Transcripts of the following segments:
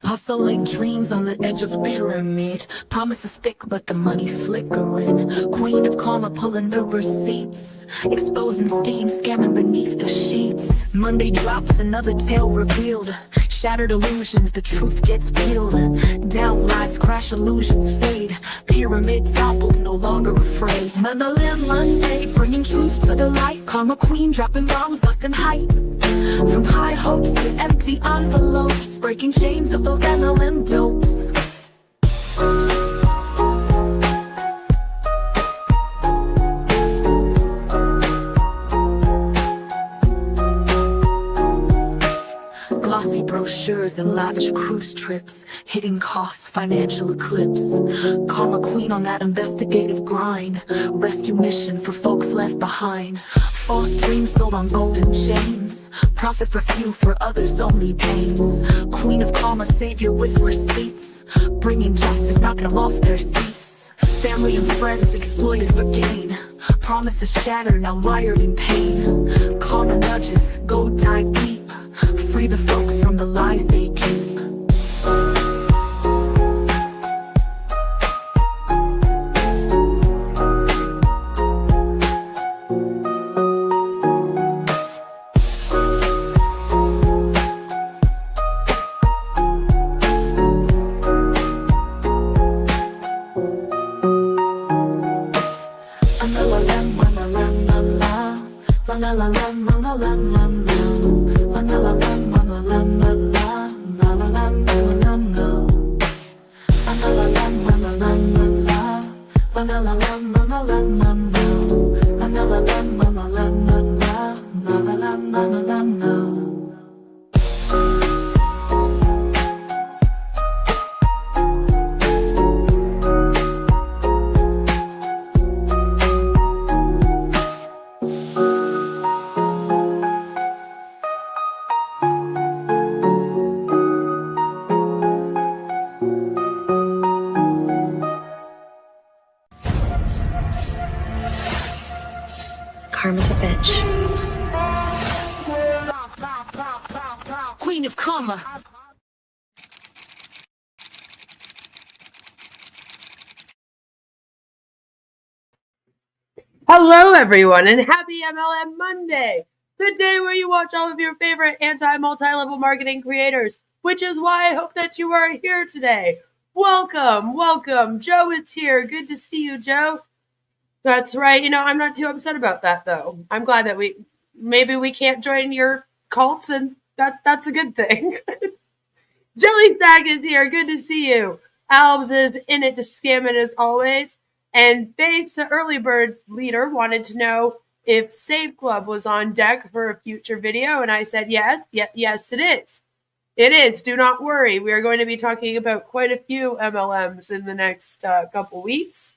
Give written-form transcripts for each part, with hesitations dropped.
Hustling dreams on the edge of pyramid. Promises thick, but the money's flickering. Queen of karma pulling the receipts. Exposing steam, scamming beneath the sheets. Monday drops, another tale revealed. Shattered illusions, the truth gets peeled. Down lights crash, illusions fade. Pyramid topple, no longer afraid. MLM Monday, bringing truth to the light. Karma queen dropping bombs, busting hype. From high hopes to empty envelopes, breaking chains of those MLM dopes. Glossy brochures and lavish cruise trips, hidden costs, financial eclipse. Karma queen on that investigative grind, rescue mission for folks left behind. False dreams sold on golden chains, profit for few, for others only pains. Queen of karma, savior with receipts, bringing justice, knocking them off their seats. Family and friends exploited for gain, promises shattered, now mired in pain. Karma nudges, go dive deep, free the folks from the lies they keep. Karma's a bitch. Queen of karma. Hello, everyone, and happy MLM Monday, the day where you watch all of your favorite anti-multi-level marketing creators, which is why I hope that you are here today. Welcome. Joe is here. Good to see you, Joe. That's right. I'm not too upset about that, though. I'm glad that we can't join your cults, and that's a good thing. Jelly Stack is here. Good to see you. Albs is in it to scam it as always. And Face to Early Bird Leader wanted to know if Save Club was on deck for a future video. And I said, yes, it is. It is. Do not worry. We are going to be talking about quite a few MLMs in the next couple weeks.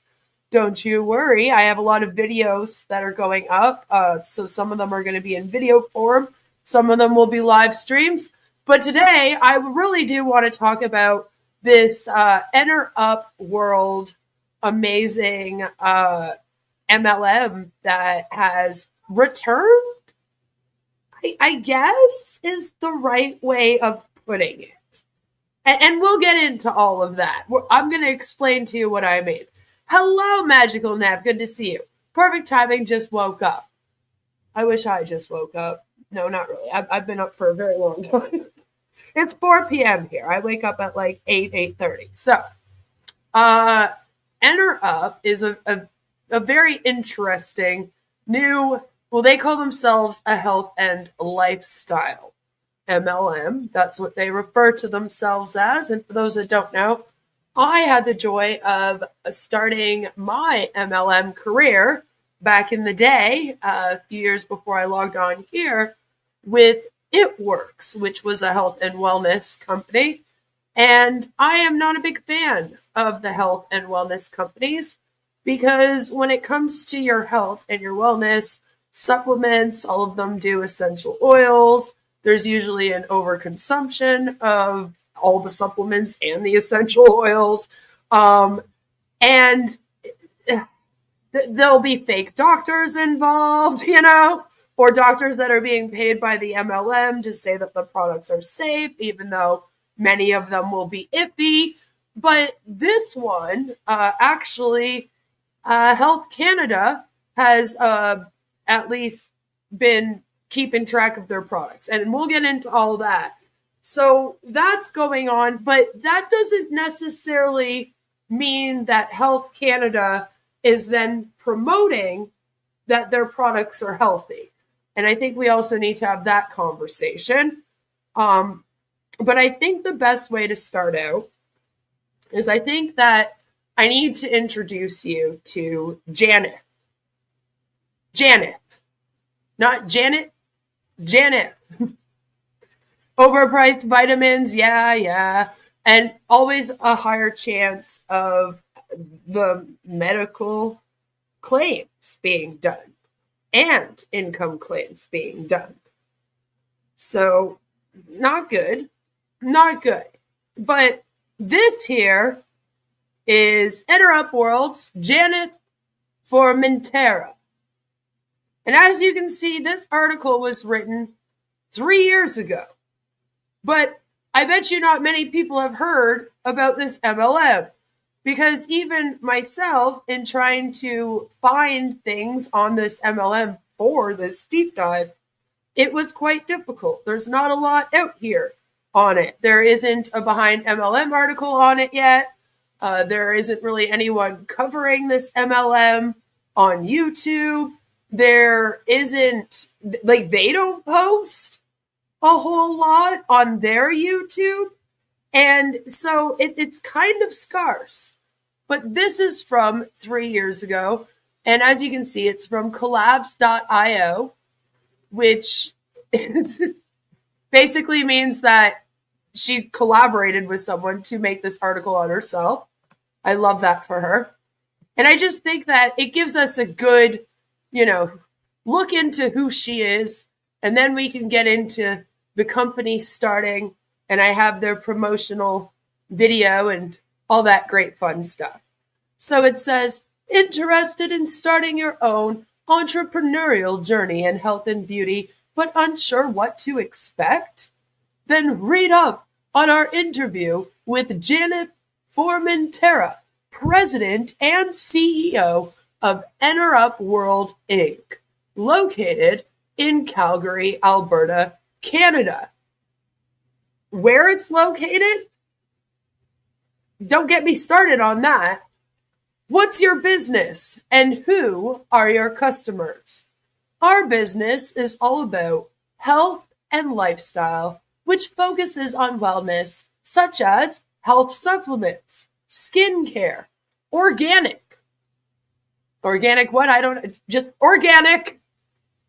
Don't you worry. I have a lot of videos that are going up. So some of them are going to be in video form. Some of them will be live streams. But today, I really do want to talk about this EnerUp World amazing MLM that has returned, I guess, is the right way of putting it. And we'll get into all of that. I'm going to explain to you what I mean. Hello, Magical Nav. Good to see you. Perfect timing. Just woke up. I wish I just woke up. No, not really. I've been up for a very long time. It's 4 p.m. here. I wake up at like 8:30. So, EnerUp is a very interesting new, well, they call themselves a health and lifestyle MLM. That's what they refer to themselves as. And for those that don't know, I had the joy of starting my MLM career back in the day, a few years before I logged on here, with It Works, which was a health and wellness company. And I am not a big fan of the health and wellness companies because when it comes to your health and your wellness, supplements, all of them do essential oils. There's usually an overconsumption of all the supplements and the essential oils. And there'll be fake doctors involved, or doctors that are being paid by the MLM to say that the products are safe, even though Many of them will be iffy, but this one, actually, Health Canada has at least been keeping track of their products, and we'll get into all that. So that's going on, but that doesn't necessarily mean that Health Canada is then promoting that their products are healthy. And I think we also need to have that conversation. But I think the best way to start out is I think that I need to introduce you to Janet. Janet. Not Janet. Janet. Overpriced vitamins, yeah. And always a higher chance of the medical claims being done and income claims being done. So, not good. Not good. But this here is EnerUp World's Janet Formentera. And as you can see, this article was written 3 years ago. But I bet you not many people have heard about this MLM, because even myself, in trying to find things on this MLM for this deep dive, it was quite difficult. There's not a lot out here on it. There isn't a Behind MLM article on it yet. There isn't really anyone covering this MLM on YouTube. There isn't, like, they don't post a whole lot on their YouTube. And so it's kind of scarce. But this is from 3 years ago. And as you can see, it's from collabs.io, which basically means that she collaborated with someone to make this article on herself. I love that for her. And I just think that it gives us a good, look into who she is. And then we can get into the company starting, and I have their promotional video and all that great fun stuff. So it says, interested in starting your own entrepreneurial journey in health and beauty, but unsure what to expect? Then read up on our interview with Janet Formentera, President and CEO of EnerUp World Inc., located in Calgary, Alberta, Canada. Where it's located? Don't get me started on that. What's your business and who are your customers? Our business is all about health and lifestyle, which focuses on wellness, such as health supplements, skincare, organic. Organic what? Just organic.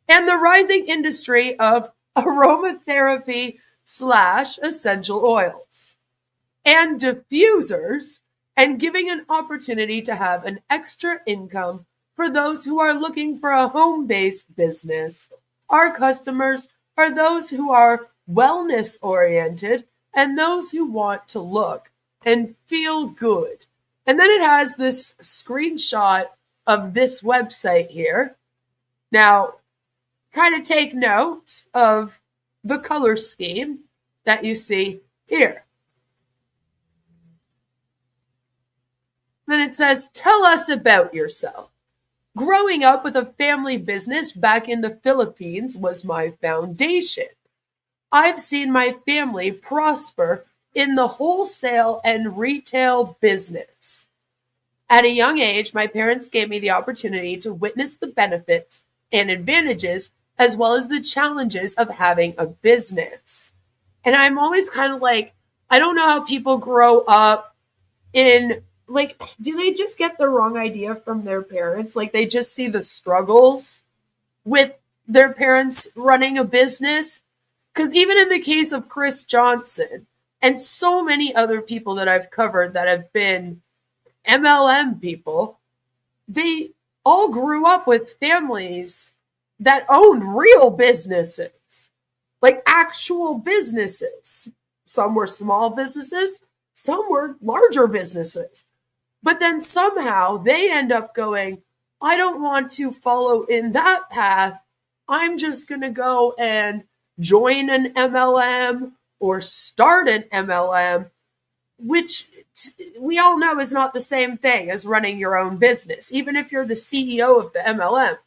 And the rising industry of aromatherapy / essential oils and diffusers, and giving an opportunity to have an extra income for those who are looking for a home-based business. Our customers are those who are wellness-oriented and those who want to look and feel good. And then it has this screenshot of this website here. Now, kind of take note of the color scheme that you see here. Then it says, tell us about yourself. Growing up with a family business back in the Philippines was my foundation. I've seen my family prosper in the wholesale and retail business. At a young age, my parents gave me the opportunity to witness the benefits and advantages as well as the challenges of having a business. And I'm always kind of like, I don't know how people grow up in, like, do they just get the wrong idea from their parents? Like, they just see the struggles with their parents running a business? Because even in the case of Chris Johnson and so many other people that I've covered that have been MLM people, they all grew up with families that owned real businesses, like actual businesses. Some were small businesses, some were larger businesses. But then somehow they end up going, I don't want to follow in that path. I'm just going to go and join an MLM or start an MLM, which we all know is not the same thing as running your own business. Even if you're the CEO of the MLM,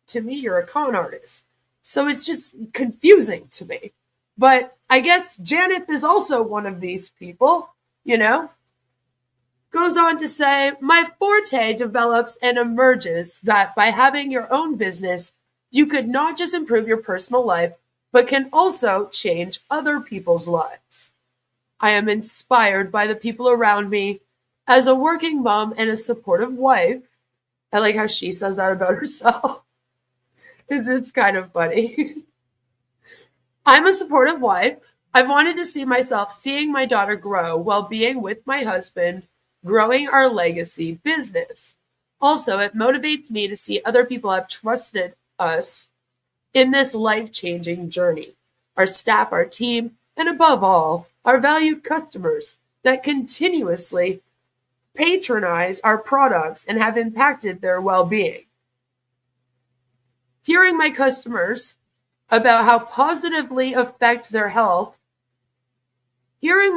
to me, you're a con artist. So it's just confusing to me. But I guess Janet is also one of these people, you know? Goes on to say, my forte develops and emerges that by having your own business, you could not just improve your personal life, but can also change other people's lives. I am inspired by the people around me. As a working mom and a supportive wife, I like how she says that about herself. It's just kind of funny. I'm a supportive wife. I've wanted to see myself seeing my daughter grow while being with my husband, growing our legacy business. Also, it motivates me to see other people have trusted us in this life-changing journey. Our staff, our team, and above all, our valued customers that continuously patronize our products and have impacted their well-being. Hearing my customers about how positively affect their health. That's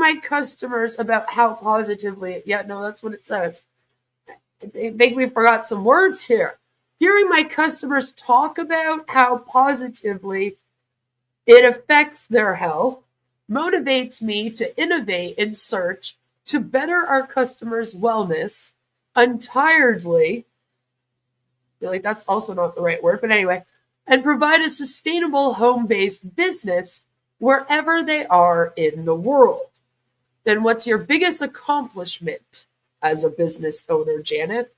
what it says. I think we forgot some words here. Hearing my customers talk about how positively it affects their health motivates me to innovate and search to better our customers' wellness untiredly. I feel like that's also not the right word, but anyway, and provide a sustainable home-based business wherever they are in the world. Then what's your biggest accomplishment as a business owner, Janet?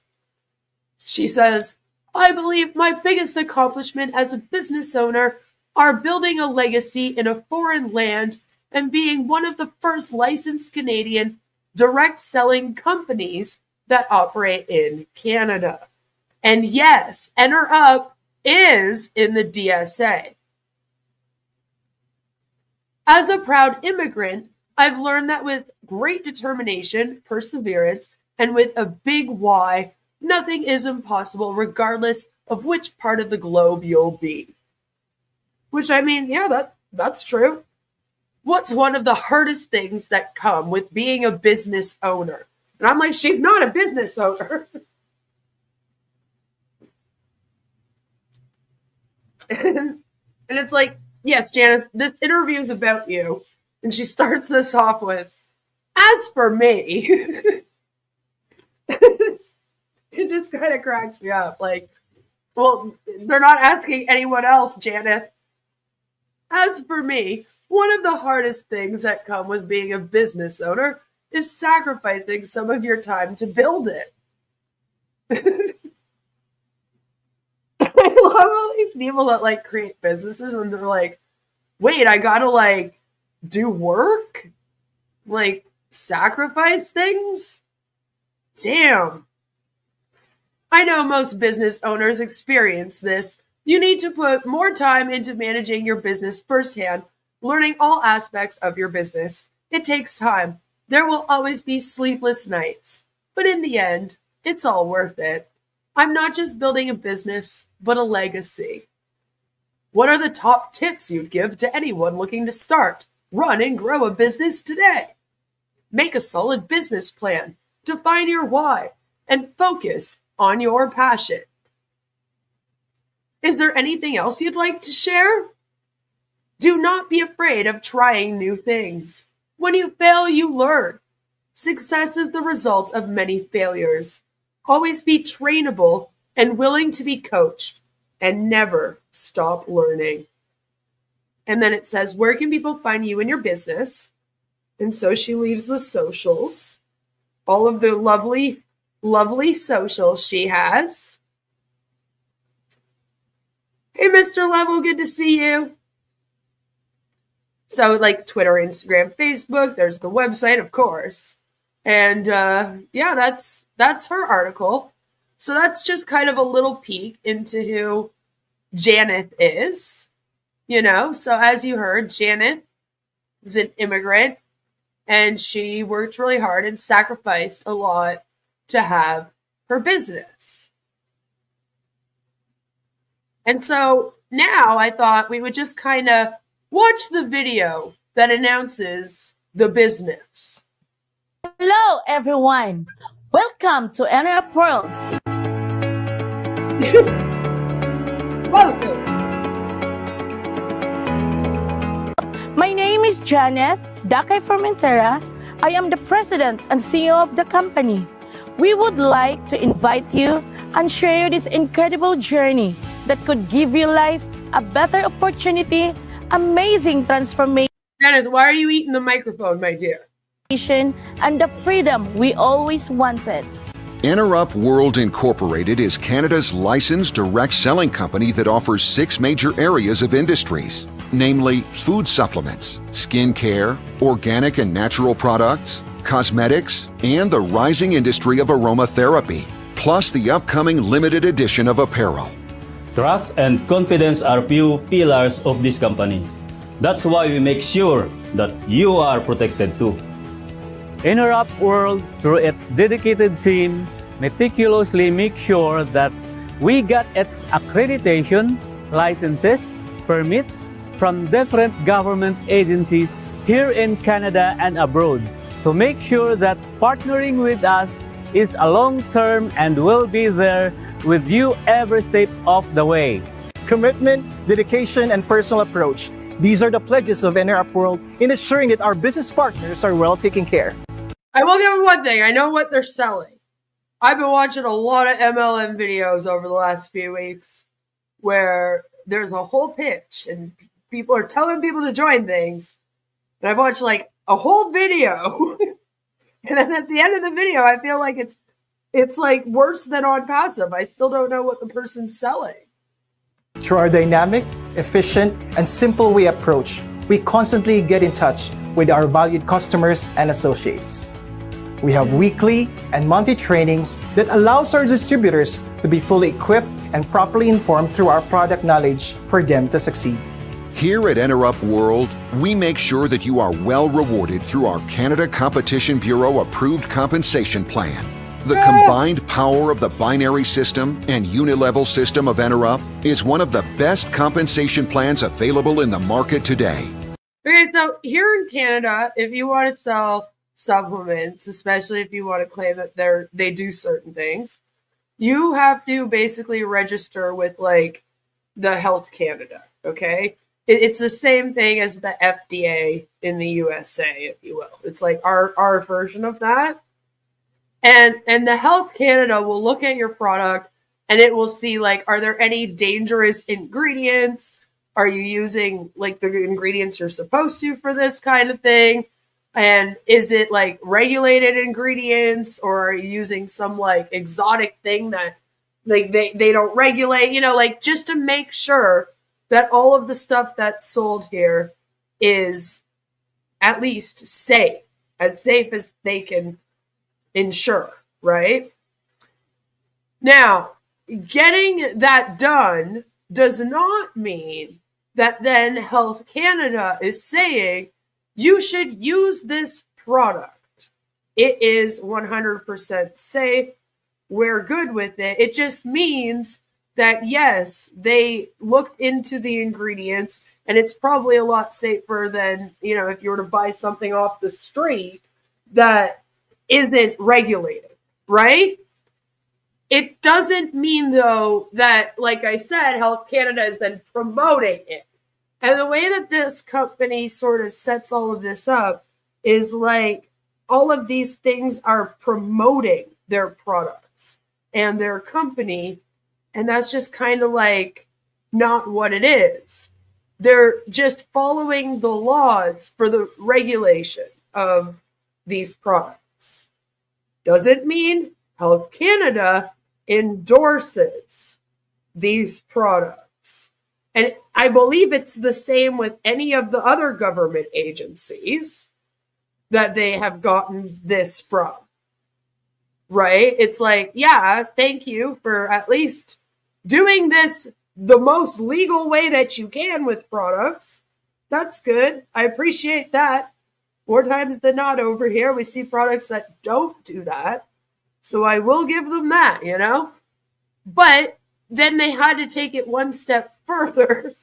She says, I believe my biggest accomplishment as a business owner are building a legacy in a foreign land and being one of the first licensed Canadian direct selling companies that operate in Canada. And yes, EnerUp is in the DSA. As a proud immigrant, I've learned that with great determination, perseverance, and with a big why, nothing is impossible regardless of which part of the globe you'll be. Which, I mean, yeah, that's true. What's one of the hardest things that come with being a business owner? And I'm like, she's not a business owner. And it's like, yes, Janet, this interview is about you. And she starts this off with, as for me, it just kind of cracks me up. Like, well, they're not asking anyone else, Janet. As for me, one of the hardest things that come with being a business owner is sacrificing some of your time to build it. I love all these people that like create businesses and they're like, wait, I gotta like do work? Like sacrifice things? Damn. I know most business owners experience this. You need to put more time into managing your business firsthand, learning all aspects of your business. It takes time. There will always be sleepless nights. But in the end, it's all worth it. I'm not just building a business, but a legacy. What are the top tips you'd give to anyone looking to start, run, and grow a business today? Make a solid business plan, define your why, and focus on your passion. Is there anything else you'd like to share? Do not be afraid of trying new things. When you fail, you learn. Success is the result of many failures. Always be trainable and willing to be coached, and never stop learning. And then it says, where can people find you and your business? And so she leaves the socials, all of the lovely, lovely socials she has. Hey, Mr. Level, good to see you. So like Twitter, Instagram, Facebook, there's the website, of course. And yeah, that's her article. So that's just kind of a little peek into who Janet is, you know. So as you heard, Janet is an immigrant and she worked really hard and sacrificed a lot to have her business. And so now I thought we would just kind of watch the video that announces the business. Hello, everyone. Welcome to EnerUp World. Welcome. My name is Janet Dakay Formentera. I am the president and CEO of the company. We would like to invite you and share this incredible journey that could give your life a better opportunity, amazing transformation, Janet, why are you eating the microphone, my dear? and the freedom we always wanted. EnerUp World Incorporated is Canada's licensed direct selling company that offers 6 major areas of industries, namely food supplements, skin care, organic and natural products, cosmetics, and the rising industry of aromatherapy, plus the upcoming limited edition of apparel. Trust and confidence are few pillars of this company. That's why we make sure that you are protected too. EnerUp World, through its dedicated team, meticulously make sure that we got its accreditation, licenses, permits from different government agencies here in Canada and abroad to make sure that partnering with us is a long-term and will be there with you every step of the way. Commitment, dedication, and personal approach. These are the pledges of EnerUp World in ensuring that our business partners are well taken care. I will give them one thing. I know what they're selling. I've been watching a lot of MLM videos over the last few weeks where there's a whole pitch and people are telling people to join things. And I've watched like a whole video. And then at the end of the video, I feel like it's like worse than on passive. I still don't know what the person's selling. Through our dynamic, efficient, and simple way approach, we constantly get in touch with our valued customers and associates. We have weekly and monthly trainings that allows our distributors to be fully equipped and properly informed through our product knowledge for them to succeed. Here at EnerUp World, we make sure that you are well rewarded through our Canada Competition Bureau approved compensation plan. The combined power of the binary system and unilevel system of EnerUp is one of the best compensation plans available in the market today. Okay, so here in Canada, if you want to sell supplements, especially if you want to claim that they do certain things, you have to basically register with like the Health Canada, okay? It's the same thing as the FDA in the USA, if you will. It's like our version of that. And the Health Canada will look at your product and it will see like, are there any dangerous ingredients? Are you using like the ingredients you're supposed to for this kind of thing? And is it like regulated ingredients, or are you using some like exotic thing that like they don't regulate, you know, like just to make sure that all of the stuff that's sold here is at least safe as they can ensure, right? Now, getting that done does not mean that then Health Canada is saying you should use this product. It is 100% safe. We're good with it. It just means that, yes, they looked into the ingredients and it's probably a lot safer than, you know, if you were to buy something off the street that isn't regulated, right? It doesn't mean, though, that, like I said, Health Canada is then promoting it. And the way that this company sort of sets all of this up is like all of these things are promoting their products and their company. And that's just kind of like not what it is. They're just following the laws for the regulation of these products. Doesn't mean Health Canada endorses these products. And I believe it's the same with any of the other government agencies that they have gotten this from, right? It's like, yeah, thank you for at least doing this the most legal way that you can with products. That's good. I appreciate that. More times than not over here, we see products that don't do that. So I will give them that, you know? But then they had to take it one step further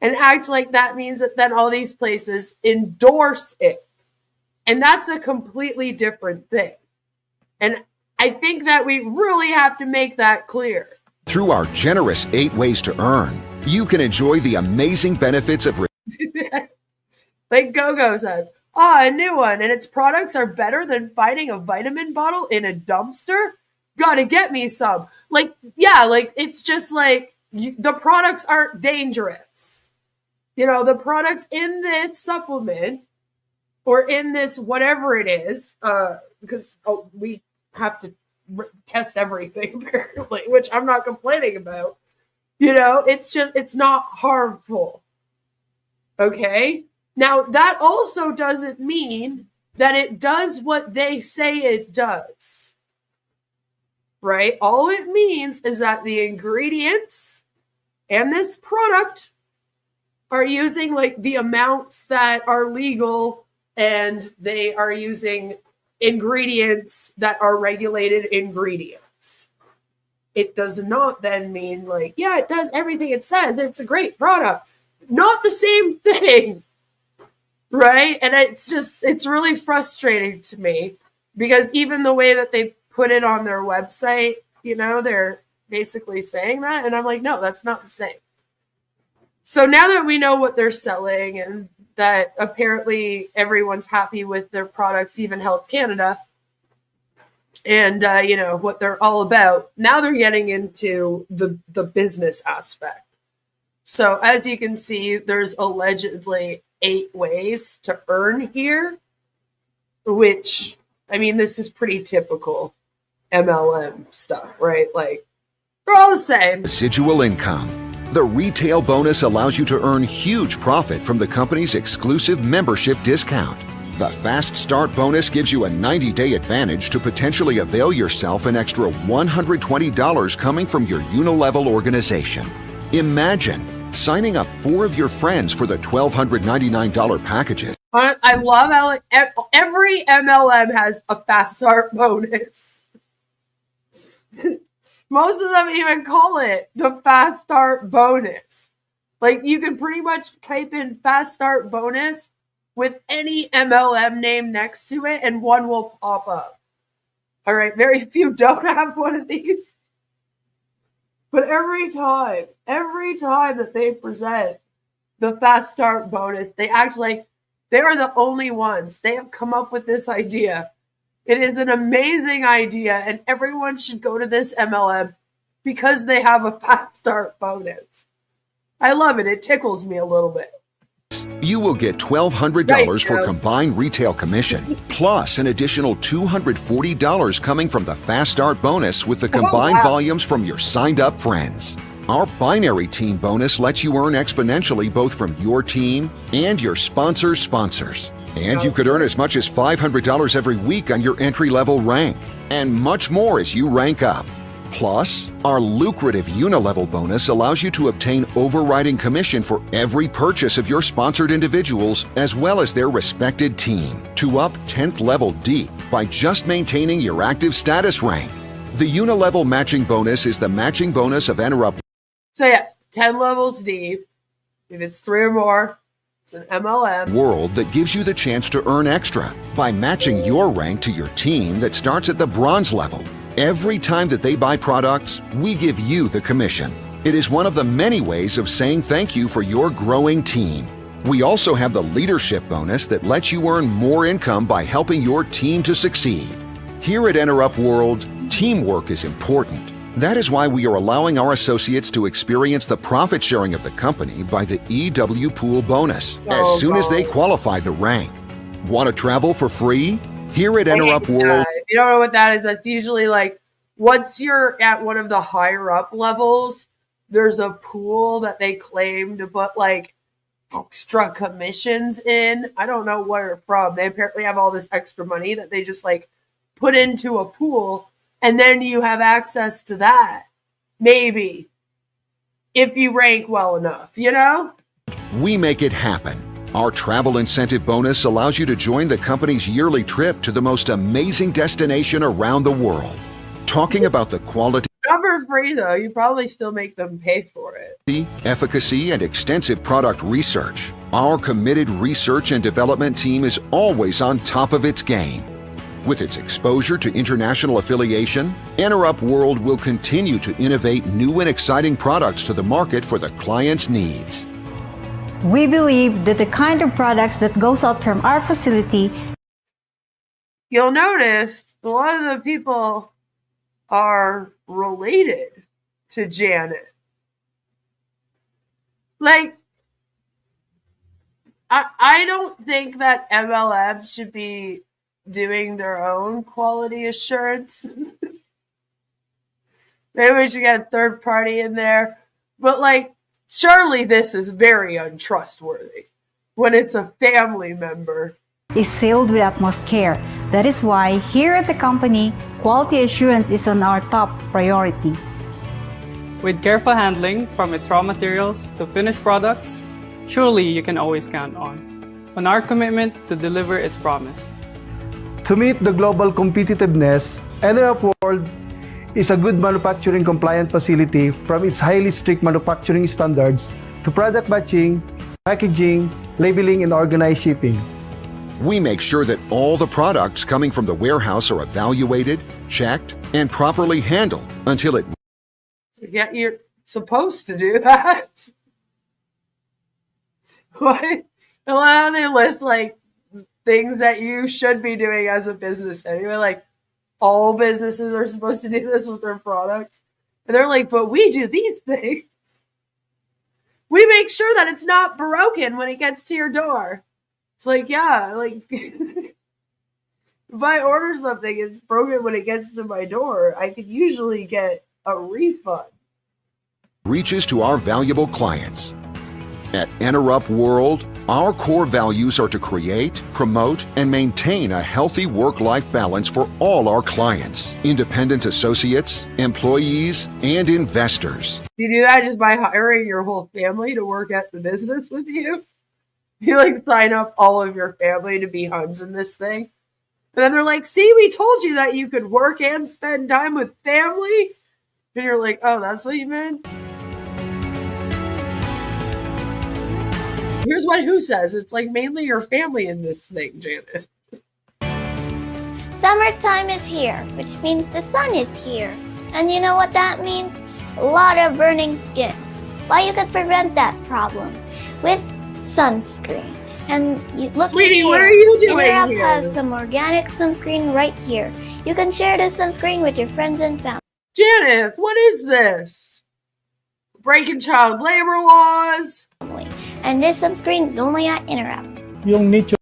and act like that means that then all these places endorse it. And that's a completely different thing. And I think that we really have to make that clear. Through our generous 8 ways to earn, you can enjoy the amazing benefits of Like Gogo says, a new one, and its products are better than finding a vitamin bottle in a dumpster? Gotta get me some. Like, yeah, like, it's just like, the products aren't dangerous. You know, the products in this supplement, or in this whatever it is, because we have to test everything, apparently, which I'm not complaining about. You know, it's not harmful. Okay? Now, that also doesn't mean that it does what they say it does. Right? All it means is that the ingredients and this product are using like the amounts that are legal, and they are using ingredients that are regulated ingredients. It does not then mean like, yeah, it does everything it says. It's a great product. Not the same thing. Right? And it's really frustrating to me, because even the way that they put it on their website, you know, they're basically saying that. And I'm like, no, that's not the same. So now that we know what they're selling, and that apparently everyone's happy with their products, even Health Canada, and, you know, what they're all about, now they're getting into the business aspect. So as you can see, there's allegedly 8 ways to earn here, which, I mean, this is pretty typical MLM stuff, right? Like, they're all the same. residual income. The retail bonus allows you to earn huge profit from the company's exclusive membership discount. The Fast Start bonus gives you a 90-day advantage to potentially avail yourself an extra $120 coming from your unilevel organization. Imagine signing up 4 of your friends for the $1,299 packages. I love how every MLM has a Fast Start bonus. Most of them even call it the Fast Start bonus. Like, you can pretty much type in Fast Start bonus with any MLM name next to it, and one will pop up. All right, very few don't have one of these. But every time that they present the Fast Start bonus, they act like they are the only ones. They have come up with this idea. It is an amazing idea, and everyone should go to this MLM because they have a Fast Start bonus. I love it. It tickles me a little bit. You will get $1,200 for combined retail commission, plus an additional $240 coming from the Fast Start bonus with the combined volumes from your signed-up friends. Our binary team bonus lets you earn exponentially both from your team and your sponsors' sponsors. And you could earn as much as $500 every week on your entry-level rank, and much more as you rank up. Plus, our lucrative unilevel bonus allows you to obtain overriding commission for every purchase of your sponsored individuals as well as their respected team to up 10th level deep by just maintaining your active status rank. The unilevel matching bonus is the matching bonus of EnerUp. So yeah, 10 levels deep. If it's 3 or more, it's an MLM. World that gives you the chance to earn extra by matching your rank to your team that starts at the bronze level. Every time that they buy products, we give you the commission. It is one of the many ways of saying thank you for your growing team. We also have the leadership bonus that lets you earn more income by helping your team to succeed. Here at EnerUp World, teamwork is important. That is why we are allowing our associates to experience the profit sharing of the company by the EW Pool bonus as soon as they qualify the rank. Want to travel for free? Here at EnerUp World. If you don't know what that is, that's usually like once you're at one of the higher up levels, there's a pool that they claim to put like extra commissions in. I don't know where it's from. They apparently have all this extra money that they just like put into a pool, and then you have access to that. Maybe. If you rank well enough, you know? We make it happen. Our travel incentive bonus allows you to join the company's yearly trip to the most amazing destination around the world. Talking about the quality. Number for free, though. You probably still make them pay for it. Efficacy, and extensive product research, our committed research and development team is always on top of its game. With its exposure to international affiliation, EnerUp World will continue to innovate new and exciting products to the market for the client's needs. We believe that the kind of products that goes out from our facility. You'll notice a lot of the people are related to Janet. Like, I don't think that MLM should be doing their own quality assurance. Maybe we should get a third party in there. But, like, surely this is very untrustworthy when it's a family member. Is sealed with utmost care. That is why here at the company, quality assurance is on our top priority. With careful handling from its raw materials to finished products, surely you can always count on our commitment to deliver its promise. To meet the global competitiveness, EnerUp World is a good manufacturing compliant facility from its highly strict manufacturing standards to product batching, packaging, labeling, and organized shipping. We make sure that all the products coming from the warehouse are evaluated, checked, and properly handled until it. Yeah, you're supposed to do that. What? A lot of they list like things that you should be doing as a business anyway. Like all businesses are supposed to do this with their products, and they're like, "But we do these things. We make sure that it's not broken when it gets to your door." It's like, yeah, like if I order something, it's broken when it gets to my door, I could usually get a refund. Reaches to our valuable clients. At EnerUp World, our core values are to create, promote, and maintain a healthy work-life balance for all our clients, independent associates, employees, and investors. You do that just by hiring your whole family to work at the business with you? You like sign up all of your family to be Huns in this thing? And then they're like, see, we told you that you could work and spend time with family. And you're like, oh, that's what you meant? Here's what Who says. It's like mainly your family in this thing, Janet. Summertime is here, which means the sun is here. And you know what that means? A lot of burning skin. Well, you could prevent that problem with sunscreen. And you look, Sweetie, here. what are you doing EnerUp here? has some organic sunscreen right here. You can share this sunscreen with your friends and family. Janet, what is this? Breaking child labor laws? And this sunscreen is only at EnerUp. Yung nature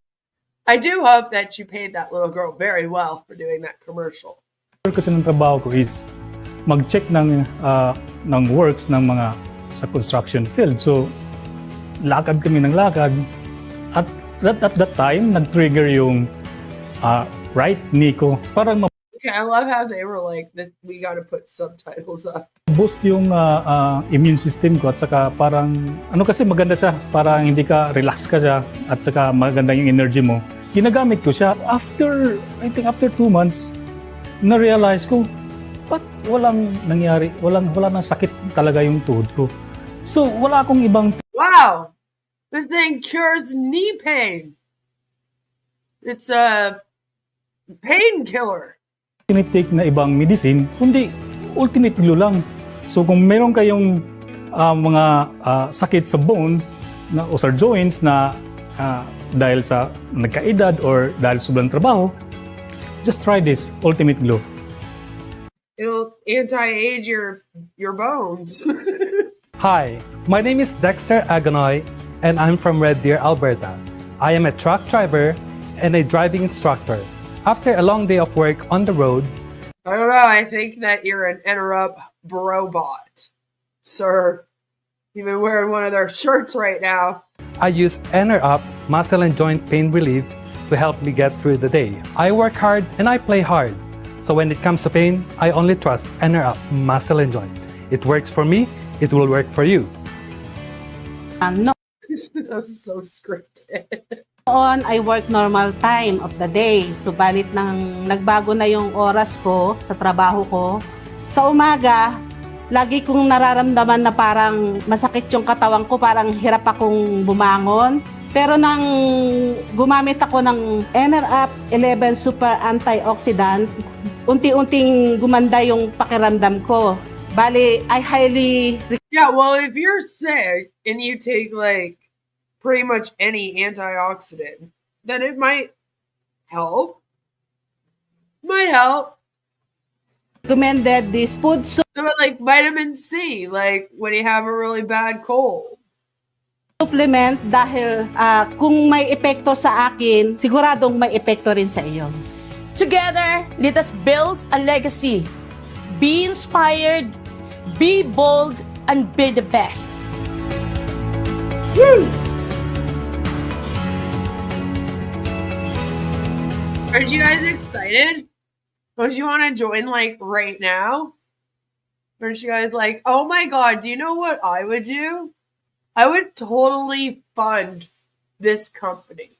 I do hope that you paid that little girl very well for doing that commercial. kasi ng trabaho ko is mag-check ng works ng mga sa construction field. So, lakad kami ng lakad. At that time, nag-trigger yung right knee ko. Parang Okay, I love how they were like, "This, we got to put subtitles up." boost yung immune system ko at saka parang ano kasi maganda siya, parang hindi ka relax ka siya at saka maganda yung energy mo. Ginagamit ko siya after I think after 2 months na-realize ko ba't walang nangyari, wala nang sakit talaga yung tuhod ko. So wala akong ibang Wow, this thing cures knee pain. It's a painkiller. tinitake na ibang medicine, kundi ultimate glue lang. So kung meron kayong mga sakit sa bone na, o sa joints na dahil sa nagkaedad or dahil sobrang trabaho, just try this ultimate glue. It'll anti-age your bones. Hi, my name is Dexter Agonoy and I'm from Red Deer, Alberta. I am a truck driver and a driving instructor. After a long day of work on the road, I don't know, I think that you're an EnerUp brobot, sir. You've been wearing one of their shirts right now. I use EnerUp muscle and joint pain relief to help me get through the day. I work hard and I play hard. So when it comes to pain, I only trust EnerUp muscle and joint. It works for me, it will work for you. That was so scripted. Noon, I work normal time of the day. Subalit nang nagbago na yung oras ko sa trabaho ko, sa umaga, Lagi kong nararamdaman na parang masakit yung katawan ko, parang hirap akong bumangon. Pero nang gumamit ako ng EnerUp 11 Super Antioxidant, unti-unting gumanda yung pakiramdam ko. Bali, I highly... Yeah, well, if you're sick and you take like pretty much any antioxidant, then it might help. Might help. Recommended this food like vitamin C, like when you have a really bad cold. supplement dahil kung may epekto sa akin, siguradong may epekto rin sa iyo. Together, let us build a legacy. Be inspired, be bold, and be the best. Woo! Aren't you guys excited? Don't you want to join like right now? Aren't you guys like, oh my god, do you know what I would do? I would totally fund this company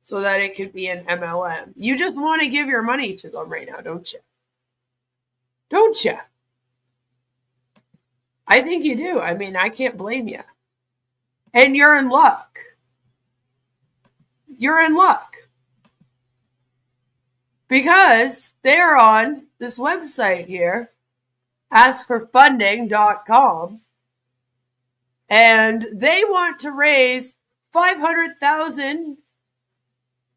so that it could be an MLM. You just want to give your money to them right now, don't you? Don't you? I think you do. I mean, I can't blame you. And you're in luck. You're in luck. Because they're on this website here, askforfunding.com, and they want to raise $500,000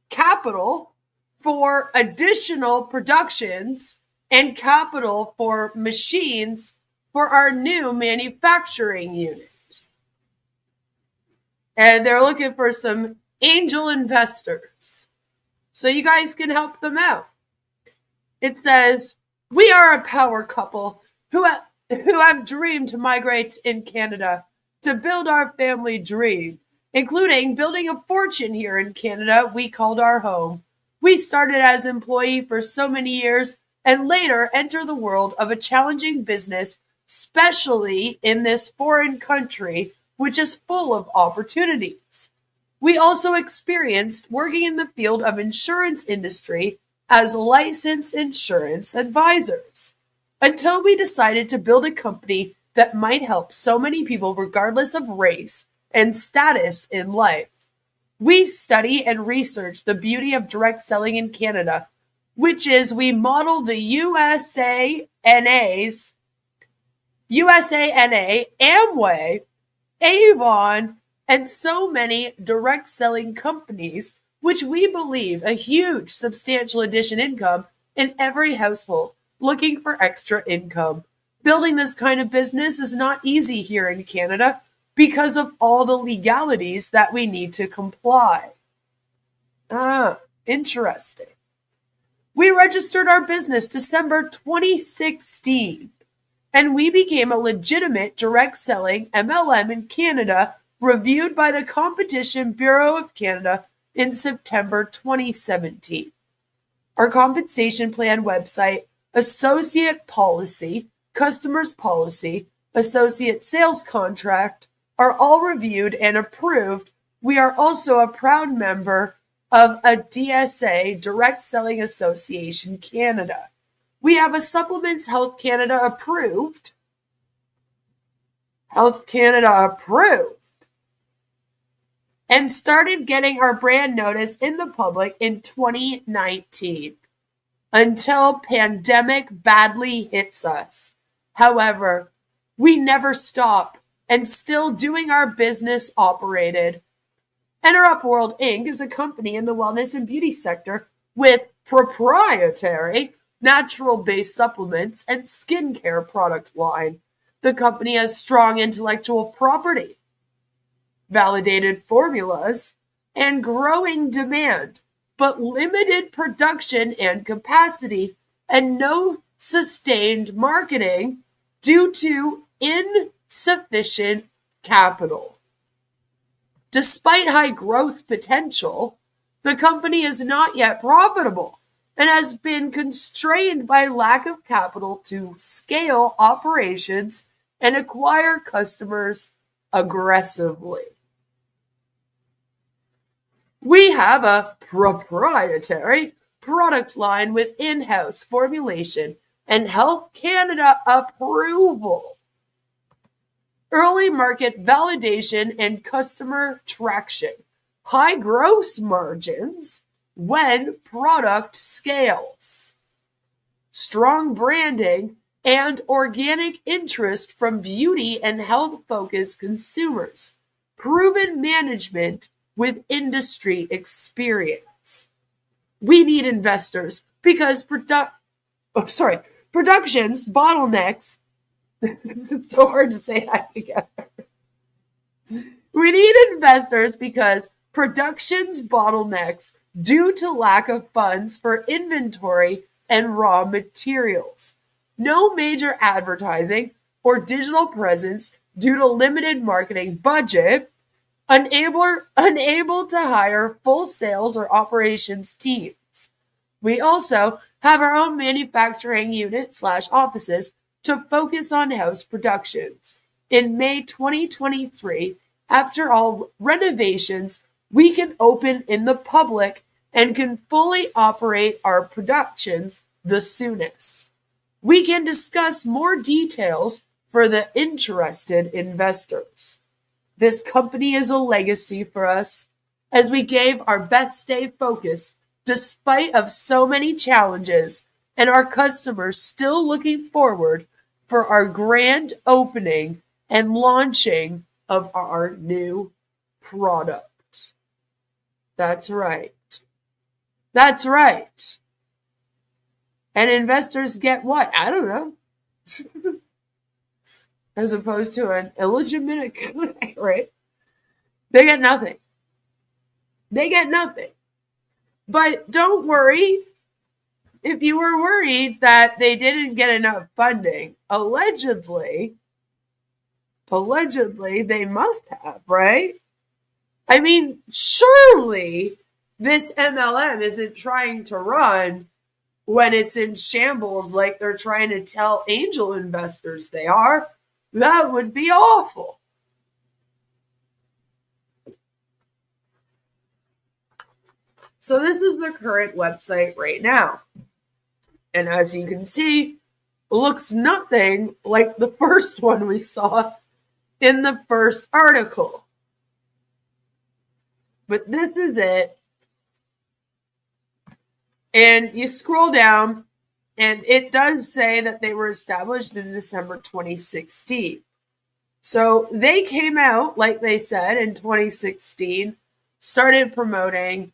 capital for additional productions and capital for machines for our new manufacturing unit. And they're looking for some angel investors so you guys can help them out. It says, we are a power couple who have dreamed to migrate in Canada to build our family dream, including building a fortune here in Canada we called our home. We started as employee for so many years and later enter the world of a challenging business, especially in this foreign country, which is full of opportunities. We also experienced working in the field of insurance industry as licensed insurance advisors until we decided to build a company that might help so many people regardless of race and status in life. We study and research the beauty of direct selling in Canada, which is we model the USANA, Amway, Avon, and so many direct selling companies, which we believe a huge substantial addition income in every household looking for extra income. Building this kind of business is not easy here in Canada because of all the legalities that we need to comply. Interesting. We registered our business December 2016, and we became a legitimate direct selling MLM in Canada, reviewed by the Competition Bureau of Canada in September 2017. Our compensation plan website, associate policy, customer's policy, associate sales contract are all reviewed and approved. We are also a proud member of a DSA, Direct Selling Association Canada. We have a Supplements Health Canada approved. Health Canada approved. And started getting our brand notice in the public in 2019 until pandemic badly hits us. However, we never stop and still doing our business operated. EnerUp World Inc. is a company in the wellness and beauty sector with proprietary natural-based supplements and skincare product line. The company has strong intellectual property, validated formulas, and growing demand, but limited production and capacity and no sustained marketing due to insufficient capital. Despite high growth potential, the company is not yet profitable and has been constrained by lack of capital to scale operations and acquire customers aggressively. We have a proprietary product line with in-house formulation and Health Canada approval, early market validation and customer traction, high gross margins when product scales, strong branding, and organic interest from beauty and health-focused consumers, proven management with industry experience. We need investors because production's bottlenecks. It's so hard to say that together. We need investors because production's bottlenecks due to lack of funds for inventory and raw materials. No major advertising or digital presence due to limited marketing budget. Unable to hire full sales or operations teams. We also have our own manufacturing unit / offices to focus on house productions. In May 2023, after all renovations, we can open in the public and can fully operate our productions the soonest. We can discuss more details for the interested investors. This company is a legacy for us, as we gave our best stay focused despite of so many challenges, and our customers still looking forward for our grand opening and launching of our new product. That's right. That's right. And investors get what? I don't know. As opposed to an illegitimate, right? They get nothing. They get nothing. But don't worry. If you were worried that they didn't get enough funding, allegedly they must have, right? I mean, surely this MLM isn't trying to run when it's in shambles like they're trying to tell angel investors they are. That would be awful. So this is the current website right now. And as you can see, looks nothing like the first one we saw in the first article. But this is it. And you scroll down, and it does say that they were established in December 2016. So they came out, like they said, in 2016, started promoting.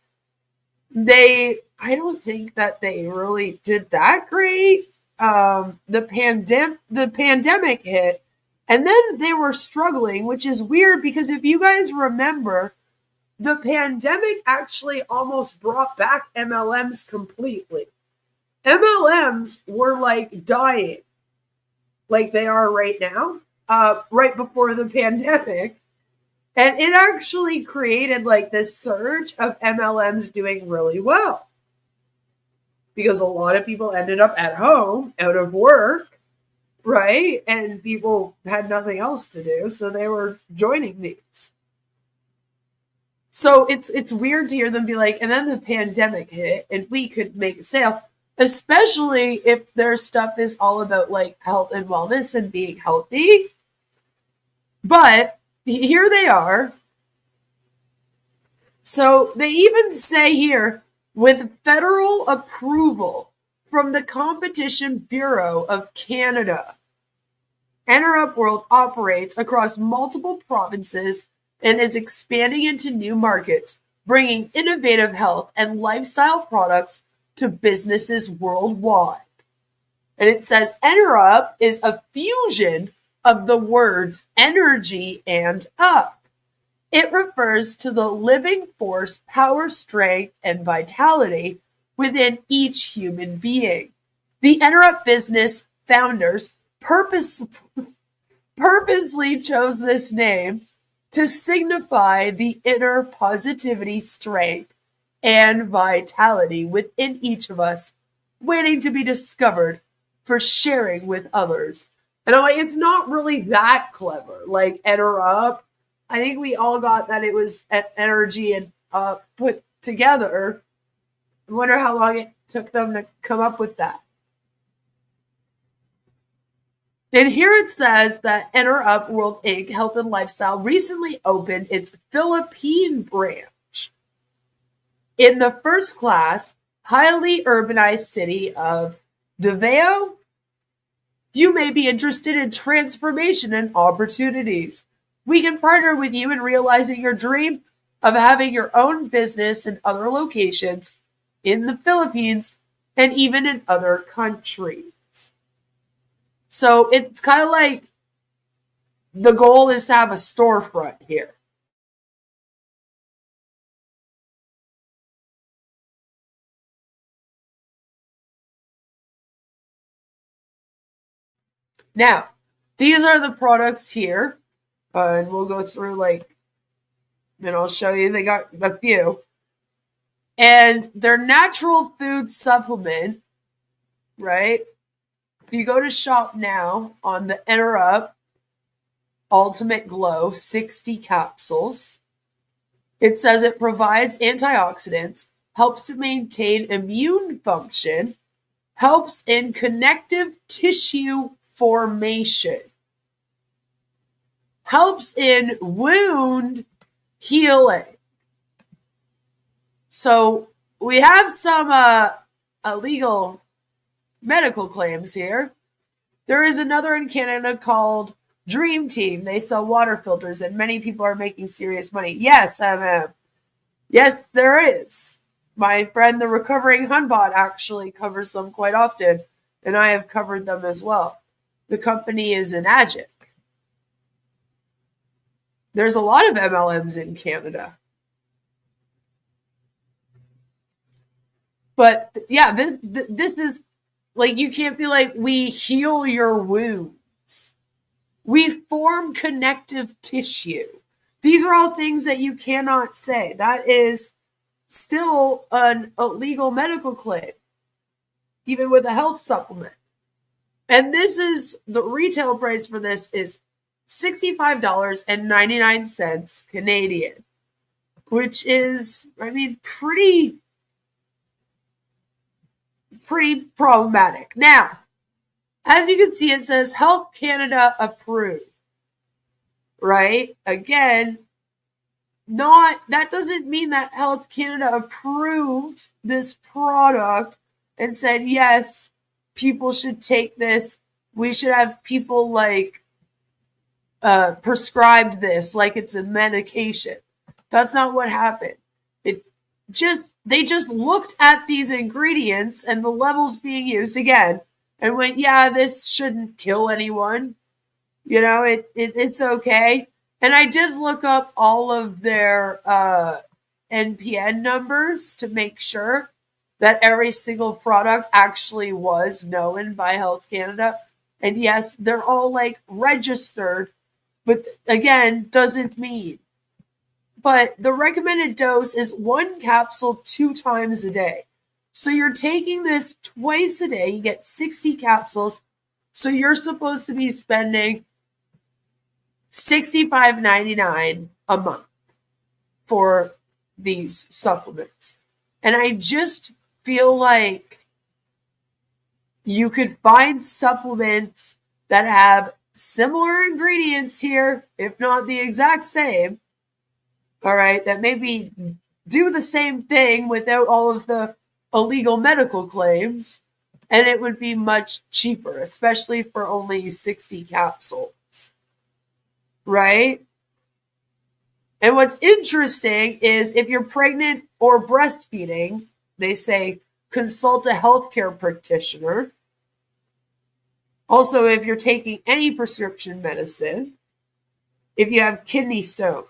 I don't think that they really did that great. The pandemic hit, and then they were struggling, which is weird because if you guys remember, the pandemic actually almost brought back MLMs completely. MLMs were like dying, like they are right now, right before the pandemic. And it actually created like this surge of MLMs doing really well. Because a lot of people ended up at home, out of work, right? And people had nothing else to do, so they were joining these. So it's weird to hear them be like, and then the pandemic hit and we could make a sale, especially if their stuff is all about like health and wellness and being healthy. But here they are. So they even say here, with federal approval from the Competition Bureau of Canada, EnerUp World operates across multiple provinces and is expanding into new markets, bringing innovative health and lifestyle products to businesses worldwide. And it says EnerUp is a fusion of the words energy and up. It refers to the living force, power, strength, and vitality within each human being. The EnerUp business founders purposely chose this name to signify the inner positivity, strength, and vitality within each of us, waiting to be discovered for sharing with others. And I'm like, it's not really that clever. Like EnerUp, I think we all got that it was energy and put together. I wonder how long it took them to come up with that. And here it says that EnerUp World Inc. Health and Lifestyle recently opened its Philippine branch in the first class, highly urbanized city of Davao. You may be interested in transformation and opportunities. We can partner with you in realizing your dream of having your own business in other locations in the Philippines and even in other countries. So it's kind of like the goal is to have a storefront here. Now, these are the products here. And we'll go through and I'll show you. They got a few. And their natural food supplement, right? If you go to shop now on the EnerUp Ultimate Glow 60 capsules, it says it provides antioxidants, helps to maintain immune function, helps in connective tissue formation, helps in wound healing. So we have some illegal medical claims here. There is another in Canada called Dream Team. They sell water filters and many people are making serious money. Yes, yes, there is. My friend, the recovering Hunbot, actually covers them quite often, and I have covered them as well. The company is Enagic. There's a lot of MLMs in Canada. But yeah, this is like, you can't be like, we heal your wounds. We form connective tissue. These are all things that you cannot say. That is still an illegal medical claim, even with a health supplement. And this is, the retail price for this is $65.99 Canadian, which is, pretty problematic. Now, as you can see, it says Health Canada approved, right? Again, that doesn't mean that Health Canada approved this product and said, yes, people should take this. We should have people prescribed this like it's a medication. That's not what happened. They just looked at these ingredients and the levels being used again and went, yeah, this shouldn't kill anyone. It's okay. And I did look up all of their NPN numbers to make sure that every single product actually was known by Health Canada. And yes, they're all registered, but again, doesn't mean. But the recommended dose is 1 capsule 2 times a day. So you're taking this twice a day. You get 60 capsules. So you're supposed to be spending $65.99 a month for these supplements. And I just feel like you could find supplements that have similar ingredients here, if not the exact same. All right, that maybe do the same thing without all of the illegal medical claims, and it would be much cheaper, especially for only 60 capsules, right? And what's interesting is if you're pregnant or breastfeeding, they say consult a healthcare practitioner. Also, if you're taking any prescription medicine, if you have kidney stones,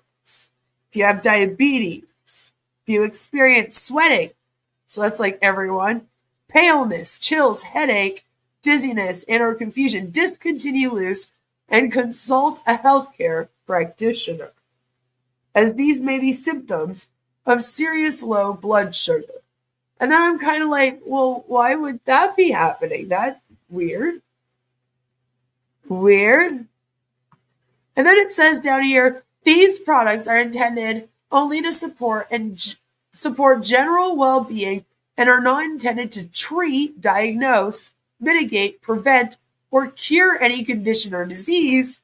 if you have diabetes, if you experience sweating, so that's like everyone, paleness, chills, headache, dizziness, and or confusion, discontinue use and consult a healthcare practitioner, as these may be symptoms of serious low blood sugar. And then I'm kind of like, well, why would that be happening? That's weird. Weird. And then it says down here, these products are intended only to support general well-being and are not intended to treat, diagnose, mitigate, prevent, or cure any condition or disease.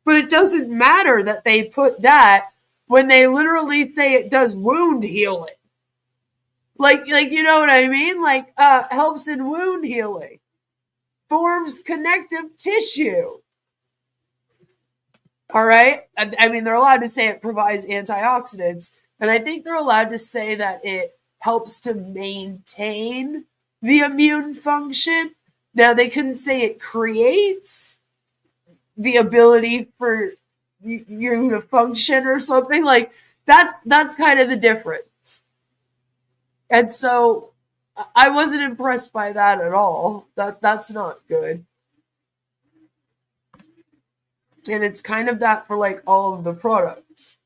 But it doesn't matter that they put that when they literally say it does wound healing. Like you know what I mean? Like helps in wound healing. Forms connective tissue. All right? I mean, they're allowed to say it provides antioxidants, and I think they're allowed to say that it helps to maintain the immune function. Now, they couldn't say it creates the ability for you to function or something. Like, that's kind of the difference. And so I wasn't impressed by that at all. That's not good. And it's kind of that for like all of the products.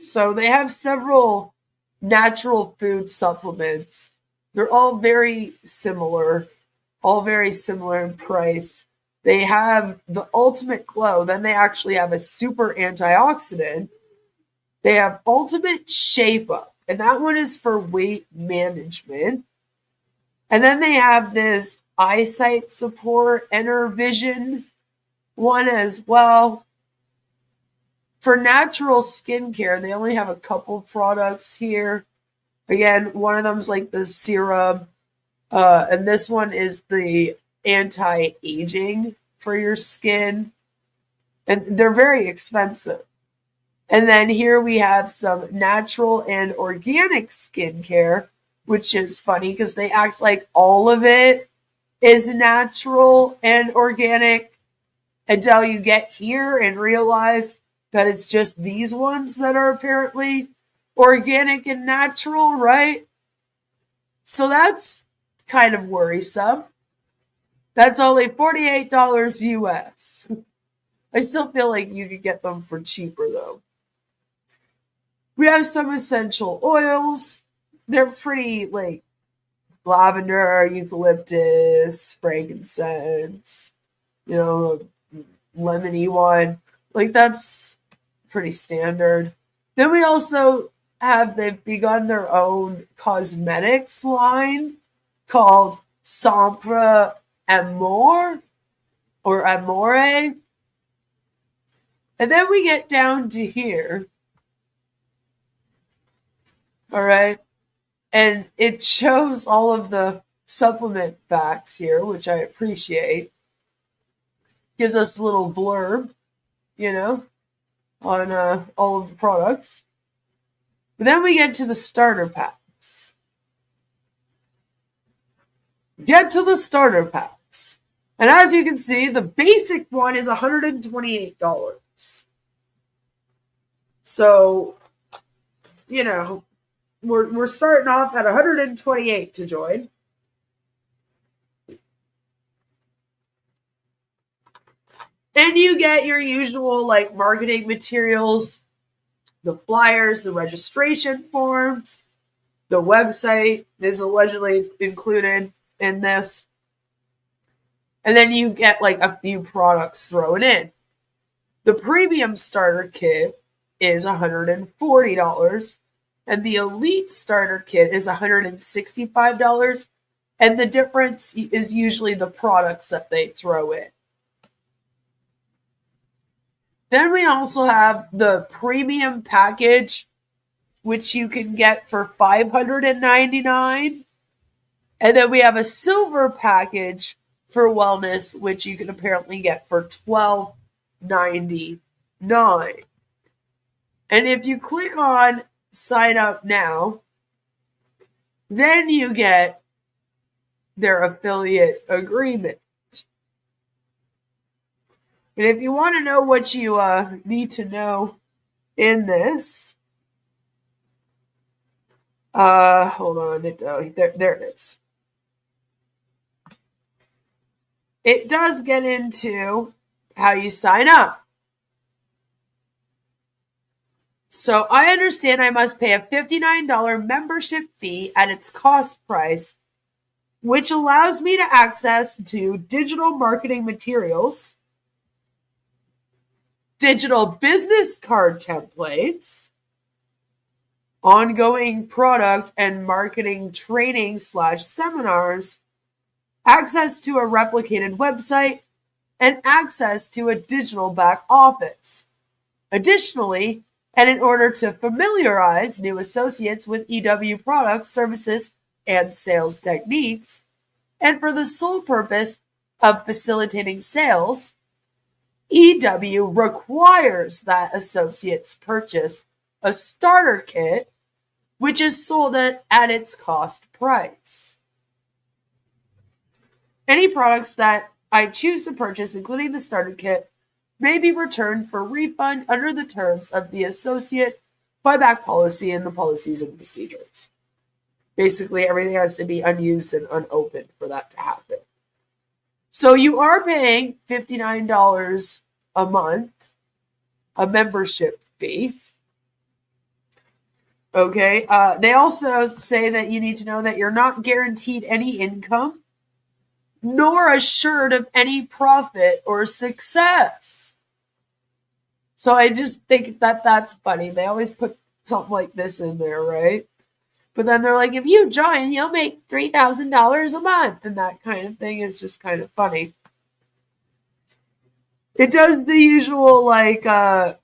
So they have several natural food supplements. They're all very similar in price. They have the Ultimate Glow. Then they actually have a super antioxidant. They have Ultimate Shape Up, and that one is for weight management. And then they have this eyesight support, EnerVision one as well. For natural skincare, they only have a couple products here. Again, one of them is like the serum, and this one is the anti-aging for your skin. And they're very expensive. And then here we have some natural and organic skincare, which is funny because they act like all of it is natural and organic until you get here and realize that it's just these ones that are apparently organic and natural, right? So that's kind of worrisome. That's only $48 US. I still feel like you could get them for cheaper though. We have some essential oils. They're pretty like lavender, eucalyptus, frankincense, you know, lemony one. Like that's pretty standard. Then we also have, they've begun their own cosmetics line called Sempre Amore or Amore. And then we get down to here. All right. And it shows all of the supplement facts here, which I appreciate. Gives us a little blurb, you know, on all of the products. But then we get to the starter packs. And as you can see, the basic one is $128. So, you know, we're starting off at $128 to join. And you get your usual like marketing materials, the flyers, the registration forms, the website is allegedly included in this. And then you get like a few products thrown in. The premium starter kit is $140, and the elite starter kit is $165. And the difference is usually the products that they throw in. Then we also have the premium package, which you can get for $599. And then we have a silver package for wellness, which you can apparently get for $12.99. And if you click on sign up now, then you get their affiliate agreement. And if you want to know what you need to know in this, hold on, there it is. It does get into how you sign up. So I understand I must pay a $59 membership fee at its cost price, which allows me to access to digital marketing materials, digital business card templates, ongoing product and marketing training /seminars, access to a replicated website, and access to a digital back office. Additionally, and in order to familiarize new associates with EW products, services, and sales techniques, and for the sole purpose of facilitating sales, EW requires that associates purchase a starter kit, which is sold at its cost price. Any products that I choose to purchase, including the starter kit, may be returned for refund under the terms of the associate buyback policy and the policies and procedures. Basically, everything has to be unused and unopened for that to happen. So you are paying $59 a month, a membership fee. Okay. They also say that you need to know that you're not guaranteed any income, nor assured of any profit or success. So I just think that that's funny. They always put something like this in there, right? But then they're like, if you join, you'll make $3,000 a month, and that kind of thing is just kind of funny. It does the usual, like, I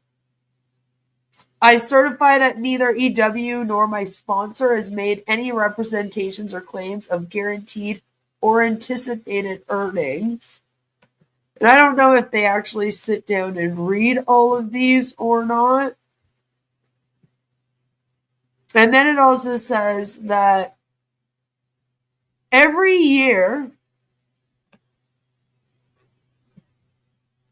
certify that neither EW nor my sponsor has made any representations or claims of guaranteed or anticipated earnings. And I don't know if they actually sit down and read all of these or not. And then it also says that every year,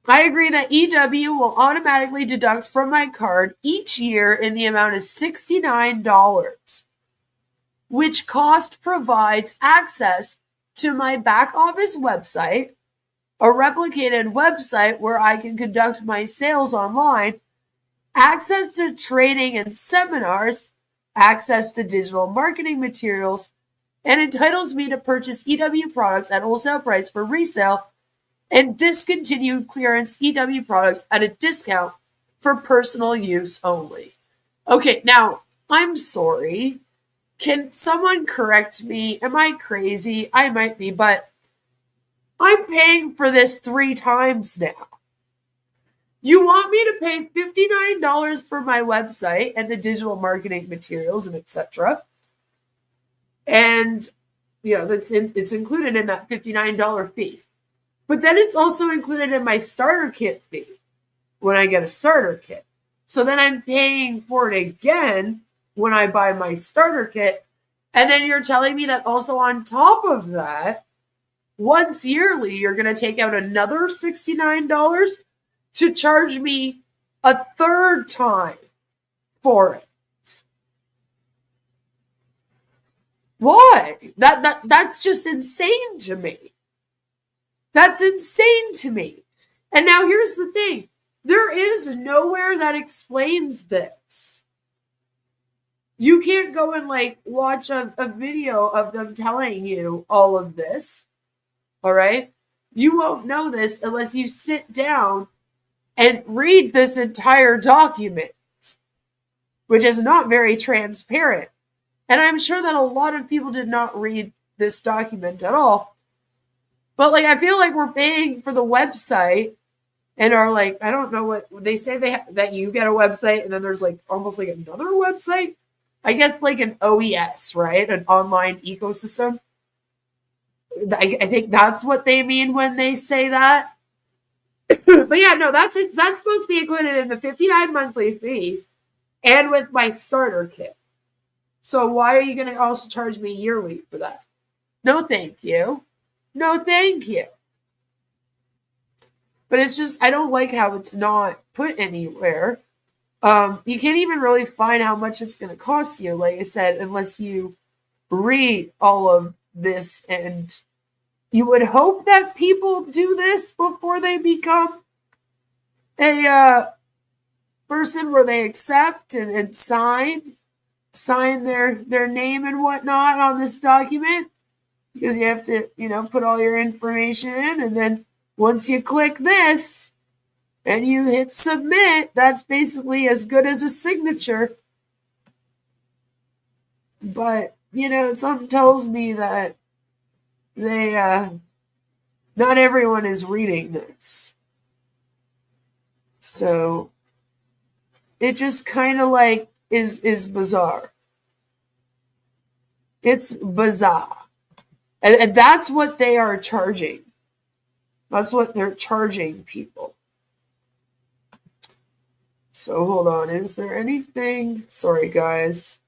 I agree that EW will automatically deduct from my card each year in the amount of $69, which cost provides access to my back office website, a replicated website where I can conduct my sales online, access to training and seminars, access to digital marketing materials, and entitles me to purchase EW products at wholesale price for resale and discontinued clearance EW products at a discount for personal use only. Okay, now, I'm sorry. Can someone correct me? Am I crazy? I might be, but I'm paying for this 3 times now. You want me to pay $59 for my website and the digital marketing materials and etc. And it's included in that $59 fee. But then it's also included in my starter kit fee when I get a starter kit. So then I'm paying for it again when I buy my starter kit. And then you're telling me that also on top of that, once yearly, you're going to take out another $69 to charge me a third time for it. Why? That's just insane to me. That's insane to me. And now here's the thing. There is nowhere that explains this. You can't go and watch a video of them telling you all of this. All right? You won't know this unless you sit down and read this entire document, which is not very transparent. And I'm sure that a lot of people did not read this document at all. But I feel like we're paying for the website and are I don't know what they say that you get a website and then there's almost another website. I guess an OES, right? An online ecosystem. I think that's what they mean when they say that. But yeah, no, that's supposed to be included in the $59 monthly fee and with my starter kit. So why are you going to also charge me yearly for that? No, thank you. No, thank you. But it's just, I don't like how it's not put anywhere. You can't even really find how much it's going to cost you, like I said, unless you read all of this. And you would hope that people do this before they become a person where they accept and sign their name and whatnot on this document. Because you have to, put all your information in, and then once you click this and you hit submit, that's basically as good as a signature. But, something tells me that not everyone is reading this. So it just kind of like is bizarre. It's bizarre. And that's what they are charging. That's what they're charging people. So hold on, is there anything? Sorry, guys.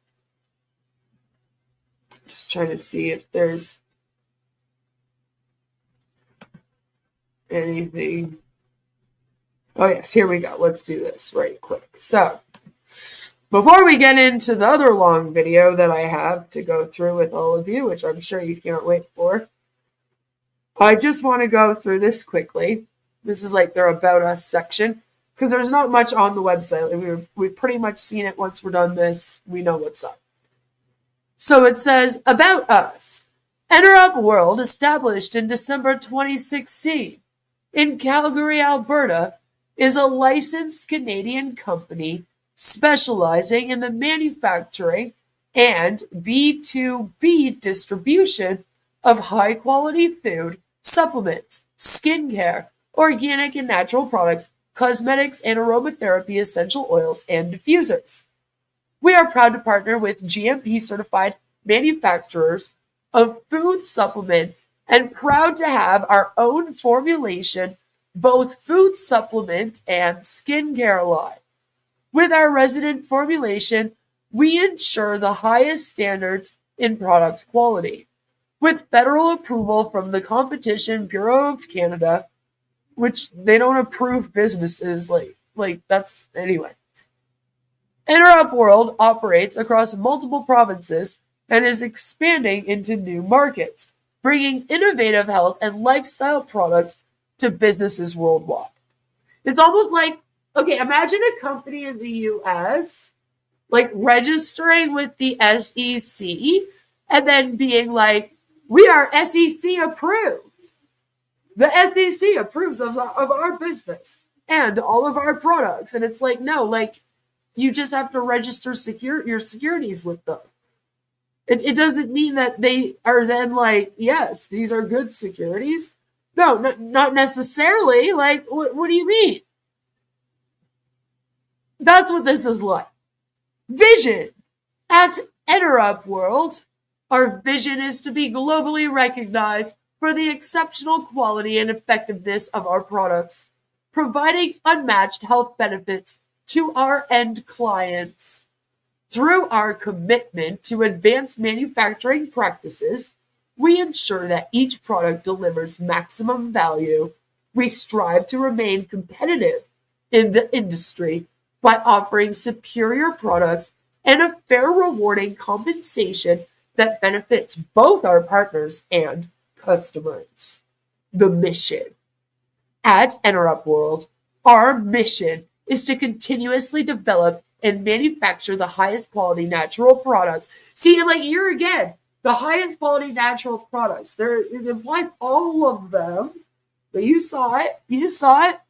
Just trying to see if there's anything. Oh, yes, here we go. Let's do this right quick. So, before we get into the other long video that I have to go through with all of you, which I'm sure you can't wait for, I just want to go through this quickly. This is like their About Us section, because there's not much on the website. We've pretty much seen it. Once we're done this, we know what's up. So it says, About Us. EnerUp World, established in December 2016 in Calgary, Alberta, is a licensed Canadian company specializing in the manufacturing and B2B distribution of high-quality food, supplements, skincare, organic and natural products, cosmetics, and aromatherapy essential oils and diffusers. We are proud to partner with GMP-certified manufacturers of food supplement and proud to have our own formulation, both food supplement and skincare line. With our resident formulation, we ensure the highest standards in product quality. With federal approval from the Competition Bureau of Canada, which they don't approve businesses like that's anyway. EnerUp World operates across multiple provinces and is expanding into new markets, bringing innovative health and lifestyle products to businesses worldwide. It's almost like, okay, imagine a company in the US like registering with the SEC and then being like, we are SEC approved. The SEC approves of our business and all of our products. And it's like, no, like you just have to register your securities with them. It doesn't mean that they are then like, yes, these are good securities. No, not necessarily. Like, what do you mean? That's what this is like. Vision. At EnerUp World, our vision is to be globally recognized for the exceptional quality and effectiveness of our products, providing unmatched health benefits to our end clients. Through our commitment to advanced manufacturing practices, we ensure that each product delivers maximum value. We strive to remain competitive in the industry by offering superior products and a fair, rewarding compensation that benefits both our partners and customers. The mission. At EnerUp World, our mission is to continuously develop and manufacture the highest quality natural products. See, like here again, the highest quality natural products. It implies all of them, but you saw it.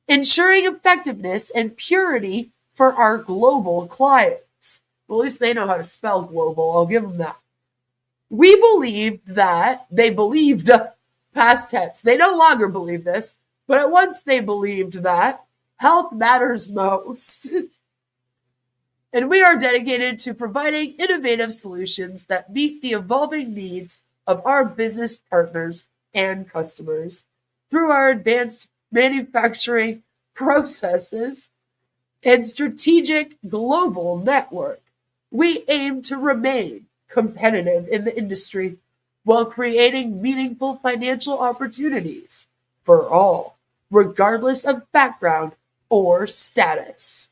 Ensuring effectiveness and purity for our global clients. Well, at least they know how to spell global. I'll give them that. We believed that, they believed, past tense, they no longer believe this, but at once they believed that health matters most. And we are dedicated to providing innovative solutions that meet the evolving needs of our business partners and customers. Through our advanced manufacturing processes and strategic global network, we aim to remain competitive in the industry while creating meaningful financial opportunities for all, regardless of background or status.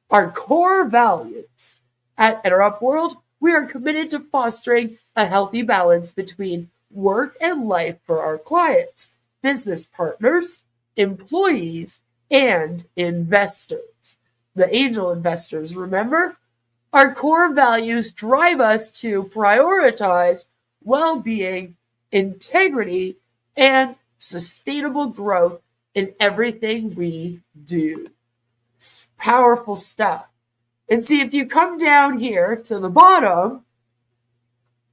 Our core values. At EnerUp World, we are committed to fostering a healthy balance between work and life for our clients, business partners, employees, and investors. The angel investors, remember? Our core values drive us to prioritize well-being, integrity, and sustainable growth in everything we do. Powerful stuff. And see, if you come down here to the bottom,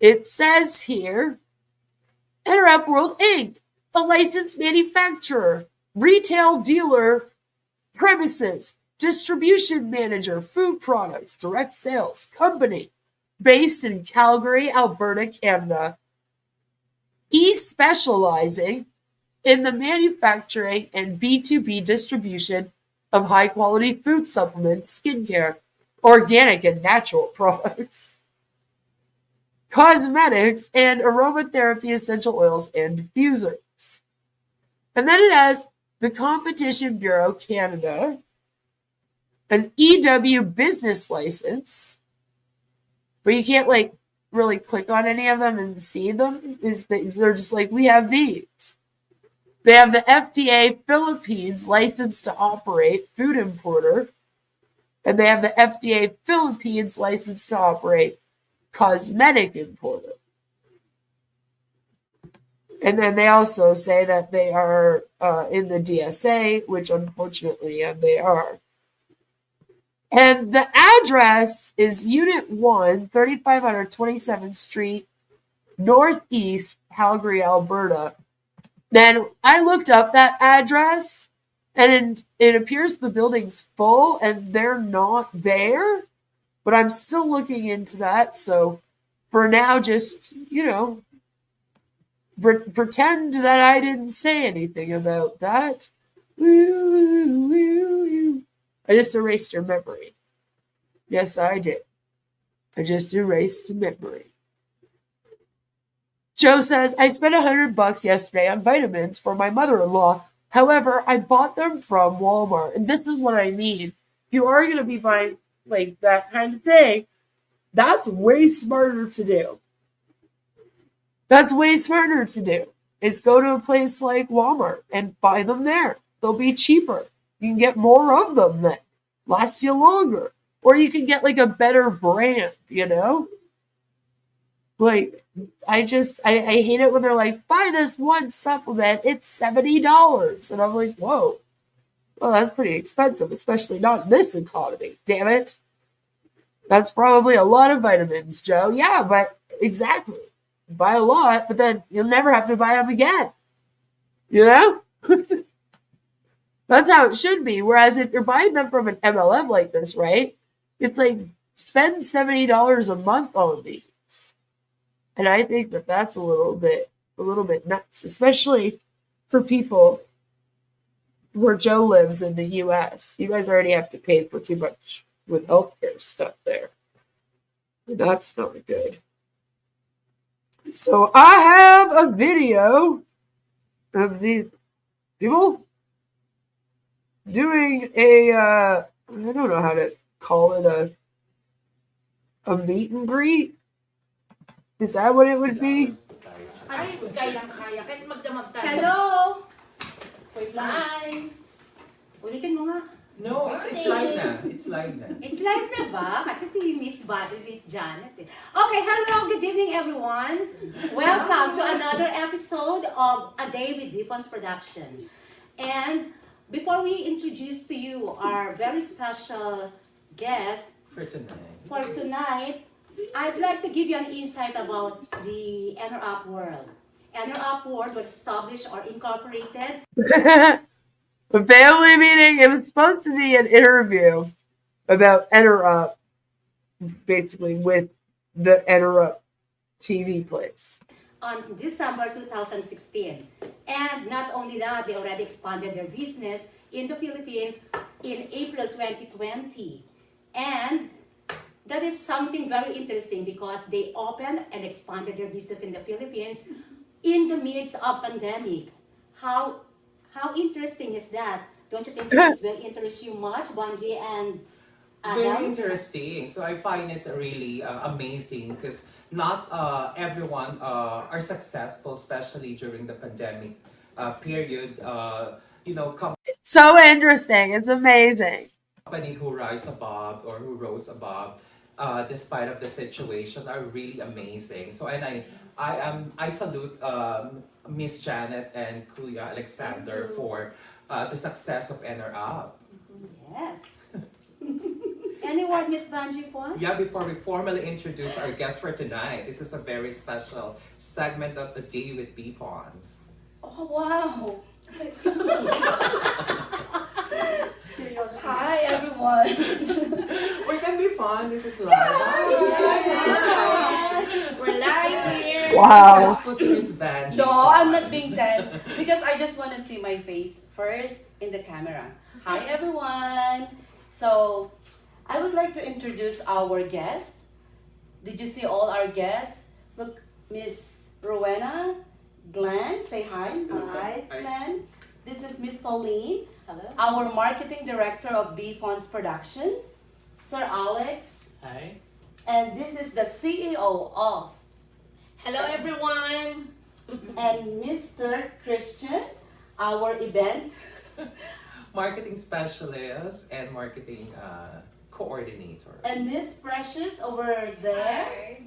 it says here, EnerUp World Inc., a licensed manufacturer, retail dealer, premises, distribution manager, food products, direct sales company based in Calgary, Alberta, Canada, specializing in the manufacturing and B2B distribution of high-quality food supplements, skincare, organic and natural products, cosmetics, and aromatherapy essential oils and diffusers. And then it has the Competition Bureau Canada, an EW business license, but you can't like really click on any of them and see them. They're just like, we have these. They have the FDA Philippines license to operate food importer, and they have the FDA Philippines license to operate cosmetic importer. And then they also say that they are in the DSA, which unfortunately they are. And the address is Unit 1, 3500 27th Street, Northeast, Calgary, Alberta. Then I looked up that address, and it appears the building's full, and they're not there. But I'm still looking into that. So for now, just, pretend that I didn't say anything about that. I just erased your memory. Yes, I did. I just erased your memory. Joe says, I spent $100 yesterday on vitamins for my mother-in-law. However, I bought them from Walmart. And this is what I mean. If you are going to be buying like that kind of thing, that's way smarter to do. That's way smarter to do. Is go to a place like Walmart and buy them there. They'll be cheaper. You can get more of them then. Last you longer. Or you can get like a better brand, Like, I hate it when they're like, buy this one supplement, it's $70. And I'm like, whoa. Well, that's pretty expensive, especially not in this economy. Damn it. That's probably a lot of vitamins, Joe. Yeah, but exactly. Buy a lot, but then you'll never have to buy them again. That's how it should be. Whereas if you're buying them from an MLM like this, right? It's like, spend $70 a month on these. And I think that that's a little bit nuts, especially for people where Joe lives in the US. You guys already have to pay for too much with healthcare stuff there. And that's not good. So I have a video of these people doing I don't know how to call it, a meet and greet. Is that what it would be? Hello! Wait lang. Hi! Ulitin mo nga. No, it's live na. It's live na. It's live na ba? Kasi si Miss Janet eh. Okay, hello, good evening everyone. Welcome to another episode of A Day with Deepons Productions. And before we introduce to you our very special guest For tonight, I'd like to give you an insight about the EnerUp World. EnerUp World was established or incorporated. A family meeting. It was supposed to be an interview about EnerUp, basically with the EnerUp TV place. On December 2016. And not only that, they already expanded their business in the Philippines in April 2020. And that is something very interesting because they opened and expanded their business in the Philippines in the midst of pandemic. How interesting is that? Don't you think it will interest you much, Bonji and Adam? very interesting. So I find it really amazing because not everyone are successful, especially during the pandemic period. So interesting. It's amazing. Company who rise above or who rose above, despite of the situation, are really amazing. So and I salute Miss Janet and Kuya Alexander for the success of EnerUp. Yes. Any word, Miss Banji Juan? Yeah, before we formally introduce our guest for tonight, this is a very special segment of the day with B-Fonts. Oh, wow. Hi, everyone. We can be fun. This is live. We're live here. Wow. Supposed to use Banji. No, I'm not being tense because I just want to see my face first in the camera. Hi, everyone. So, I would like to introduce our guests. Did you see all our guests? Look, Miss Rowena, Glenn, say hi, Mr. Glenn. This is Miss Pauline. Hello. Our marketing director of B-Fonts Productions, Sir Alex. Hi. And this is the CEO of. Hello, everyone. And Mr. Christian, our event. Marketing specialist and marketing coordinator. And Miss Precious over there. Hi.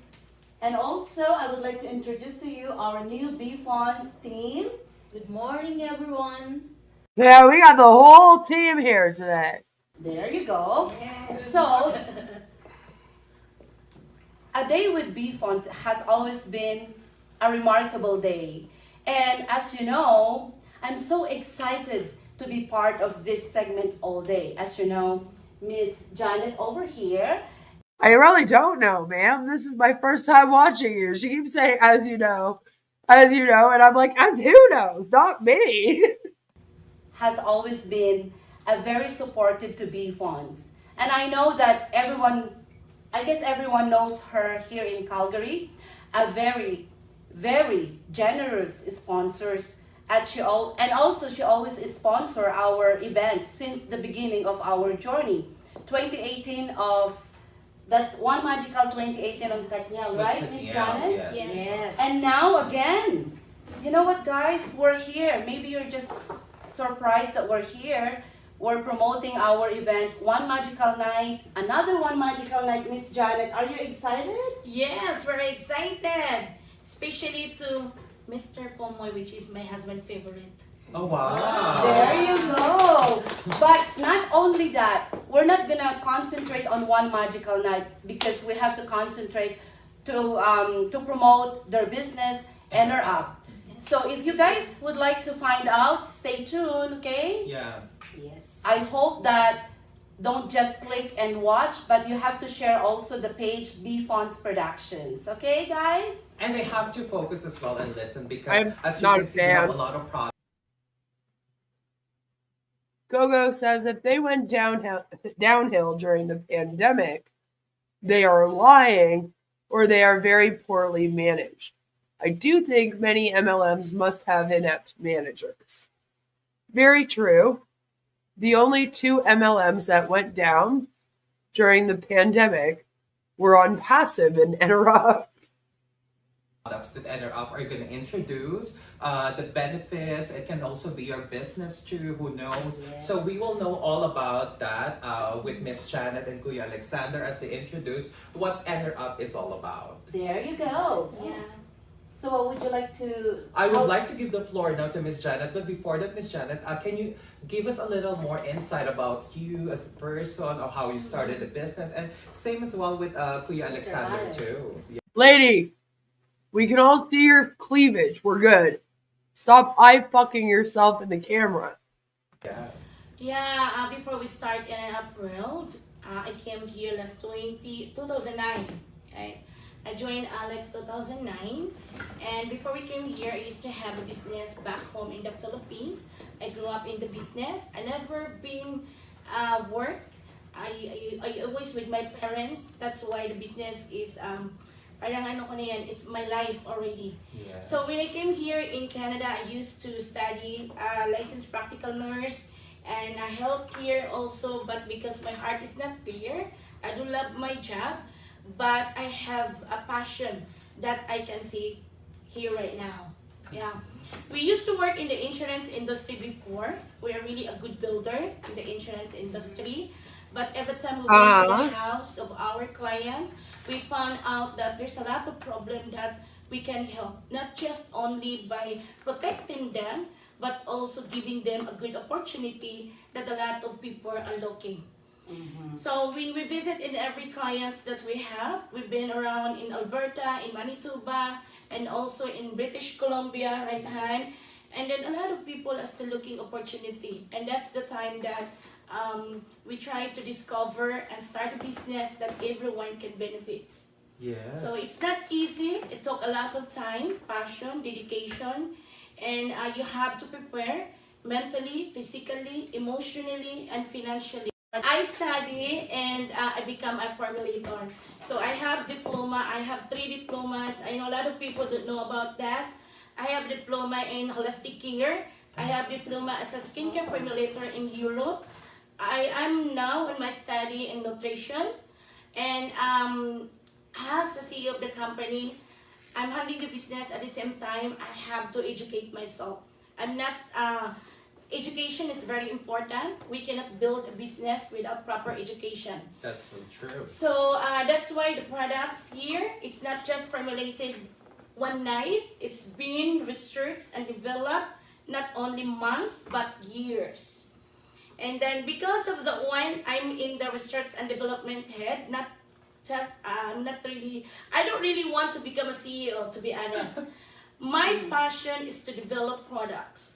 And also, I would like to introduce to you our new B-Fonts team. Good morning, everyone. Yeah, we got the whole team here today. There you go. Yes. So, a day with B-Fonts has always been a remarkable day. And as you know, I'm so excited to be part of this segment all day. As you know, Miss Janet over here. I really don't know, ma'am. This is my first time watching you. She keeps saying, as you know, and I'm like, as who knows? Not me. Has always been a very supportive to B-Fonts. And I know that everyone knows her here in Calgary, a very, very generous sponsors. And also she always sponsor our event since the beginning of our journey. 2018 that's One Magical 2018 on Katniel, right, Miss Janet? Yes. And now again, you know what, guys? We're here. Maybe you're just surprised that we're here. We're promoting our event, One Magical Night, another One Magical Night. Miss Janet, are you excited? Yes, we're excited. Especially to Mr. Pomoy, which is my husband's favorite. Oh, wow. There you go. But not only that, we're not gonna concentrate on One Magical Night because we have to concentrate to promote their business, EnerUp. So if you guys would like to find out, stay tuned, okay? Yeah. Yes. I hope that don't just click and watch, but you have to share also the page B-Fonts Productions, okay, guys? And they have to focus as well and listen because I'm as you not can a see, we have a fan. lot of products. Gogo says if they went downhill during the pandemic, they are lying or they are very poorly managed. I do think many MLMs must have inept managers. Very true. The only 2 MLMs that went down during the pandemic were on Passive and EnerUp. Products that EnerUp are going to introduce, the benefits. It can also be your business too, who knows. Yes. So we will know all about that with Miss Janet and Kuya Alexander as they introduce what EnerUp is all about. There you go. Yeah. So what would you like to... I would like to give the floor now to Miss Janet, but before that, Miss Janet, can you give us a little more insight about you as a person or how you started the business, and same as well with Kuya Alexander Alex. too. Yeah. Lady, we can all see your cleavage. We're good. Stop eye-fucking yourself in the camera. Yeah. Yeah, before we start in April, I came here last 2009, guys. I joined Alex 2009, and before we came here, I used to have a business back home in the Philippines. I grew up in the business. I never been work. I always with my parents. That's why the business is parang ano ko na yan, it's my life already. Yes. So when I came here in Canada, I used to study licensed practical nurse and healthcare also, but because my heart is not there, I do love my job, but I have a passion that I can see here right now. Yeah. We used to work in the insurance industry before. We are really a good builder in the insurance industry. But every time we went to the house of our client, we found out that there's a lot of problem that we can help. Not just only by protecting them, but also giving them a good opportunity that a lot of people are looking. So when we visit in every clients that we have, we've been around in Alberta, in Manitoba, and also in British Columbia, right hand. And then a lot of people are still looking opportunity. And that's the time that we try to discover and start a business that everyone can benefit. Yes. So it's not easy. It took a lot of time, passion, dedication, and you have to prepare mentally, physically, emotionally, and financially. I study and I become a formulator. So I have diploma. I have 3 diplomas. I know a lot of people don't know about that. I have diploma in holistic care. I have diploma as a skincare formulator in Europe. I am now in my study in nutrition, and as the CEO of the company, I'm handling the business at the same time. I have to educate myself. I'm not. Education is very important. We cannot build a business without proper education. That's so true. So that's why the products here, it's not just formulated one night. It's been researched and developed not only months but years. And then because of the one, I'm in the research and development head, not just, not really, I don't really want to become a CEO, to be honest. My passion is to develop products.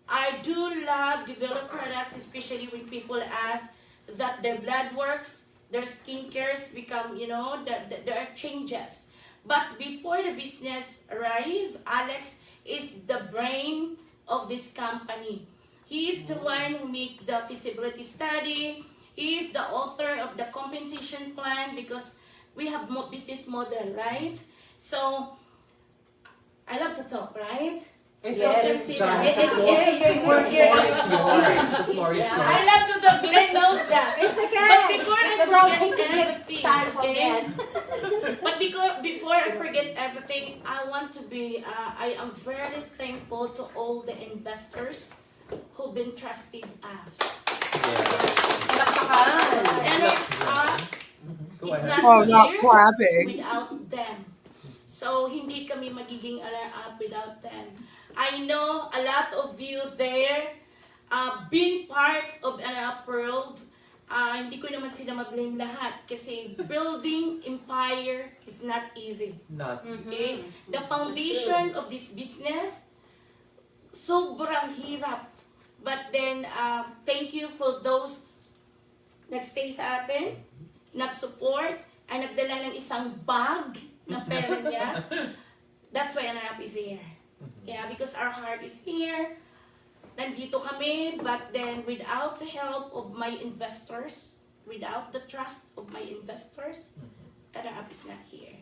I do love develop products, especially when people ask that their blood works, their skincares become, you know, there are changes. But before the business arrive, Alex is the brain of this company. He is the one who make the feasibility study. He is the author of the compensation plan because we have business model, right? So I love to talk, right? It's So okay, you can see John. that. The floor is yours. I love to talk. Glenn knows that. It's okay. But before I We're all forget everything, time for okay? bed. But before I forget everything, I want to be. I am very thankful to all the investors who've been trusting us. It's not here without them. So, hindi kami magiging EnerUp without them. I know a lot of you there, being part of EnerUp world, hindi ko naman sila ma-blame lahat kasi building empire is not easy. Not okay? The foundation of this business, sobrang hirap. But then, thank you for those nagstay sa atin, nag-support, ay nagdala ng isang bag na pera niya. That's why EnerUp is here. Yeah, because our heart is here. Nandito kami, but then without the help of my investors, without the trust of my investors, EnerUp is not here.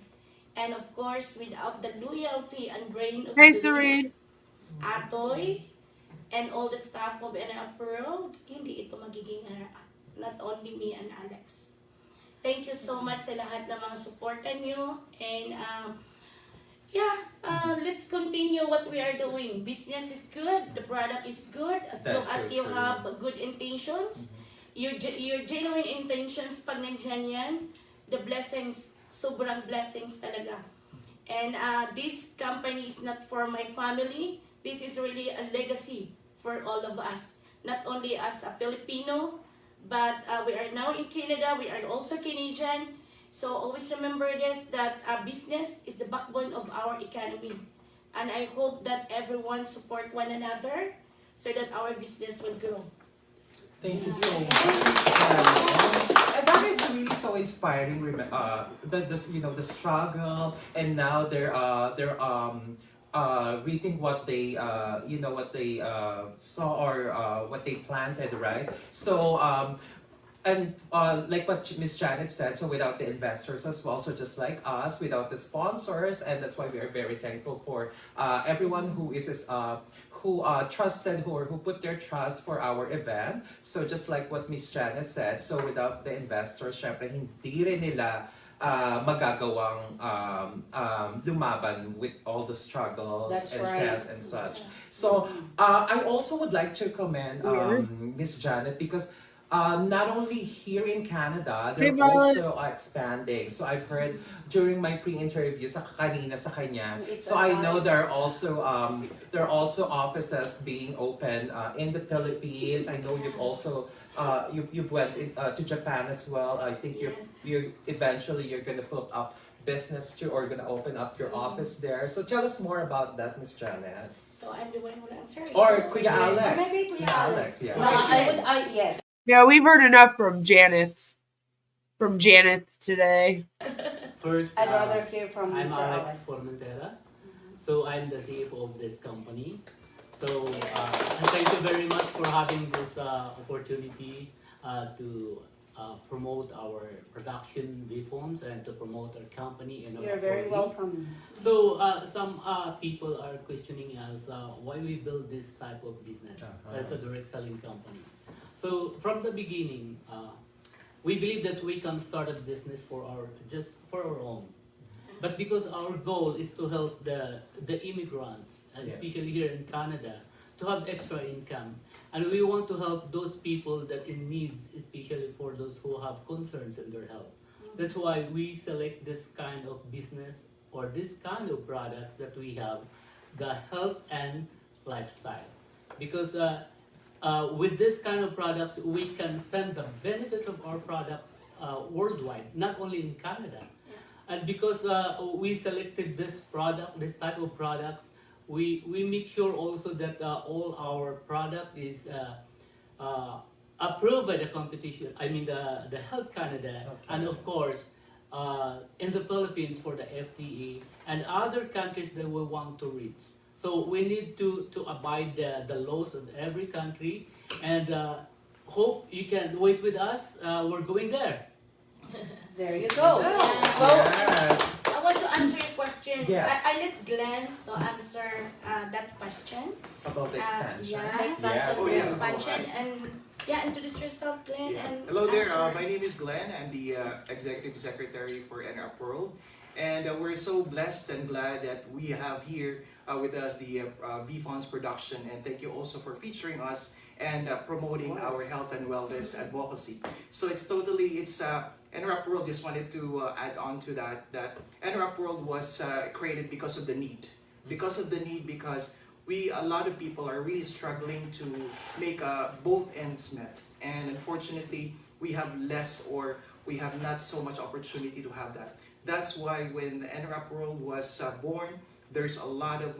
And of course, without the loyalty and brain of Atoy, and all the staff of EnerUp world, hindi ito magiging EnerUp. Not only me and Alex. Thank you so much sa lahat ng mga supportan nyo. And let's continue what we are doing. Business is good. The product is good. As long as you have good intentions. Your genuine intentions, pag nandyan yan, the blessings, sobrang blessings talaga. And this company is not for my family. This is really a legacy for all of us. Not only as a Filipino, but we are now in Canada, we are also Canadian. So always remember this, that business is the backbone of our economy. And I hope that everyone support one another so that our business will grow. Thank you so much. And that is really so inspiring. The struggle, and now they're reaping what they saw or what they planted, right? So like what Miss Janet said, so without the investors as well, so just like us, without the sponsors, and that's why we are very thankful for everyone who trusted who put their trust for our event. So just like what Miss Janet said, so without the investors, syempre hindi rin nila magagawang lumaban with all the struggles tests and such. So I also would like to commend Miss Janet because not only here in Canada, Hey, they're Violet. also expanding. So I've heard during my pre-interview sa kanina sa kanya. It's So a I know time. there are also offices being open in the Philippines. I know you've also you went to Japan as well. I think you're eventually you're gonna put up business too, or gonna open up your office there. So tell us more about that, Miss Janet. So I'm the one who will answer. Or Kuya Alex. Or maybe Kuya Alex. Yeah. Yes. Yeah, we've heard enough from Janet. From Janet today. First, I'd rather hear from I'm Mr. Alex Alex. Formentera. So I'm the CFO of this company. So and thank you very much for having this opportunity to promote our production reforms and to promote our company. And You're very welcome. So some people are questioning us why we build this type of business as a direct selling company. So from the beginning, we believe that we can start a business for our own. But because our goal is to help the immigrants, and especially here in Canada, to have extra income. And we want to help those people that in needs, especially for those who have concerns in their health. That's why we select this kind of business or this kind of products that we have, the health and lifestyle. Because with this kind of products, we can send the benefits of our products worldwide, not only in Canada. And because we selected this type of products, we make sure also that all our product is approved by the competition. I mean the Health Canada, and of course in the Philippines for the FDA and other countries that we want to reach. So we need to abide the laws of every country, and hope you can wait with us. We're going there. There you go. Well, I want to answer your question. Yes. I let Glenn to answer that question. About the expansion. Yeah, the expansion, Yes. the expansion, and introduce yourself, Glenn. And Hello there, answer. my name is Glenn. I'm the Executive Secretary for EnerUp World. And we're so blessed and glad that we have here with us the V-Funds production. And thank you also for featuring us and promoting our health and wellness advocacy. So it's EnerUp World, just wanted to add on to that EnerUp World was created because of the need. Because a lot of people are really struggling to make both ends met. And unfortunately, we have less, or we have not so much opportunity to have that. That's why when the EnerUp World was born, there's a lot of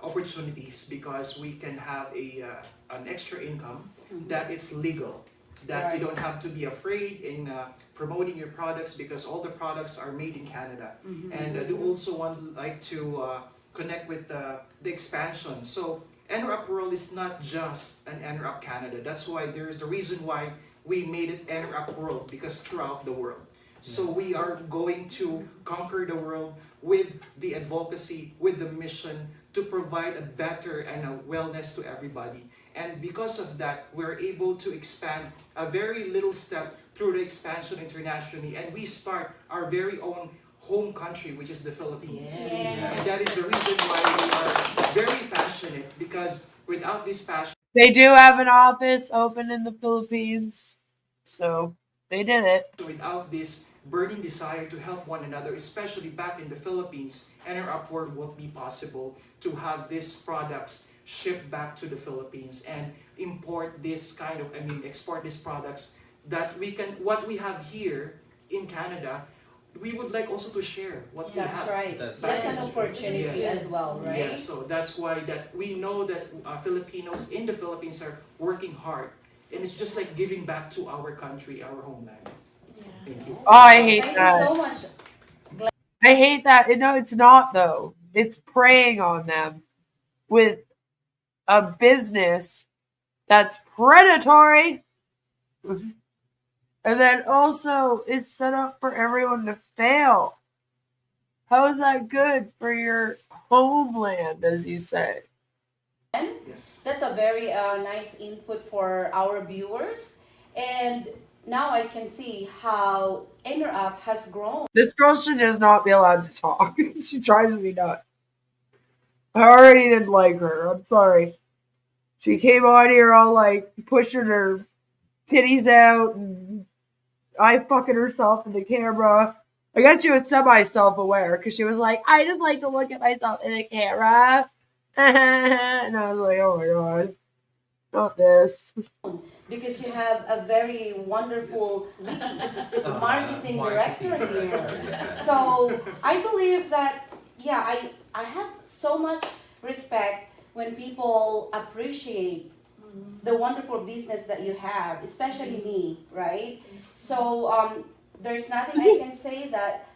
opportunities, because we can have an extra income that it's legal, that you don't have to be afraid in promoting your products, because all the products are made in Canada. And I do also like to connect with the expansion. So EnerUp World is not just an EnerUp Canada. That's why there's the reason why we made it EnerUp World, because throughout the world. So we are going to conquer the world with the advocacy, with the mission to provide a better and a wellness to everybody. And because of that, we're able to expand a very little step through the expansion internationally. And we start our very own home country, which is the Philippines. Yes. And that is the reason why we are very passionate, because without this passion, They do have an office open in the Philippines. So they did it. without this burning desire to help one another, especially back in the Philippines, EnerUp World won't be possible to have these products shipped back to the Philippines and export these products that what we have here in Canada, we would like also to share what we have. That's right. That's That's an opportunity as well, right? Yes, so that's why that we know that Filipinos in the Philippines are working hard, and it's just like giving back to our country, our homeland. Thank you. Oh, I hate Thank that. you so much. I hate that. No, it's not though. It's preying on them with a business that's predatory, and then also is set up for everyone to fail. How is that good for your homeland, as you say? Yes. That's a very nice input for our viewers. And now I can see how EnerUp has grown. This girl should just not be allowed to talk. She drives me nuts. I already didn't like her. I'm sorry. She came on here all like pushing her titties out and eye fucking herself in the camera. I guess she was semi self-aware because she was like, I just like to look at myself in the camera. And I was like, oh my god, not this. Because you have a very wonderful marketing director here. So I believe that, yeah, I have so much respect when people appreciate the wonderful business that you have, especially me, right? So there's nothing I can say that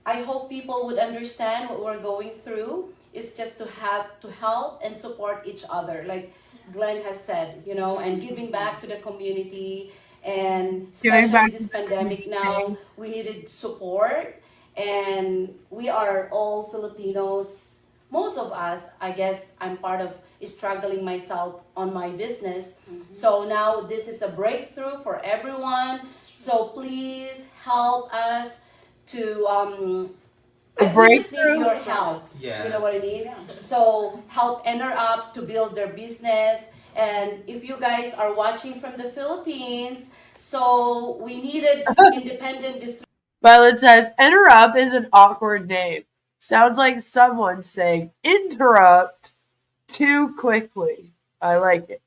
I hope people would understand what we're going through. Is just to have to help and support each other, like Glenn has said, you know, and giving back to the community, and especially this pandemic now, we needed support, and we are all Filipinos. Most of us, I guess, I'm part of struggling myself on my business. So now this is a breakthrough for everyone. So please help us to we just need your help. You know what I mean? So help EnerUp to build their business. And if you guys are watching from the Philippines, so we needed independent distribution. Violet says, EnerUp is an awkward name. Sounds like someone saying interrupt too quickly. I like it.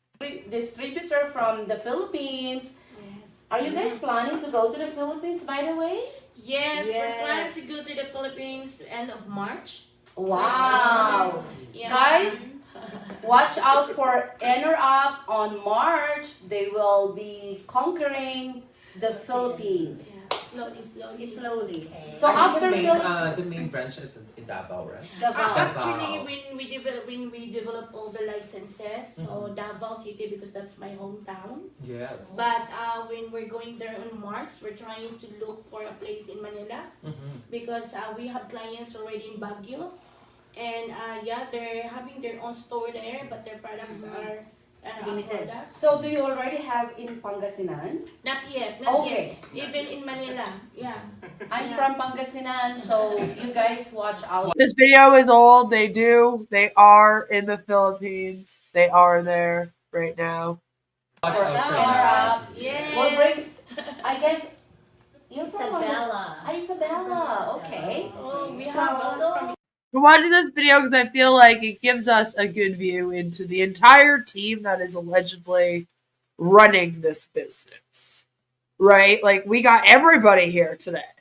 Distributor from the Philippines. Yes. Are you guys planning to go to the Philippines, by the way? Yes, we're planning to go to the Philippines end of March. Wow. Yeah. Guys, watch out for EnerUp on March. They will be conquering the Philippines. Slowly. So after the main branch is in Davao, right? Actually, when we develop all the licenses, so Davao City, because that's my hometown. Yes. But when we're going there in March, we're trying to look for a place in Manila because we have clients already in Baguio, and yeah, they're having their own store there, but their products are limited. So do you already have in Pangasinan? Not yet. Okay. Even in Manila, yeah. I'm from Pangasinan, so you guys watch out. This video is old. They are in the Philippines. They are there right now. For EnerUp. Yes. We'll bring, I guess, you're from Isabela. Isabela, okay. Oh, we have from We're watching this video because I feel like it gives us a good view into the entire team that is allegedly running this business. Right? Like, we got everybody here today.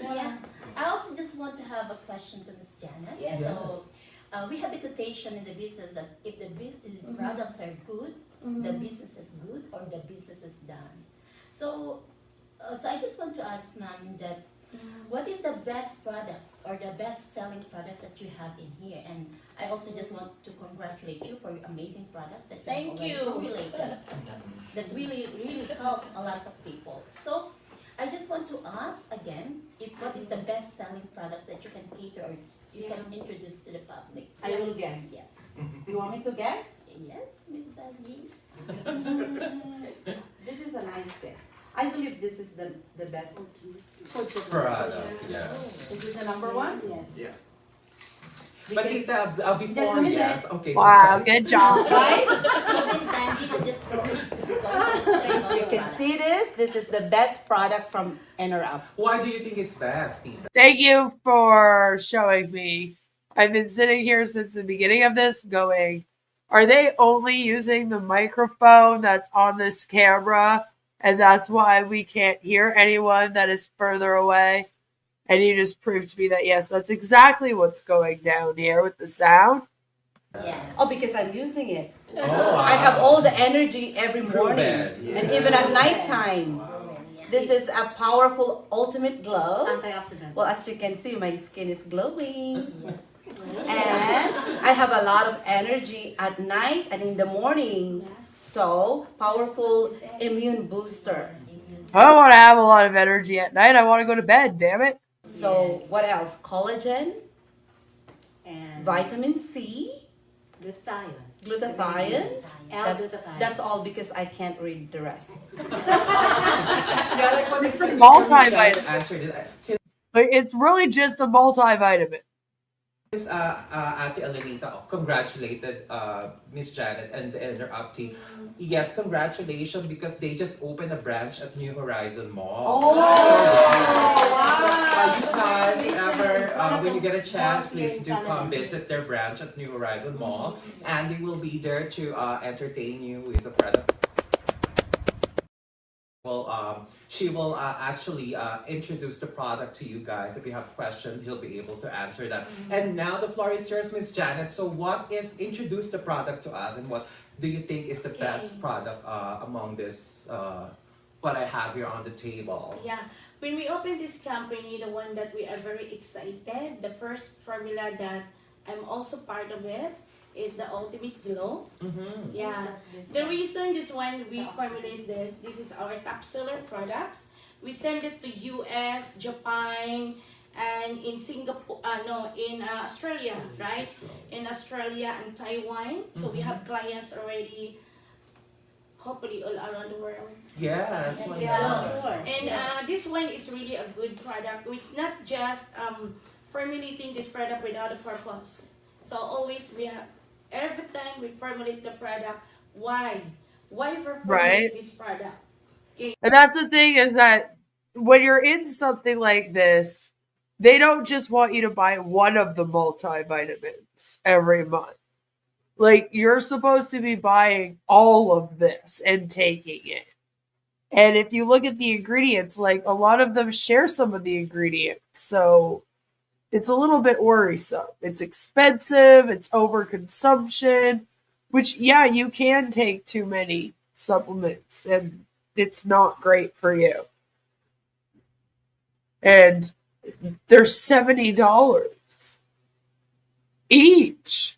Yeah. I also just want to have a question to Ms. Janet. Yes. So, we have a quotation in the business that if the products are good, the business is good, or the business is done. So, so I just want to ask, ma'am, that what is the best products or the best selling products that you have in here? And I also just want to congratulate you for your amazing products that you have already formulated that really help a lot of people. So I just want to ask again, if what is the best selling products that you can cater or you can introduce to the public? I will guess. Yes. You want me to guess? Yes, Ms. Daggy. This is a nice guess. I believe this is the best food Product, yeah. Is this the number one? Yes. Yeah. But it's before, yes. Okay. Wow, good job. Guys, So Ms. Daggy will just go explain all you your can products. see this. This is the best product from EnerUp. Why do you think it's best, Tita? Thank you for showing me. I've been sitting here since the beginning of this going, are they only using the microphone that's on this camera? And that's why we can't hear anyone that is further away. And you just proved to me that, yes, that's exactly what's going down here with the sound. Yes. Oh, because I'm using it. Oh, wow. I have all the energy every morning. Yeah. And even at nighttime. This is a powerful ultimate glow. Antioxidant. Well, as you can see, my skin is glowing. Yes. And I have a lot of energy at night and in the morning. So, powerful immune booster. I don't want to have a lot of energy at night. I want to go to bed, damn it. So, what else? Collagen, And vitamin C, glutathione. glutathione. L-glutathione. That's all because I can't read the rest. Yeah, like what Multivitamin. answered it. Like, it's really just a multivitamin. Yes, Ate Elenita congratulated Miss Janet and the EnerUp team. Yes, congratulations because they just opened a branch at New Horizon Mall. You guys, ever when you get a chance, please do come visit their branch at New Horizon Mall, and they will be there to entertain you with a product. Well, she will actually introduce the product to you guys. If you have questions, he'll be able to answer that. And now the floor is yours, Miss Janet. So what is, introduce the product to us, and what do you think is the best product among this, what I have here on the table? Yeah, when we opened this company, the one that we are very excited, the first formula that I'm also part of it is the Ultimate Glow. Yeah, the reason this one we formulate this is our top seller products. We send it to US, Japan, and in Singapore, in Australia, right? In Australia and Taiwan. So we have clients already, hopefully all around the world. Yes, why Yeah. not? And this one is really a good product. It's not just formulating this product without a purpose. So always we have, every time we formulate the product, why we formulate this product? Okay. And that's the thing, is that when you're in something like this, they don't just want you to buy one of the multivitamins every month. Like, you're supposed to be buying all of this and taking it. And if you look at the ingredients, like, a lot of them share some of the ingredients. So it's a little bit worrisome. It's expensive, it's overconsumption, which, yeah, you can take too many supplements and it's not great for you. And they're $70 each.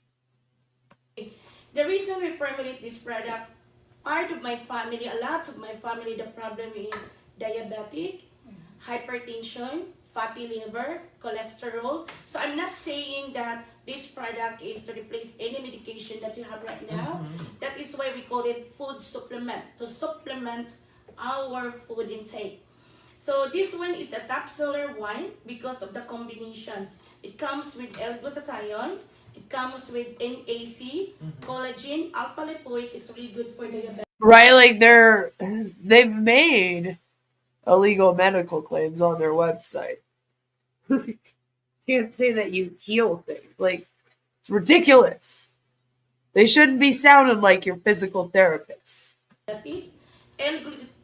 The reason we formulate this product, part of my family, a lot of my family, the problem is diabetic, hypertension, fatty liver, cholesterol. So I'm not saying that this product is to replace any medication that you have right now. That is why we call it food supplement, to supplement our food intake. So this one is the top seller one because of the combination. It comes with L-glutathione, it comes with NAC, collagen, alpha lipoic is really good for diabetes. Right? Like, they've made illegal medical claims on their website. Can't say that you heal things. Like, it's ridiculous. They shouldn't be sounding like your physical therapist.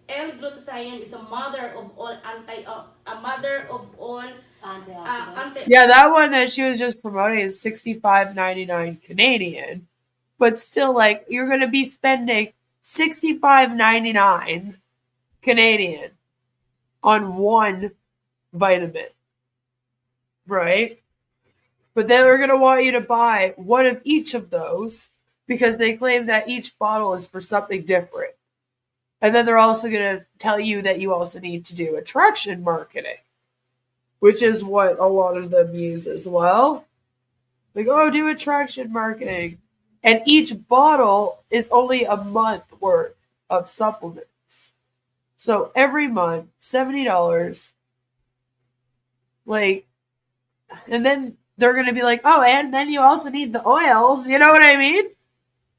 L-glutathione is a mother of all antioxidants. Yeah, that one that she was just promoting is $65.99 Canadian. But still, like, you're going to be spending $65.99 Canadian on one vitamin. Right? But then they're going to want you to buy one of each of those because they claim that each bottle is for something different. And then they're also going to tell you that you also need to do attraction marketing, which is what a lot of them use as well. Like, oh, do attraction marketing. And each bottle is only a month worth of supplements. So every month, $70. Like, and then they're going to be like, oh, and then you also need the oils. You know what I mean?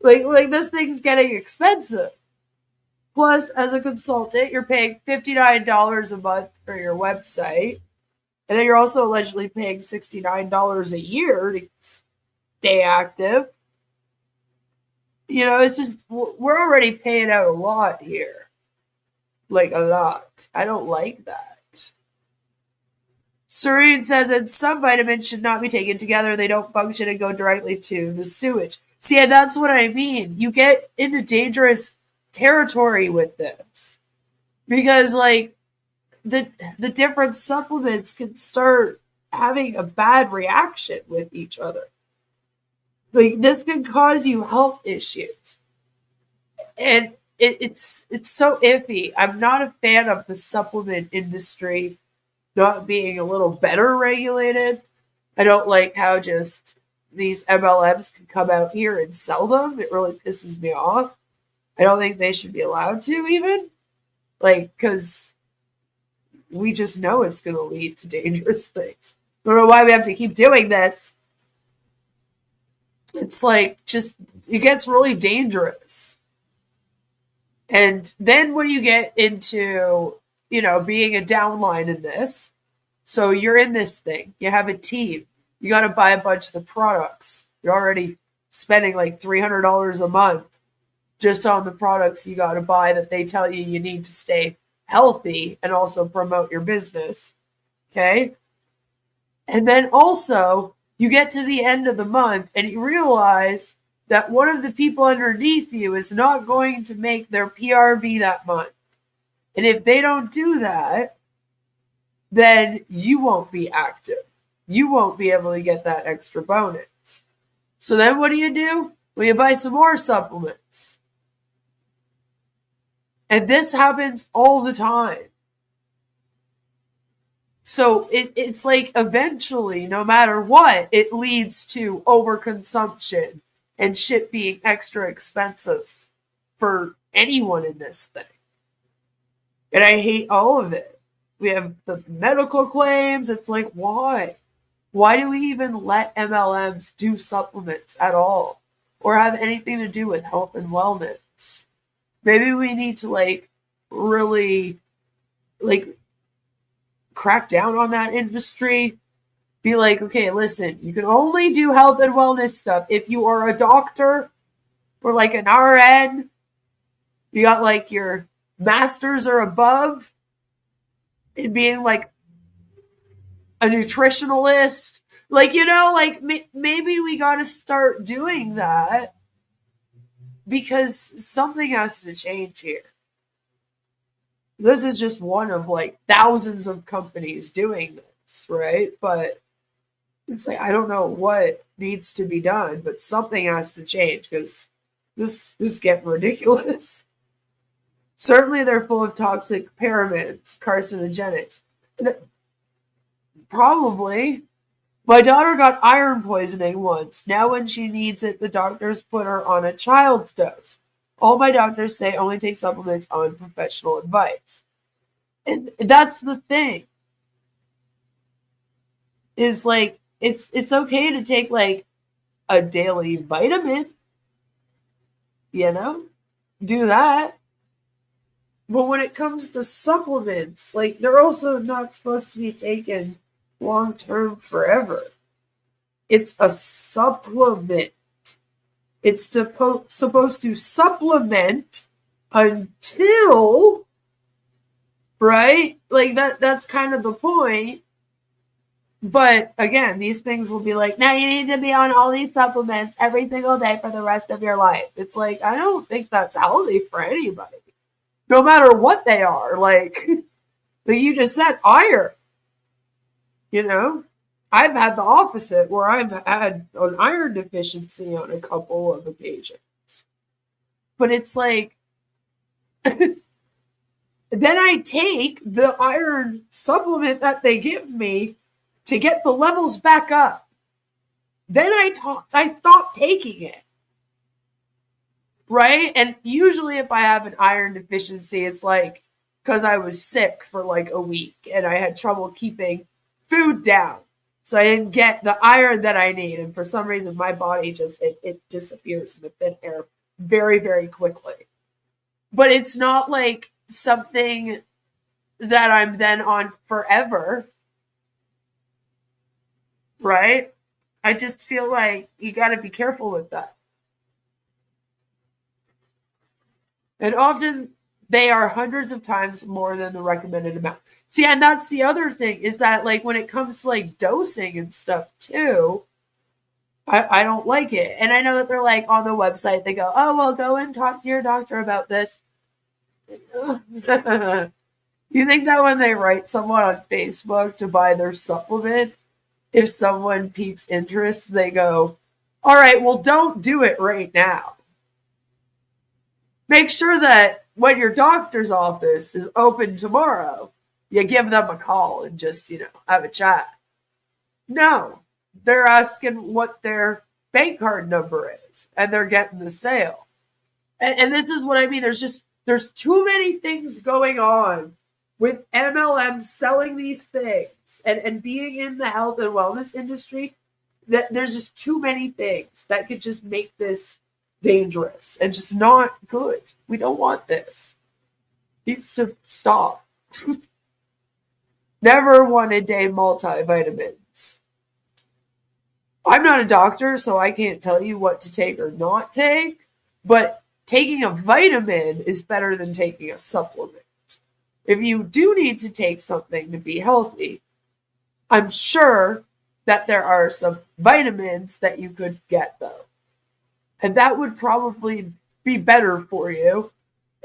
Like this thing's getting expensive. Plus, as a consultant, you're paying $59 a month for your website. And then you're also allegedly paying $69 a year to stay active. You know, it's just, we're already paying out a lot here. Like, a lot. I don't like that. Serene says that some vitamins should not be taken together. They don't function and go directly to the sewage. See, and that's what I mean. You get into dangerous territory with this. Because, like, the different supplements can start having a bad reaction with each other. Like, this can cause you health issues. And it's so iffy. I'm not a fan of the supplement industry not being a little better regulated. I don't like how just these MLMs can come out here and sell them. It really pisses me off. I don't think they should be allowed to even. Like, because we just know it's going to lead to dangerous things. I don't know why we have to keep doing this. It's like just, it gets really dangerous. And then when you get into, you know, being a downline in this, so you're in this thing, you have a team, you got to buy a bunch of the products. You're already spending like $300 a month just on the products you got to buy that they tell you you need to stay healthy and also promote your business. Okay. And then also you get to the end of the month and you realize that one of the people underneath you is not going to make their PRV that month. And if they don't do that, then you won't be active. You won't be able to get that extra bonus. So then what do? Well, you buy some more supplements. And this happens all the time. So it's like eventually, no matter what, it leads to overconsumption and shit being extra expensive for anyone in this thing. And I hate all of it. We have the medical claims. It's like, why? Why do we even let MLMs do supplements at all or have anything to do with health and wellness? Maybe we need to like really like crack down on that industry. Be like, okay, listen, you can only do health and wellness stuff if you are a doctor or like an RN. You got like your masters or above in being like a nutritionalist. Like, you know, like maybe we got to start doing that because something has to change here. This is just one of like thousands of companies doing this, right? But it's like, I don't know what needs to be done, but something has to change because this is getting ridiculous. Certainly they're full of toxic parabens, carcinogenics. Probably. My daughter got iron poisoning once. Now when she needs it, the doctors put her on a child's dose. All my doctors say only take supplements on professional advice. And that's the thing. Is like, it's okay to take like a daily vitamin. You know? Do that. But when it comes to supplements, like they're also not supposed to be taken long term forever. It's a supplement. It's supposed to supplement until, right? Like that's kind of the point. But again, these things will be like, now you need to be on all these supplements every single day for the rest of your life. It's like, I don't think that's healthy for anybody. No matter what they are. Like you just said, iron. You know? I've had the opposite where I've had an iron deficiency on a couple of occasions. But it's like, then I take the iron supplement that they give me to get the levels back up. Then I stop taking it. Right? And usually if I have an iron deficiency, it's like because I was sick for like a week and I had trouble keeping food down. So I didn't get the iron that I need. And for some reason, my body just, it disappears into thin air very, very quickly. But it's not like something that I'm then on forever. Right? I just feel like you got to be careful with that. And often they are hundreds of times more than the recommended amount. See, and that's the other thing is that like when it comes to like dosing and stuff too, I don't like it. And I know that they're like on the website, they go, oh, well, go and talk to your doctor about this. You think that when they write someone on Facebook to buy their supplement, if someone piques interest, they go, all right, well, don't do it right now. Make sure that when your doctor's office is open tomorrow, you give them a call and just, have a chat. No, they're asking what their bank card number is and they're getting the sale. And this is what I mean. There's too many things going on with MLM selling these things and being in the health and wellness industry. there's just too many things that could just make this dangerous and just not good. We don't want this. It needs to stop. Never one a day multivitamins. I'm not a doctor, so I can't tell you what to take or not take, but taking a vitamin is better than taking a supplement. If you do need to take something to be healthy, I'm sure that there are some vitamins that you could get, though. And that would probably be better for you.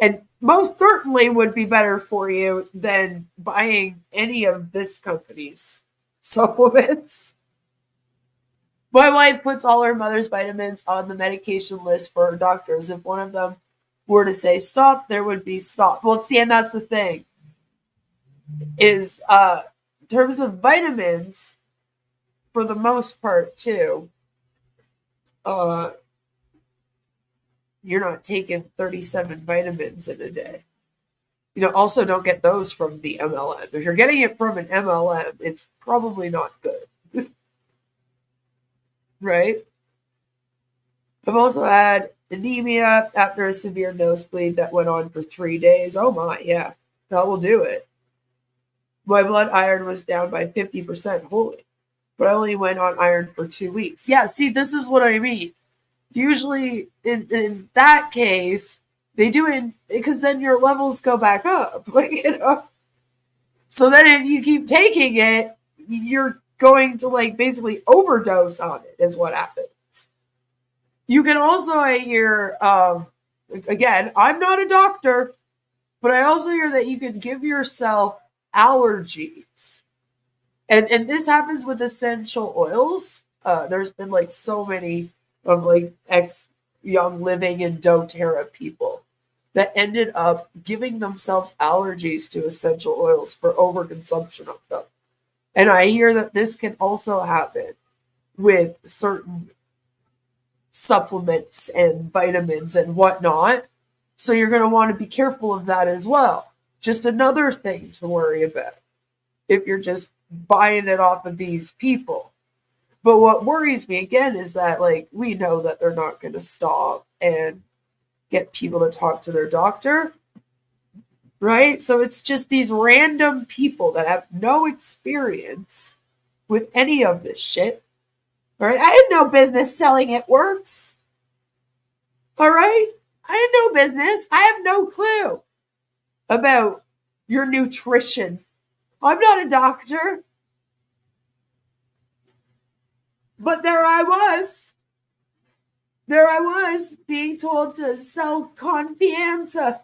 And most certainly would be better for you than buying any of this company's supplements. My wife puts all her mother's vitamins on the medication list for her doctors. If one of them were to say stop, there would be stop. Well, see, and that's the thing. Is in terms of vitamins, for the most part, too, you're not taking 37 vitamins in a day. Also don't get those from the MLM. If you're getting it from an MLM, it's probably not good. Right? I've also had anemia after a severe nosebleed that went on for 3 days. Oh my, yeah, that will do it. My blood iron was down by 50%. Holy. But I only went on iron for 2 weeks. Yeah, see, this is what I mean. Usually, in that case, they do it because then your levels go back up. So then if you keep taking it, you're going to basically overdose on it is what happens. You can also, I hear, again, I'm not a doctor, but I also hear that you can give yourself allergies. And this happens with essential oils. There's been so many of ex-Young Living and doTERRA people that ended up giving themselves allergies to essential oils for overconsumption of them. And I hear that this can also happen with certain supplements and vitamins and whatnot. So you're going to want to be careful of that as well. Just another thing to worry about if you're just buying it off of these people. But what worries me again is that we know that they're not going to stop and get people to talk to their doctor. Right? So it's just these random people that have no experience with any of this shit. All right? I had no business selling It Works. All right? I had no business. I have no clue about your nutrition. I'm not a doctor. But there I was. There I was being told to sell Confianza.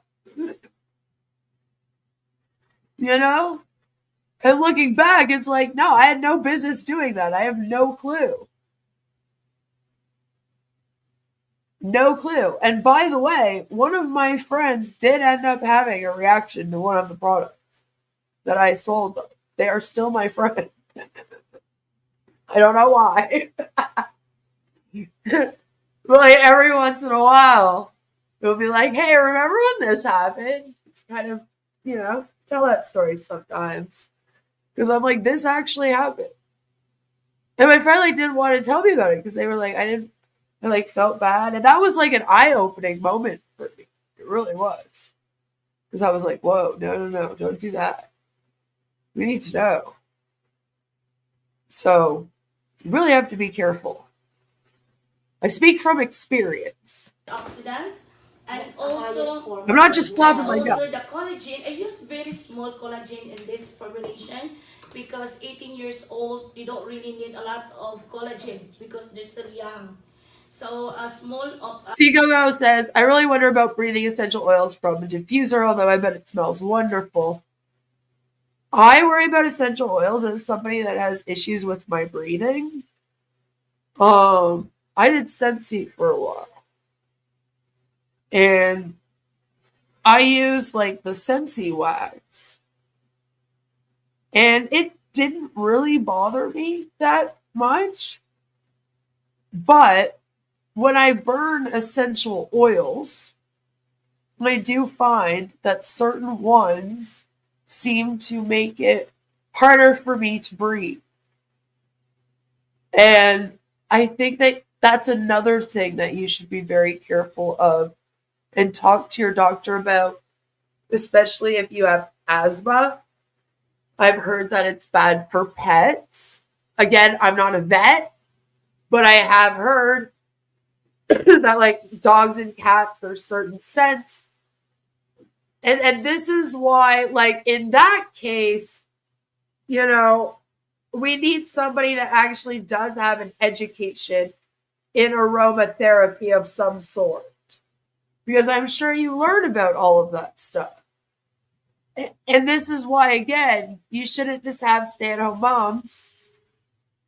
And looking back, it's no, I had no business doing that. I have no clue. No clue. And by the way, one of my friends did end up having a reaction to one of the products that I sold them. They are still my friend. I don't know why. But every once in a while, it'll be hey, remember when this happened? It's kind of, tell that story sometimes. Because I'm this actually happened. And my friend didn't want to tell me about it because they were I felt bad. And that was an eye-opening moment for me. It really was. Because I was whoa, no, don't do that. We need to know. So, you really have to be careful. I speak from experience. Oxidants. And also, I'm not just flopping my gums. Also, the collagen. I use very small collagen in this formulation because 18 years old, they don't really need a lot of collagen because they're still young. So a small of Seagogo says, I really wonder about breathing essential oils from a diffuser, although I bet it smells wonderful. I worry about essential oils as somebody that has issues with my breathing. I did Sensi for a while. And I used the Sensi wax. And it didn't really bother me that much. But when I burn essential oils, I do find that certain ones seem to make it harder for me to breathe. And I think that that's another thing that you should be very careful of and talk to your doctor about, especially if you have asthma. I've heard that it's bad for pets. Again, I'm not a vet, but I have heard that like dogs and cats, there's certain scents. And this is why, like in that case, you know, we need somebody that actually does have an education in aromatherapy of some sort. Because I'm sure you learn about all of that stuff. And this is why, again, you shouldn't just have stay-at-home moms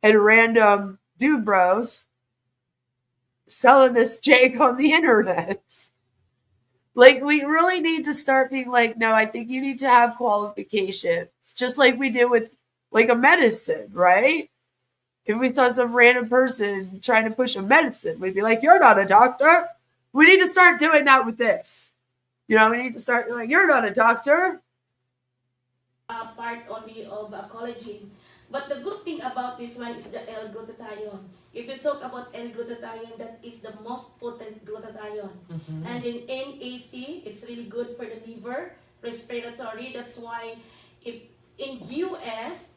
and random dude bros selling this Jake on the internet. Like, we really need to start being like, no, I think you need to have qualifications. Just like we did with, like, a medicine, right? If we saw some random person trying to push a medicine, we'd be like, you're not a doctor. We need to start doing that with this. You know, we need to start like, you're not a doctor. Part only of collagen. But the good thing about this one is the L-glutathione. If you talk about L-glutathione, that is the most potent glutathione. And in NAC, it's really good for the liver, respiratory. That's why if in US,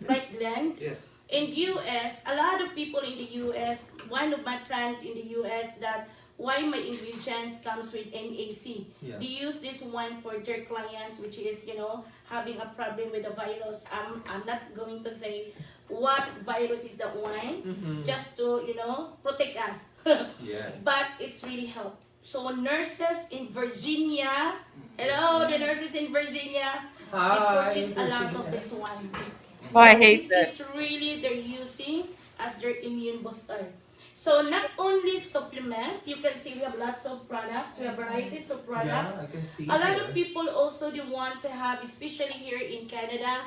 right Glenn? Yes. In US, a lot of people in the US, one of my friends in the US that why my ingredients comes with NAC. Yes. They use this one for their clients, which is, you know, having a problem with the virus. I'm not going to say what virus is that one, just to, you know, protect us. Yes. But it's really helped. So nurses in Virginia, hello, the nurses in Virginia, Hi, they purchase a lot Virginia. of this one. Oh, I hate this. This is really they're using as their immune booster. So not only supplements, you can see we have lots of products, we have varieties of products. Yeah, I can see a lot here. of people also they want to have, especially here in Canada,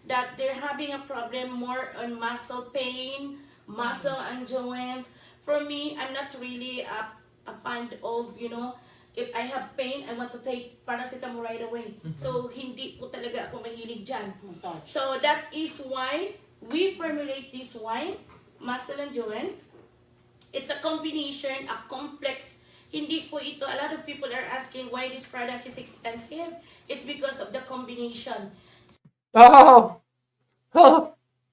that they're having a problem more on muscle pain, muscle and joints. For me, I'm not really a fan of, you know, if I have pain, I want to take paracetamol right away. So hindi po talaga ako mahilig dyan. So that is why we formulate this wine, muscle and joint. It's a combination, a complex. Hindi po ito, a lot of people are asking why this product is expensive. It's because of the combination. Oh,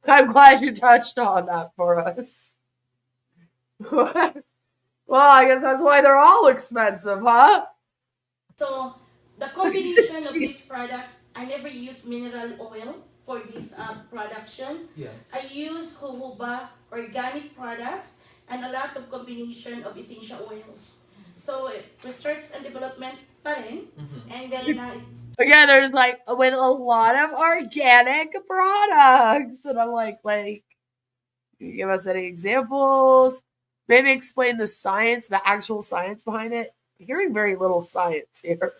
I'm glad you touched on that for us. Well, I guess that's why they're all expensive, huh? So, the combination of these products, I never use mineral oil for this production. Yes. I use jojoba organic products and a lot of combination of essential oils. So, research and development pa rin. And then, Again, there's like with a lot of organic products, and I'm like, can you give us any examples? Maybe explain the science, the actual science behind it. I'm hearing very little science here.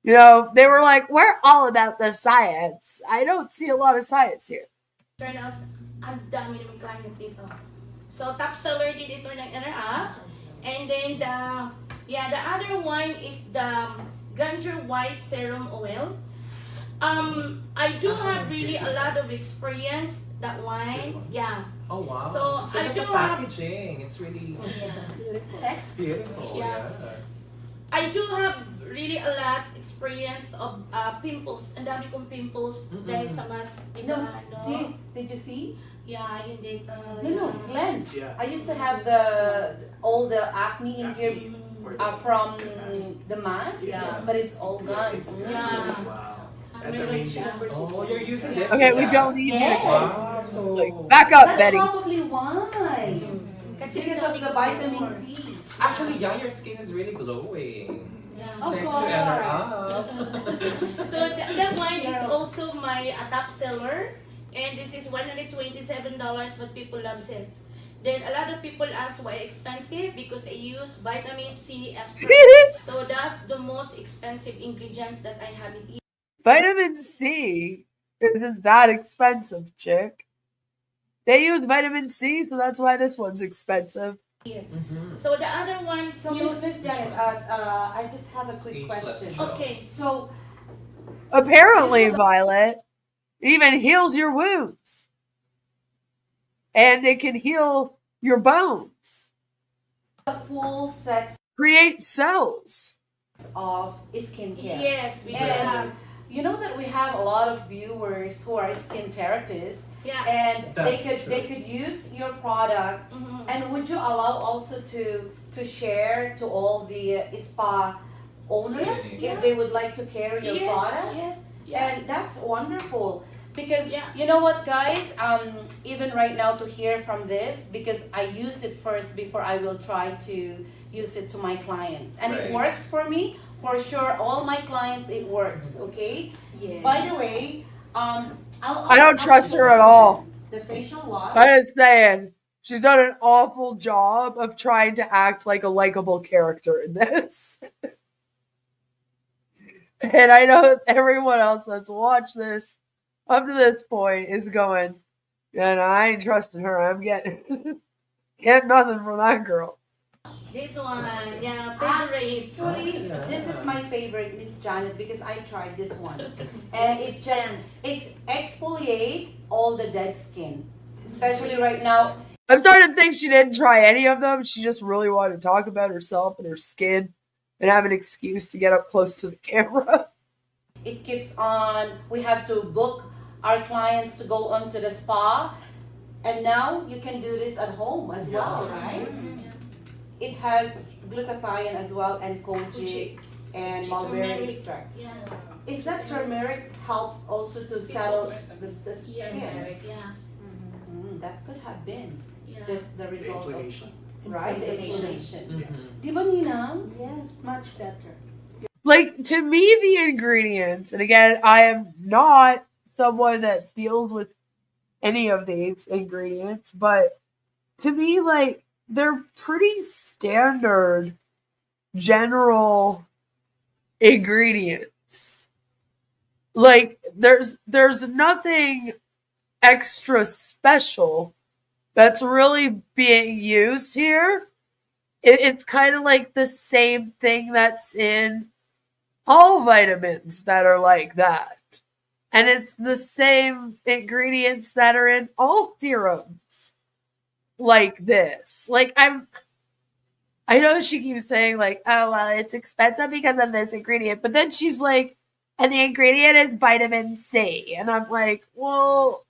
You know, they were like, we're all about the science. I don't see a lot of science here. turn out, ang dami namin client dito. So, top seller din ito ng EnerUp. And then, the other one is the Grandeur White Serum Oil. I do have really a lot of experience, that one. Yeah. Oh wow. So, Look I at do the have... packaging. It's really Sex? beautiful. Yeah. Yes. I do have really a lot experience of pimples. Ang dami kong pimples dahil sa mas, No, serious. Did you see? Yeah, yun dito. No, Glenn. Yeah. I used to have all the acne in here from the mask, Yeah. but it's all gone. Yeah. Wow. That's amazing. Oh, you're using this. Okay, we yeah. don't need Yes. to. Wow. So Back up, That's Betty. probably why. Kasi Because of the vitamin C. actually, yeah, your skin is really glowing. Of Thanks to course. EnerUp. So that one is also my top seller. And this is $127, but people loves it. Then a lot of people ask why expensive, because I use vitamin C as well. So that's the most expensive ingredients that I have in it. Vitamin C isn't that expensive, chick. They use vitamin C, so that's why this one's expensive. Here. So the other one, So Miss Janet, I just have a quick question. Okay. So Apparently, Violet, it even heals your wounds. And it can heal your bones. A full set Create cells. of skincare. Yes, we do And have. you know that we have a lot of viewers who are skin therapists, Yeah. and That's they could use your product. And would you allow also to share to all the spa owners Yes, if they would like to carry your Yes, products? yes, yeah. And that's wonderful. Because you know what, guys, even right now to hear from this, because I use it first before I will try to use it to my clients, and it Right. works for me for sure. All my clients, it works. Okay. Yes. By the way, I don't trust her at all. The facial wash. I'm just saying, she's done an awful job of trying to act like a likable character in this. And I know that everyone else that's watched this up to this point is going, yeah, no, I ain't trusting her. I'm getting nothing from that girl. This one, yeah, favorite. Actually, this is my favorite, Miss Janet, because I tried this one, and it's exfoliate all the dead skin, especially right now. I'm starting to think she didn't try any of them. She just really wanted to talk about herself and her skin and have an excuse to get up close to the camera. It keeps on. We have to book our clients to go onto the spa, and now you can do this at home as well, right? It has glutathione as well, and kojic and mulberry Turmeric. extract. Yeah. Is that turmeric helps also to settle the skin? Yes. Yeah. That could have been Yeah. the result of, Inflammation. right? The Inflammation. inflammation. Di ba, Ninang? Yes, much better. Like, to me, the ingredients, and again, I am not someone that deals with any of these ingredients, but to me, like, they're pretty standard general ingredients. Like, there's nothing extra special that's really being used here. It's kind of like the same thing that's in all vitamins that are like that. And it's the same ingredients that are in all serums like this. Like, I know she keeps saying, like, oh, well, it's expensive because of this ingredient. But then she's like, and the ingredient is vitamin C. And I'm like, well,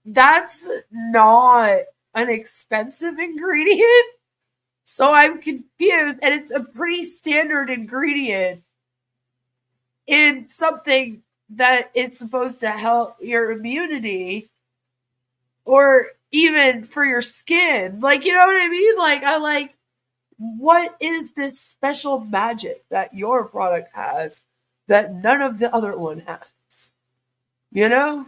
that's not an expensive ingredient. So I'm confused. And it's a pretty standard ingredient in something that is supposed to help your immunity or even for your skin. Like, you know what I mean? Like, what is this special magic that your product has that none of the other one has? You know?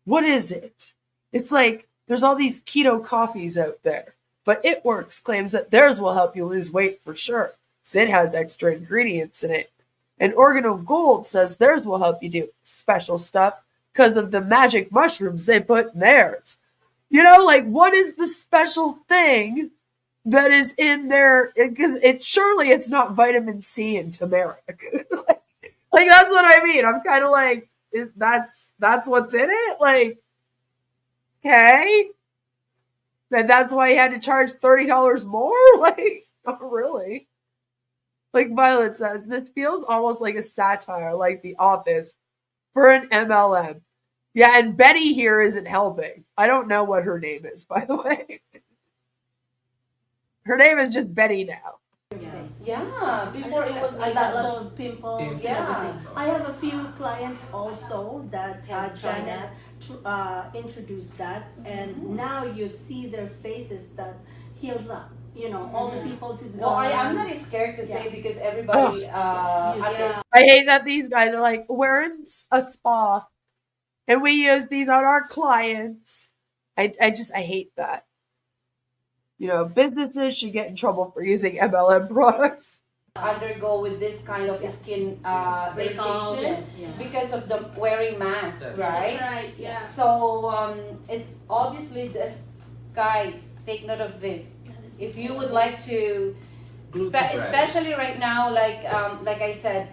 What is it? It's like there's all these keto coffees out there, but It Works claims that theirs will help you lose weight for sure. So it has extra ingredients in it. And Organo Gold says theirs will help you do special stuff because of the magic mushrooms they put in theirs. You know, like, what is the special thing that is in there? Surely it's not vitamin C and turmeric. like that's what I mean. I'm kind of like, that's what's in it? Like, okay. That's why you had to charge $30 more? Like, not really. Like Violet says, this feels almost like a satire, like The Office, for an MLM. Yeah, and Betty here isn't helping. I don't know what her name is, by the way. Her name is just Betty now. Yeah, before it was I lots lots of pimples. Yeah. I have a few clients also that Have tried Janet introduced that, and now you see their faces that heals up. You know, all the pimples is Well, gone. I'm not scared to say because everybody I hate that these guys are like, we're in a spa and we use these on our clients. I hate that. You know, businesses should get in trouble for using MLM products. undergo with this kind of skin irritation Yeah. because of the wearing masks, right? That's right, yeah. So it's obviously this, guys, take note of this. If you would like to, especially right now, like I said,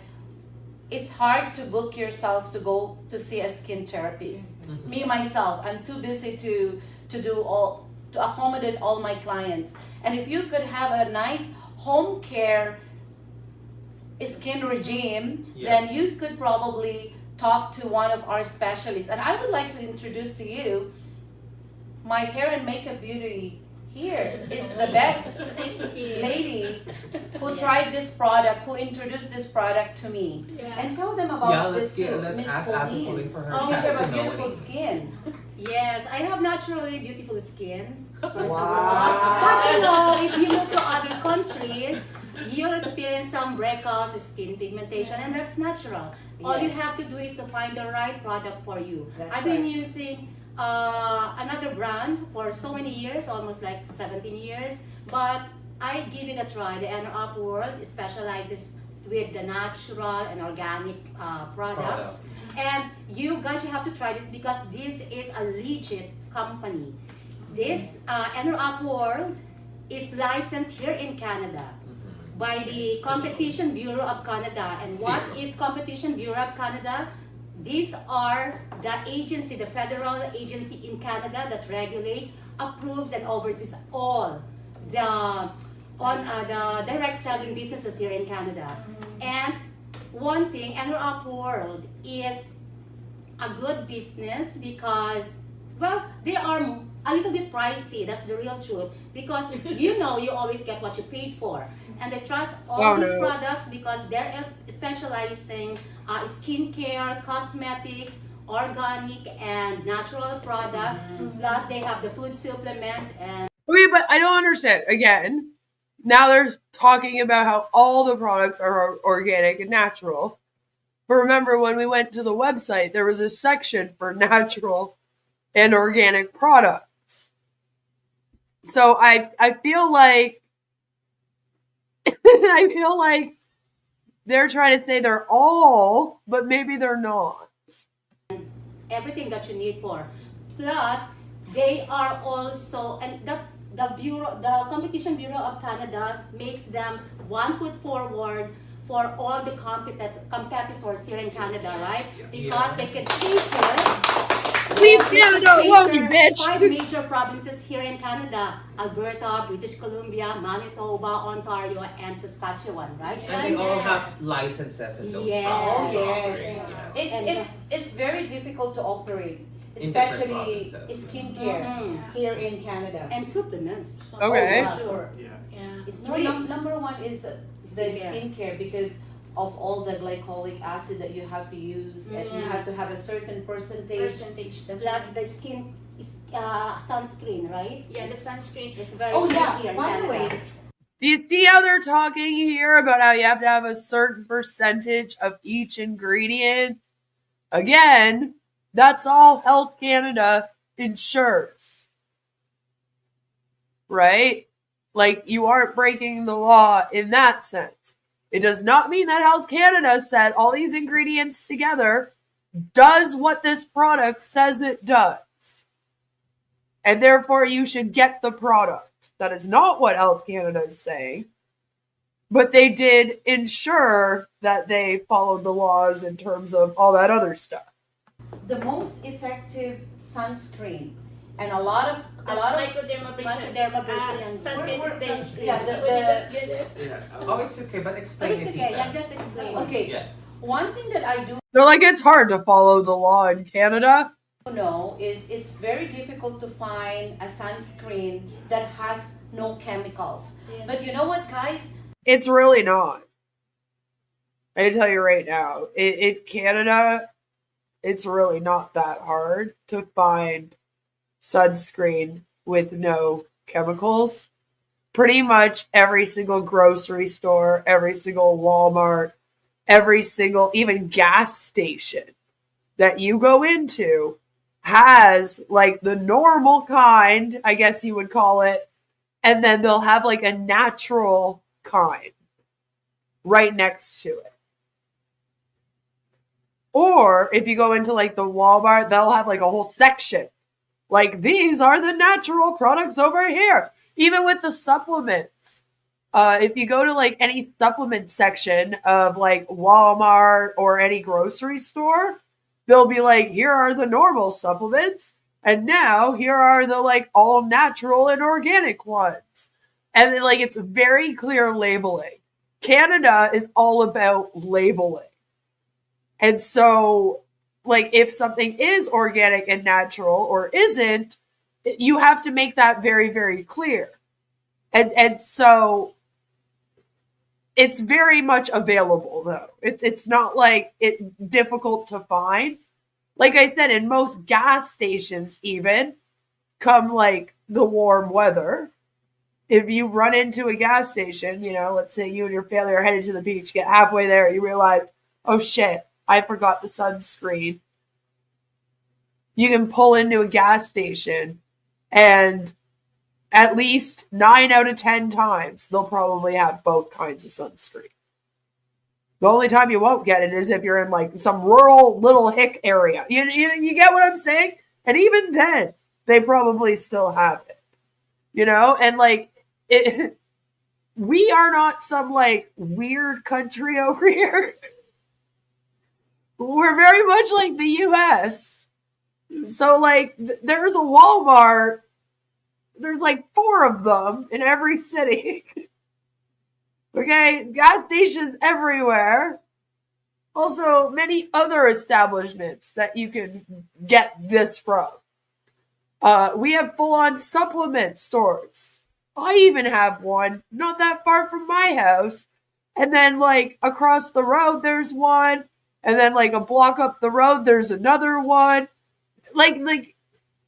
it's hard to book yourself to go to see a skin therapist. Me myself, I'm too busy to to accommodate all my clients. And if you could have a nice home care skin regime, then you could probably talk to one of our specialists. And I would like to introduce to you my hair and makeup beauty here is the best lady who tried this product, who introduced this product to me. And tell them about this too, let's Miss ask Ate Pauline for her You have a testimony. beautiful skin. Yes, I have naturally beautiful skin. First of Wow. all. But you know, if you look to other countries, you'll experience some breakouts, skin pigmentation, and that's natural. All you Yes. have to do is to find the right product for you. That's I've been right. using another brand for so many years, almost like 17 years, but I give it a try. The EnerUp World specializes with the natural and organic products. And you guys, you have to try this because this is a legit company. This EnerUp World is licensed here in Canada by the Competition Bureau of Canada. And what is Competition Bureau of Canada? These are the agency, the federal agency in Canada that regulates, approves, and oversees all the direct selling businesses here in Canada. And one thing, EnerUp World is a good business because, well, they are a little bit pricey. That's the real truth. Because you know you always get what you paid for. And I trust all these products because they're specializing skincare, cosmetics, organic, and natural products. Plus, they have the food supplements and. Okay, but I don't understand. Again, now they're talking about how all the products are organic and natural. But remember, when we went to the website, there was a section for natural and organic products. So I feel like I feel like they're trying to say they're all, but maybe they're not. Everything that you need for. Plus, they are also, and the Competition Bureau of Canada makes them 1 foot forward for all the competitors here in Canada, right? Because they can cater. Leave Canada alone, you bitch! 5 major provinces here in Canada: Alberta, British Columbia, Manitoba, Ontario, and Saskatchewan, right? And they all have licenses in those provinces. Yes. It's very difficult to operate, In different especially provinces. skincare here in Canada. And supplements. Okay. Oh, sure. It's No, number one is the skincare because of all the glycolic acid that you have to use, and you have to have a certain percentage. Plus the skin is sunscreen, right? Yeah, the sunscreen. It's very Oh safe yeah, here in by the Canada. way, Do you see how they're talking here about how you have to have a certain percentage of each ingredient? Again, that's all Health Canada ensures. Right? Like, you aren't breaking the law in that sense. It does not mean that Health Canada said all these ingredients together does what this product says it does. And therefore, you should get the product. That is not what Health Canada is saying. But they did ensure that they followed the laws in terms of all that other stuff. the most effective sunscreen, and a lot of Microdermabrasion. Sunscreen is dangerous. yeah, Get it? Oh, it's okay, but explain It's it, okay, Tita. yeah, just explain. Okay. Yes. One thing that I do They're like, it's hard to follow the law in Canada. know is it's very difficult to find a sunscreen that has no chemicals. Yes. But you know what, guys? It's really not. I can tell you right now, in Canada, it's really not that hard to find sunscreen with no chemicals. Pretty much every single grocery store, every single Walmart, every single even gas station that you go into has like the normal kind, I guess you would call it, and then they'll have like a natural kind right next to it. Or if you go into like the Walmart, they'll have like a whole section. Like, these are the natural products over here. Even with the supplements. If you go to like any supplement section of like Walmart or any grocery store, they'll be like, here are the normal supplements. And now here are the like all natural and organic ones. And then, like, it's very clear labeling. Canada is all about labeling. And so, like, if something is organic and natural or isn't, you have to make that very, very clear. And so it's very much available though. It's not like it difficult to find. Like I said, in most gas stations, even come like the warm weather, if you run into a gas station, you know, let's say you and your family are headed to the beach, get halfway there, you realize, oh shit, I forgot the sunscreen. You can pull into a gas station and at least 9 out of 10 times, they'll probably have both kinds of sunscreen. The only time you won't get it is if you're in like some rural little hick area. You get what I'm saying? And even then, they probably still have it. You know? And like, we are not some like weird country over here. We're very much like the US. So like, there's a Walmart. There's like 4 of them in every city. Okay, gas stations everywhere. Also, many other establishments that you can get this from. We have full-on supplement stores. I even have one not that far from my house. And then, like, across the road, there's one. And then, like, a block up the road, there's another one. Like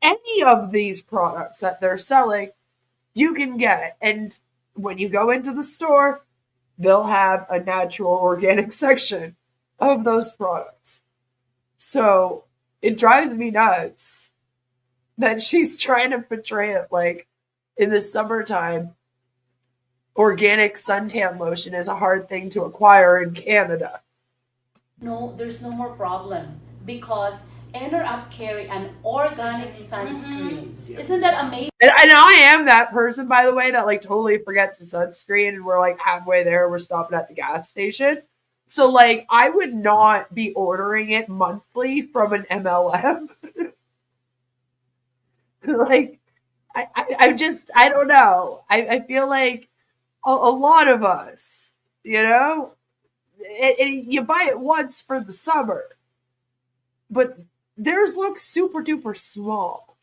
any of these products that they're selling, you can get. And when you go into the store, they'll have a natural organic section of those products. So it drives me nuts that she's trying to portray it like in the summertime, organic suntan lotion is a hard thing to acquire in Canada. No, there's no more problem because EnerUp carry an organic sunscreen. Isn't that amazing? And I am that person, by the way, that like totally forgets the sunscreen and we're like halfway there, we're stopping at the gas station. So like I would not be ordering it monthly from an MLM. Like I don't know. I feel like a lot of us, you know, you buy it once for the summer, but theirs looks super duper small.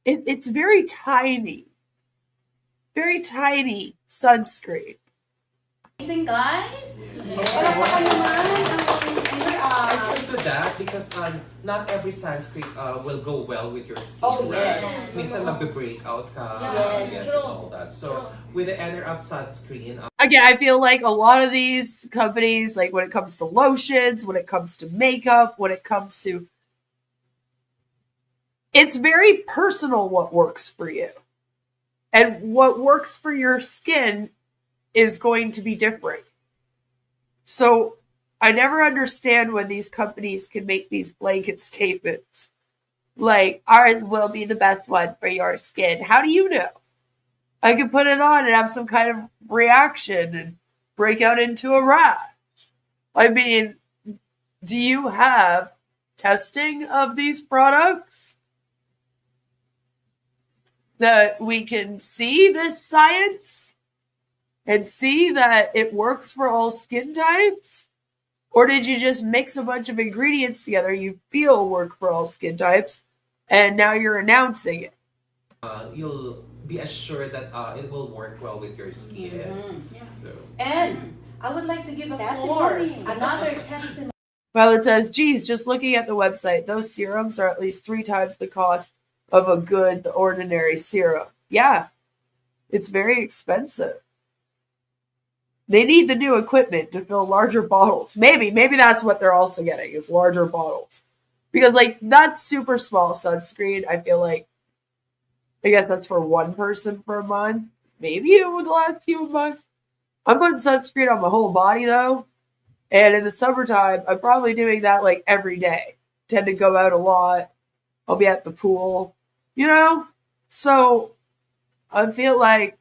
It's very tiny sunscreen. Amazing, guys. I agree to that because not every sunscreen will go well with your skin. Oh, yes. Right? Minsan magbe-breakout ka. Yes, And all that. So with the EnerUp sunscreen, Again, I feel like a lot of these companies, like when it comes to lotions, when it comes to makeup, when it comes to, it's very personal what works for you. And what works for your skin is going to be different. So I never understand when these companies can make these blanket statements. Like, ours will be the best one for your skin. How do you know? I could put it on and have some kind of reaction and break out into a rash. I mean, do you have testing of these products that we can see this science and see that it works for all skin types? Or did you just mix a bunch of ingredients together you feel work for all skin types and now you're announcing it? you'll be assured that it will work well with your skin. So. And I would like to give a floor, another testimony. Well, it says, geez, just looking at the website, those serums are at least 3 times the cost of a good, ordinary serum. Yeah, it's very expensive. They need the new equipment to fill larger bottles. Maybe that's what they're also getting, is larger bottles. Because, like, that super small sunscreen, I feel like, I guess that's for one person for a month. Maybe it would last you a month. I'm putting sunscreen on my whole body, though. And in the summertime, I'm probably doing that, like, every day. Tend to go out a lot. I'll be at the pool. You know? So, I feel like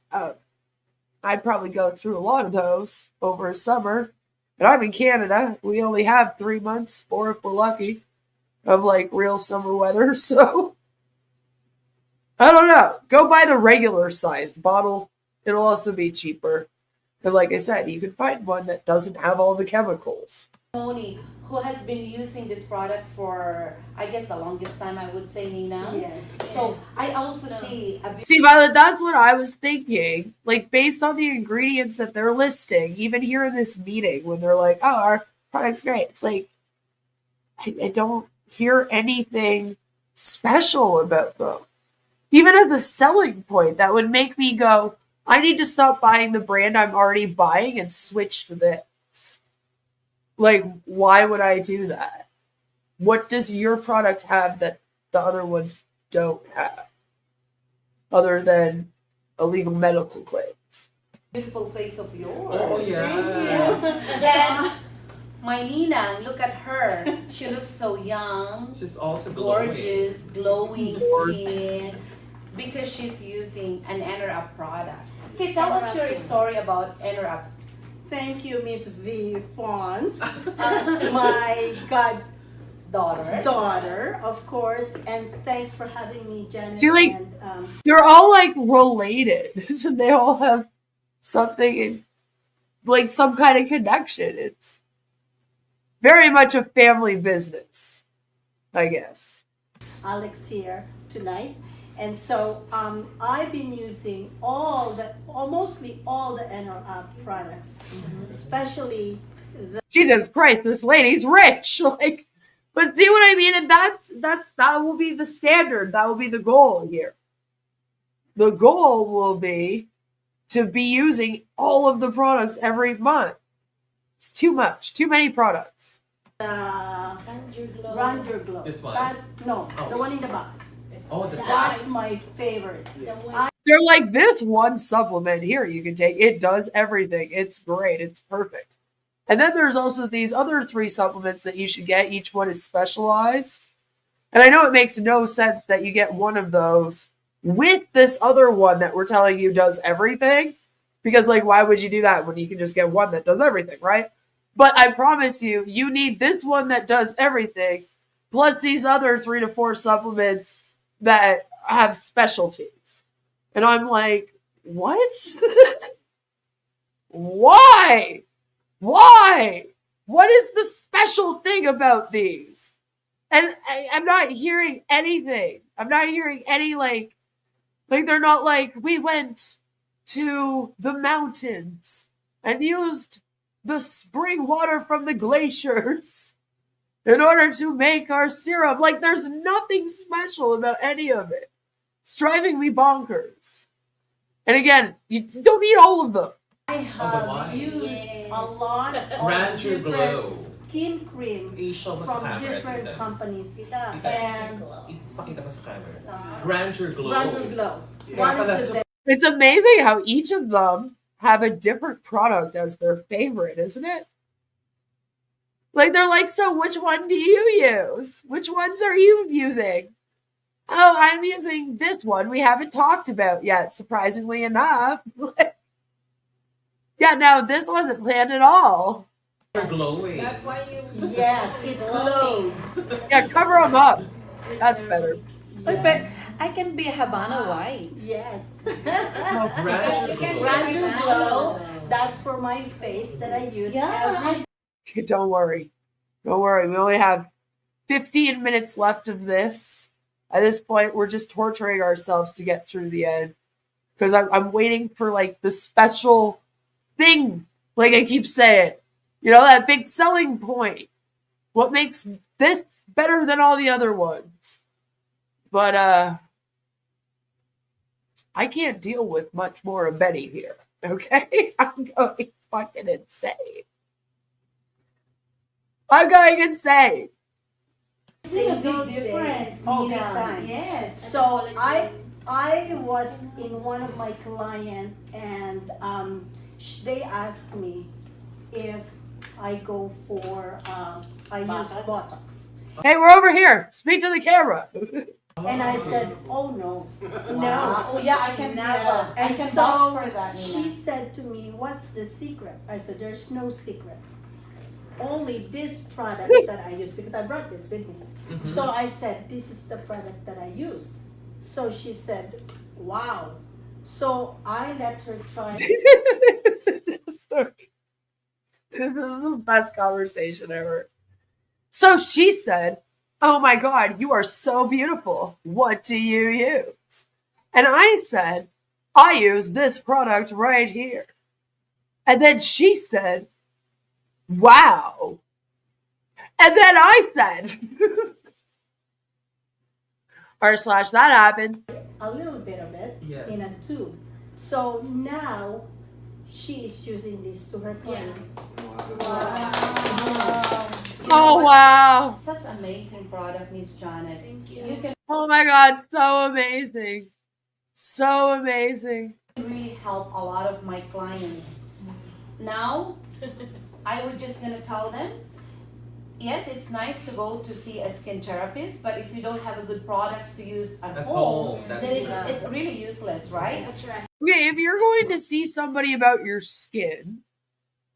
I'd probably go through a lot of those over a summer. And I'm in Canada. We only have 3 months, 4 if we're lucky, of, like, real summer weather. So, I don't know. Go buy the regular sized bottle. It'll also be cheaper. And like I said, you can find one that doesn't have all the chemicals. Tony, who has been using this product for, I guess, the longest time, I would say, Nina. Yes. So I also see a See, Violet, that's what I was thinking. Like, based on the ingredients that they're listing, even here in this meeting, when they're like, oh, our product's great. It's like, I don't hear anything special about them. Even as a selling point, that would make me go, I need to stop buying the brand I'm already buying and switch to this. Like, why would I do that? What does your product have that the other ones don't have? Other than illegal medical claims. beautiful face of yours. Oh, yeah. And my Nina, look at her. She looks so young. She's also glowing. Gorgeous, glowing skin. Because she's using an EnerUp product. Okay, tell us your story about EnerUp. Thank you, Miss V. Fons, my daughter, of course, and thanks for having me, Janet. See, like, and, they're all like related. So they all have something in, like, some kind of connection. It's very much a family business, I guess. Alex here tonight. And so I've been using mostly all the EnerUp products, especially the Jesus Christ, this lady's rich. Like, but see what I mean? And that will be the standard. That will be the goal here. The goal will be to be using all of the products every month. It's too much, too many products. Ranger Glow. This one? That's the one in the box. Oh, That's my favorite. They're like, this one supplement here you can take. It does everything. It's great. It's perfect. And then there's also these other 3 supplements that you should get. Each one is specialized. And I know it makes no sense that you get one of those with this other one that we're telling you does everything. Because, like, why would you do that when you can just get one that does everything, right? But I promise you, you need this one that does everything, plus these other 3 to 4 supplements that have specialties. And I'm like, what? Why? Why? What is the special thing about these? And I'm not hearing anything. I'm not hearing any, like they're not like, we went to the mountains and used the spring water from the glaciers in order to make our syrup. Like, there's nothing special about any of it. It's driving me bonkers. And again, you don't need all of them. I have used a lot of Ranger different Glow. skin cream I-show mo sa from camera, different tita. companies. And Ipakita mo sa camera. Ranger Glow. Ranger Glow. Kaya pala It's amazing how each of them have a different product as their favorite, isn't it? Like, they're like, so which one do you use? Which ones are you using? Oh, I'm using this one we haven't talked about yet, surprisingly enough. Yeah, no, this wasn't planned at all. You're glowing. That's why you. Yes, it glows. Yeah, cover them up. That's better. But I can be Havana White. Yes. Ranger Glow. Ranger Glow. That's for my face that I use every. Don't worry. Don't worry. We only have 15 minutes left of this. At this point, we're just torturing ourselves to get through the end. Because I'm waiting for, like, the special thing. Like I keep saying. You know, that big selling point. What makes this better than all the other ones? But, I can't deal with much more of Betty here. Okay? I'm going fucking insane. I'm going insane. See a big difference, Oh, big Nina. time. Yes. So I was in one of my client and they asked me if I go for I use Botox. Hey, we're over here. Speak to the camera. And I said, oh no, no. Oh yeah, I can never. I And can so vouch for that, Nina. she said to me, what's the secret? I said, there's no secret. Only this product that I use, because I brought this with me. So I said, this is the product that I use. So she said, wow. So I let her try. This is the best conversation ever. So she said, oh my God, you are so beautiful. What do you use? And I said, I use this product right here. And then she said, wow. And then I said, / that happened. A little bit of it Yes. in a tube. So now she is using this to her clients. Oh, wow. Such amazing product, Miss Janet. Thank you. You can Oh my God, so amazing. So amazing. really help a lot of my clients. Now, I would just gonna tell them, yes, it's nice to go to see a skin therapist, but if you don't have a good products to use at home, that's then it's really useless, right? That's right. Okay, if you're going to see somebody about your skin,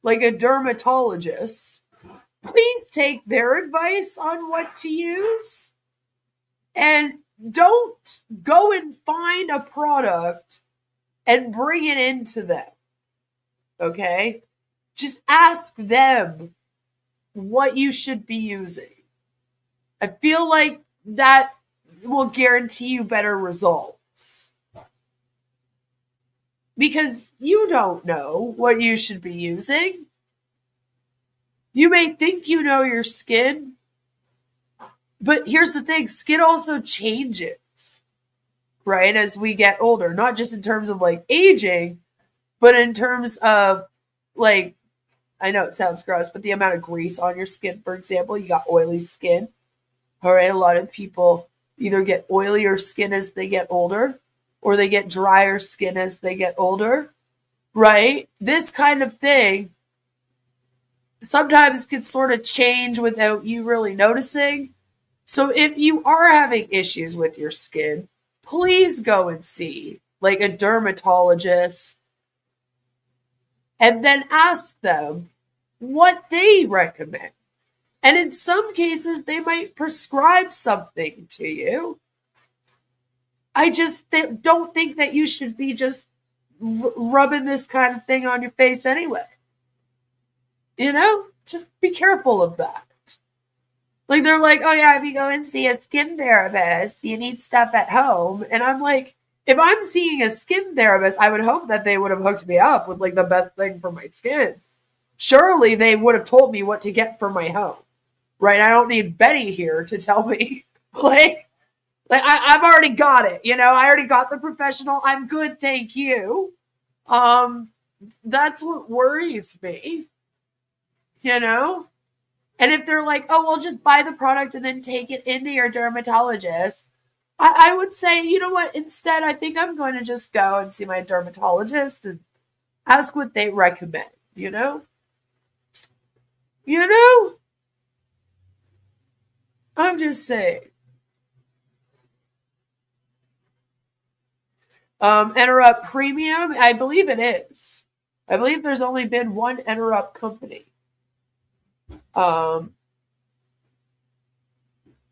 like a dermatologist, please take their advice on what to use. And don't go and find a product and bring it into them. Okay? Just ask them what you should be using. I feel like that will guarantee you better results. Because you don't know what you should be using. You may think you know your skin, but here's the thing, skin also changes, right, as we get older, not just in terms of like aging, but in terms of like, I know it sounds gross, but the amount of grease on your skin, for example, you got oily skin. All right, a lot of people either get oilier skin as they get older, or they get drier skin as they get older, right? This kind of thing sometimes can sort of change without you really noticing. So if you are having issues with your skin, please go and see like a dermatologist and then ask them what they recommend. And in some cases, they might prescribe something to you. I just don't think that you should be just rubbing this kind of thing on your face anyway. You know, just be careful of that. Like, they're like, oh yeah, if you go and see a skin therapist, you need stuff at home. And I'm like, if I'm seeing a skin therapist, I would hope that they would have hooked me up with like the best thing for my skin. Surely they would have told me what to get for my home, right? I don't need Betty here to tell me. like I've already got it. You know, I already got the professional. I'm good, thank you. That's what worries me. You know? And if they're like, oh, well, just buy the product and then take it into your dermatologist, I would say, you know what? Instead, I think I'm going to just go and see my dermatologist and ask what they recommend, you know? You know? I'm just saying. EnerUp Premium, I believe it is. I believe there's only been one EnerUp company.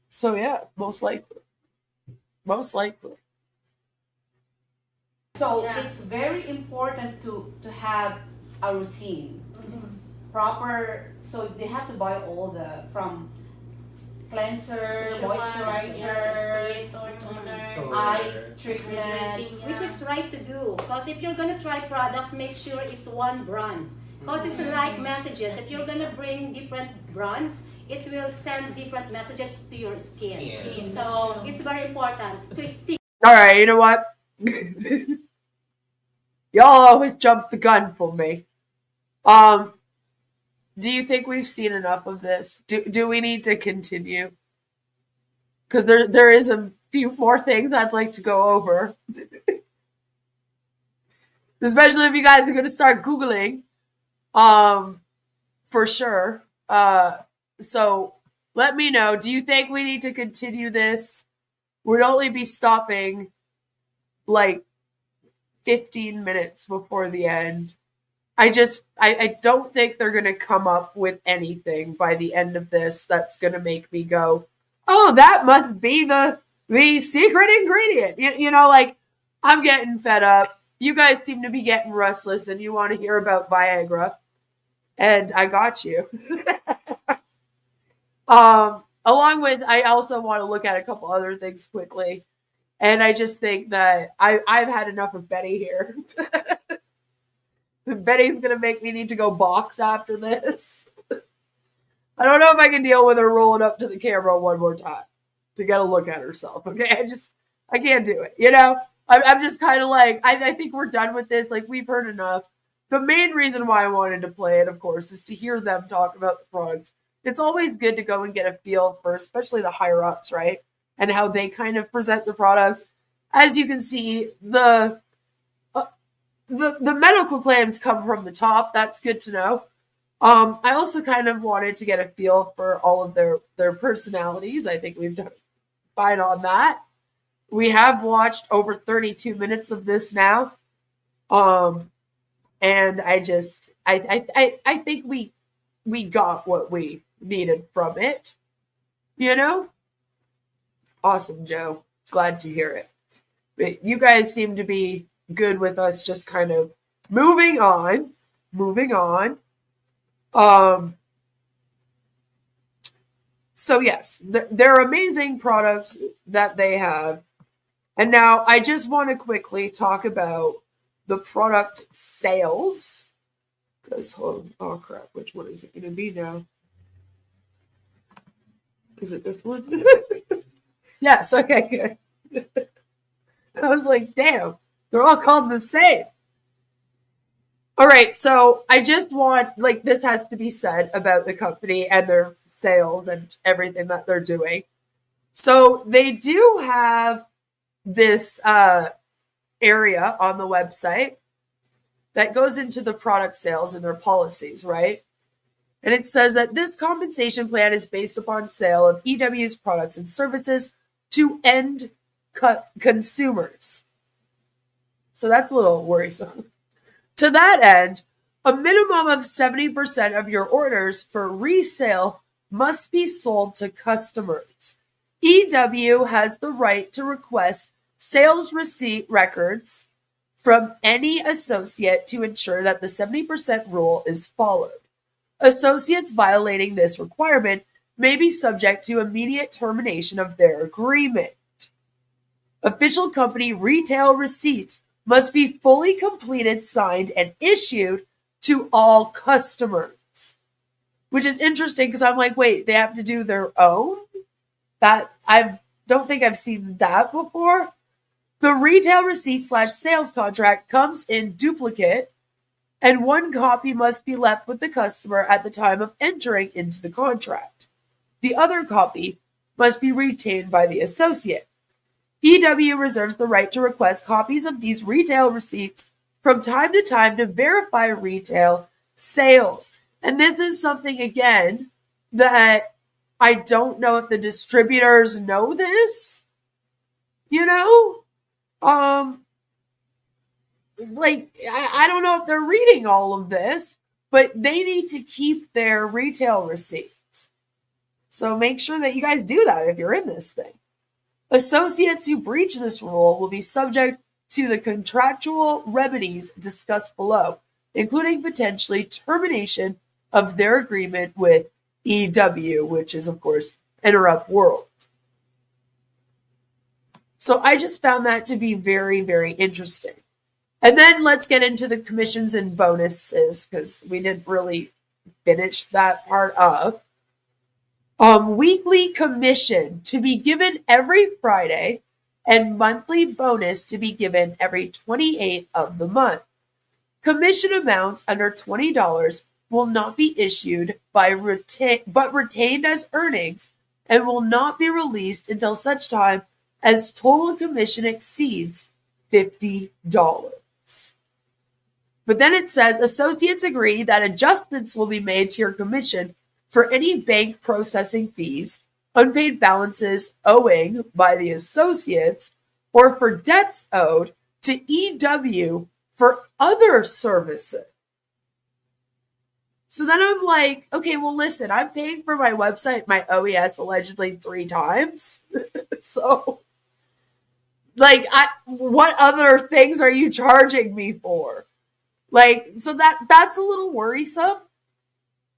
So yeah, most likely. So it's very important to have a routine. Proper, so they have to buy all the, from cleanser, moisturizer, exfoliator, toner, eye treatment. Which is right to do. Because if you're gonna try products, make sure it's one brand. Because it's like messages. If you're gonna bring different brands, it will send different messages to your skin. So it's very important to stick. All right, you know what? Y'all always jump the gun for me. Do you think we've seen enough of this? Do we need to continue? Because there is a few more things I'd like to go over. Especially if you guys are going to start Googling. For sure. So let me know. Do you think we need to continue this? We'd only be stopping like 15 minutes before the end. I don't think they're going to come up with anything by the end of this that's going to make me go, oh, that must be the the secret ingredient. You know, like, I'm getting fed up. You guys seem to be getting restless and you want to hear about Viagra. And I got you. Along with, I also want to look at a couple other things quickly. And I just think that I've had enough of Betty here. Betty's going to make me need to go box after this. I don't know if I can deal with her rolling up to the camera one more time to get a look at herself. Okay. I can't do it. You know, I'm just kind of like, I think we're done with this. Like, we've heard enough. The main reason why I wanted to play it, of course, is to hear them talk about the products. It's always good to go and get a feel for, especially the higher ups, right? And how they kind of present the products. As you can see, the medical claims come from the top. That's good to know. I also kind of wanted to get a feel for all of their personalities. I think we've done fine on that. We have watched over 32 minutes of this now. And I think we got what we needed from it. You know? Awesome, Joe. Glad to hear it. But you guys seem to be good with us just kind of moving on. So yes, they're amazing products that they have. And now I just want to quickly talk about the product sales. Because, oh crap, which one is it going to be now? Is it this one? Yes, okay, good. I was like, damn, they're all called the same. All right, so I just want, like, this has to be said about the company and their sales and everything that they're doing. So they do have this area on the website that goes into the product sales and their policies, right? And it says that this compensation plan is based upon sale of EW's products and services to end consumers. So that's a little worrisome. To that end, a minimum of 70% of your orders for resale must be sold to customers. EW has the right to request sales receipt records from any associate to ensure that the 70% rule is followed. Associates violating this requirement may be subject to immediate termination of their agreement. Official company retail receipts must be fully completed, signed, and issued to all customers. Which is interesting because I'm like, wait, they have to do their own? That I don't think I've seen that before. The retail receipt / sales contract comes in duplicate, and one copy must be left with the customer at the time of entering into the contract. The other copy must be retained by the associate. EW reserves the right to request copies of these retail receipts from time to time to verify retail sales. And this is something, again, that I don't know if the distributors know this, you know? Like, I don't know if they're reading all of this, but they need to keep their retail receipts. So make sure that you guys do that if you're in this thing. Associates who breach this rule will be subject to the contractual remedies discussed below, including potentially termination of their agreement with EW, which is, of course, EnerUp World. So I just found that to be very, very interesting. And then let's get into the commissions and bonuses, because we didn't really finish that part up. Weekly commission to be given every Friday and monthly bonus to be given every 28th of the month. Commission amounts under $20 will not be issued but retained as earnings and will not be released until such time as total commission exceeds $50. But then it says associates agree that adjustments will be made to your commission for any bank processing fees, unpaid balances owing by the associates, or for debts owed to EW for other services. So then I'm like, okay, well, listen, I'm paying for my website, my OES, allegedly 3 times. So Like, what other things are you charging me for? Like, so that's a little worrisome.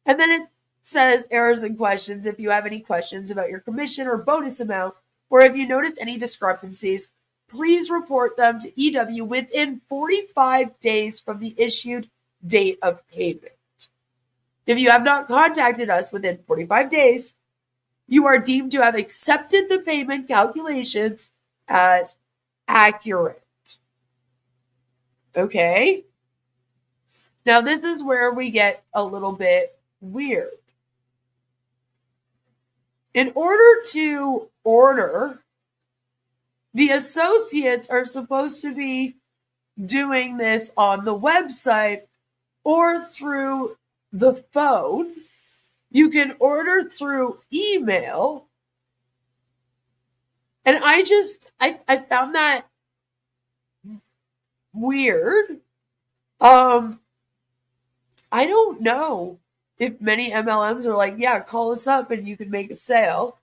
And then it says errors and questions. If you have any questions about your commission or bonus amount, or if you notice any discrepancies, please report them to EW within 45 days from the issued date of payment. If you have not contacted us within 45 days, you are deemed to have accepted the payment calculations as accurate. Okay? Now, this is where we get a little bit weird. In order to order, the associates are supposed to be doing this on the website or through the phone. You can order through email. And I found that weird. I don't know if many MLMs are like, yeah, call us up and you can make a sale.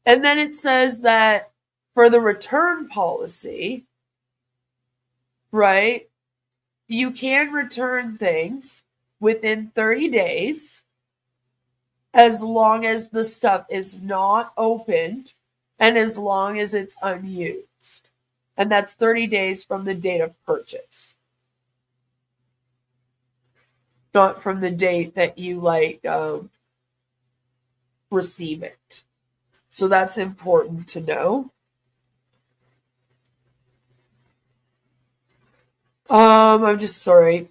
And then it says that for the return policy, right, you can return things within 30 days as long as the stuff is not opened and as long as it's unused. And that's 30 days from the date of purchase. Not from the date that you receive it. So that's important to know. I'm just sorry.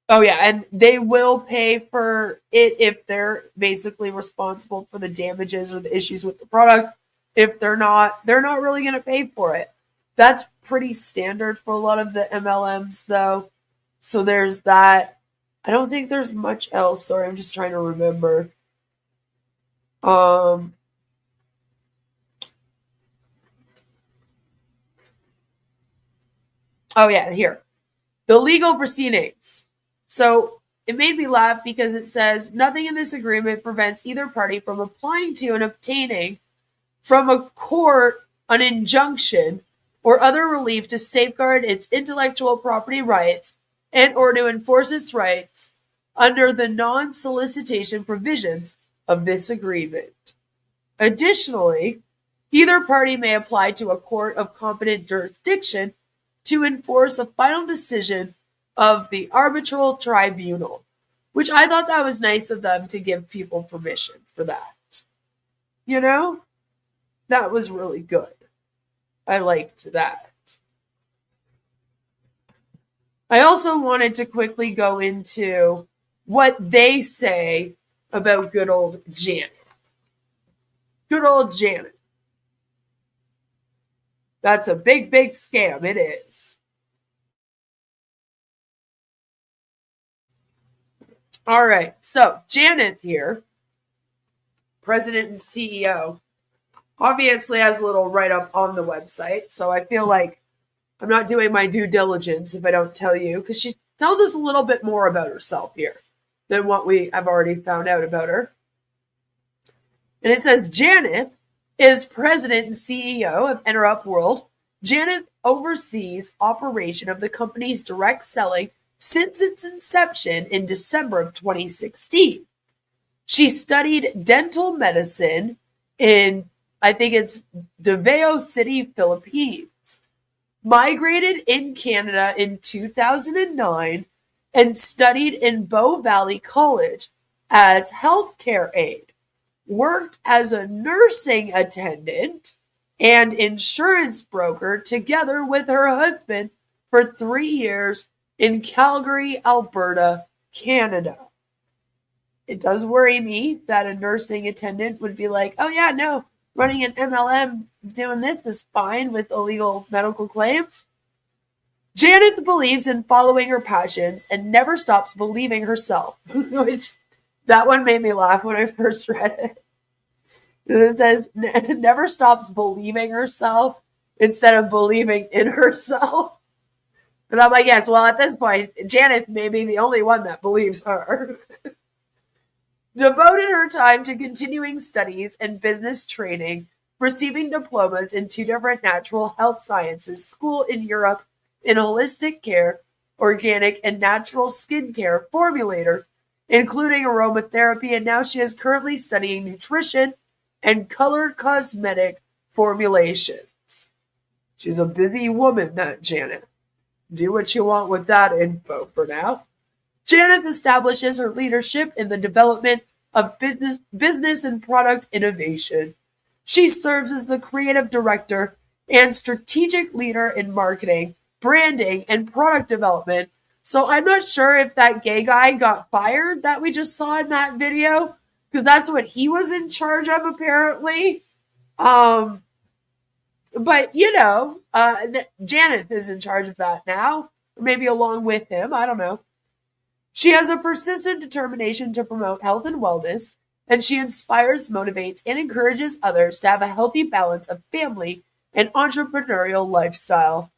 Oh yeah, and they will pay for it if they're basically responsible for the damages or the issues with the product. If they're not really going to pay for it. That's pretty standard for a lot of the MLMs though. So there's that. I don't think there's much else. Sorry, I'm just trying to remember. Oh yeah, here. The legal proceedings. So it made me laugh because it says nothing in this agreement prevents either party from applying to and obtaining from a court an injunction or other relief to safeguard its intellectual property rights and or to enforce its rights under the non-solicitation provisions of this agreement. Additionally, either party may apply to a court of competent jurisdiction to enforce a final decision of the arbitral tribunal, which I thought that was nice of them to give people permission for that. You know? That was really good. I liked that. I also wanted to quickly go into what they say about good old Janet. Good old Janet. That's a big, big scam. It is. All right. So, Janet here, president and CEO, obviously has a little write-up on the website. So I feel like I'm not doing my due diligence if I don't tell you, because she tells us a little bit more about herself here than what we have already found out about her. And it says Janet is president and CEO of EnerUp World. Janet oversees operation of the company's direct selling since its inception in December of 2016. She studied dental medicine in, I think it's Davao City, Philippines, migrated in Canada in 2009, and studied in Bow Valley College as healthcare aide, worked as a nursing attendant and insurance broker together with her husband for 3 years in Calgary, Alberta, Canada. It does worry me that a nursing attendant would be like, oh yeah, no, running an MLM doing this is fine with illegal medical claims. Janet believes in following her passions and never stops believing herself. Which, that one made me laugh when I first read it. It says, never stops believing herself instead of believing in herself. And I'm like, yes, well, at this point, Janet may be the only one that believes her. devoted her time to continuing studies and business training, receiving diplomas in 2 different natural health sciences school in Europe in holistic care, organic and natural skincare formulator, including aromatherapy, and now she is currently studying nutrition and color cosmetic formulations. She's a busy woman, that Janet. Do what you want with that info for now. Janet establishes her leadership in the development of business and product innovation. She serves as the creative director and strategic leader in marketing, branding, and product development. So I'm not sure if that gay guy got fired that we just saw in that video, because that's what he was in charge of apparently. But Janet is in charge of that now, or maybe along with him. I don't know. She has a persistent determination to promote health and wellness, and she inspires, motivates, and encourages others to have a healthy balance of family and entrepreneurial lifestyle.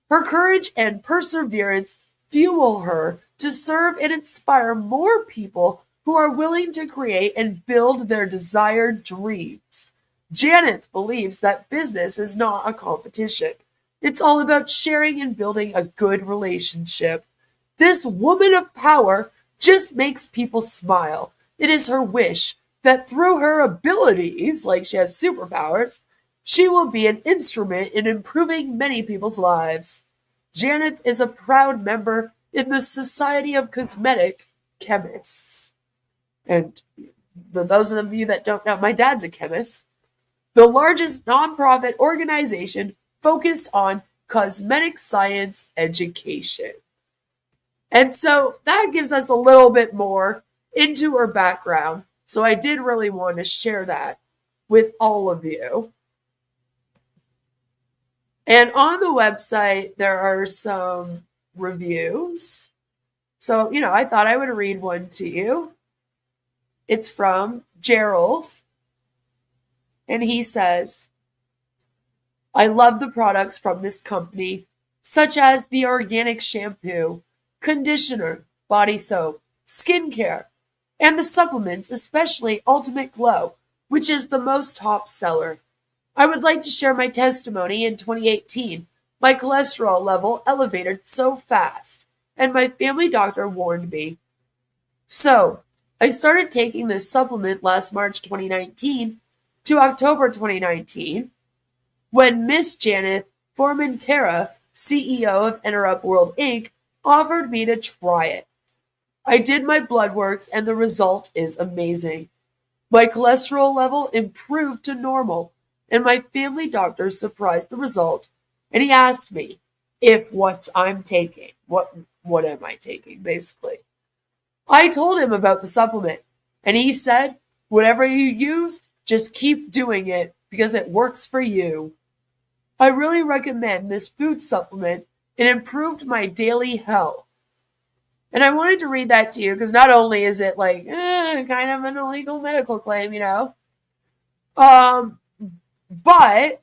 Her courage and perseverance fuel her to serve and inspire more people who are willing to create and build their desired dreams. Janet believes that business is not a competition. It's all about sharing and building a good relationship. This woman of power just makes people smile. It is her wish that through her abilities, like she has superpowers, she will be an instrument in improving many people's lives. Janet is a proud member in the Society of Cosmetic Chemists. And for those of you that don't know, my dad's a chemist. The largest nonprofit organization focused on cosmetic science education. And so that gives us a little bit more into her background. So I did really want to share that with all of you. And on the website, there are some reviews. So, I thought I would read one to you. It's from Gerald. And he says, I love the products from this company, such as the organic shampoo, conditioner, body soap, skincare, and the supplements, especially Ultimate Glow, which is the most top seller. I would like to share my testimony. In 2018. My cholesterol level elevated so fast, and my family doctor warned me. So, I started taking this supplement last March 2019 to October 2019, when Miss Janet Formentera, CEO of EnerUp World Inc., offered me to try it. I did my blood works and the result is amazing. My cholesterol level improved to normal, and my family doctor surprised the result, and he asked me if what am I taking, basically. I told him about the supplement, and he said, whatever you use, just keep doing it because it works for you. I really recommend this food supplement. It improved my daily health. And I wanted to read that to you because not only is it like kind of an illegal medical claim, but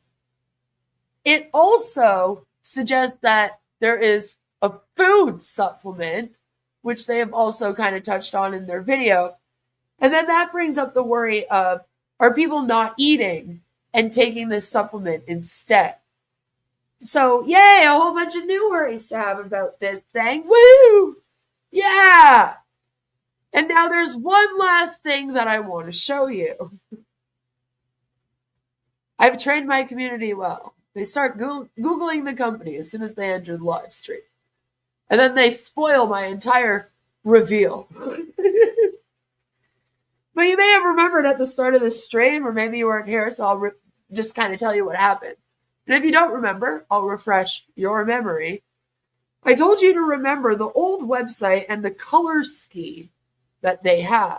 it also suggests that there is a food supplement, which they have also kind of touched on in their video. And then that brings up the worry of, are people not eating and taking this supplement instead? So, yay, a whole bunch of new worries to have about this thing. Woo! Yeah! And now there's one last thing that I want to show you. I've trained my community well. They start Googling the company as soon as they enter the live stream. And then they spoil my entire reveal. But you may have remembered at the start of the stream, or maybe you weren't here, so I'll just kind of tell you what happened. And if you don't remember, I'll refresh your memory. I told you to remember the old website and the color scheme that they had.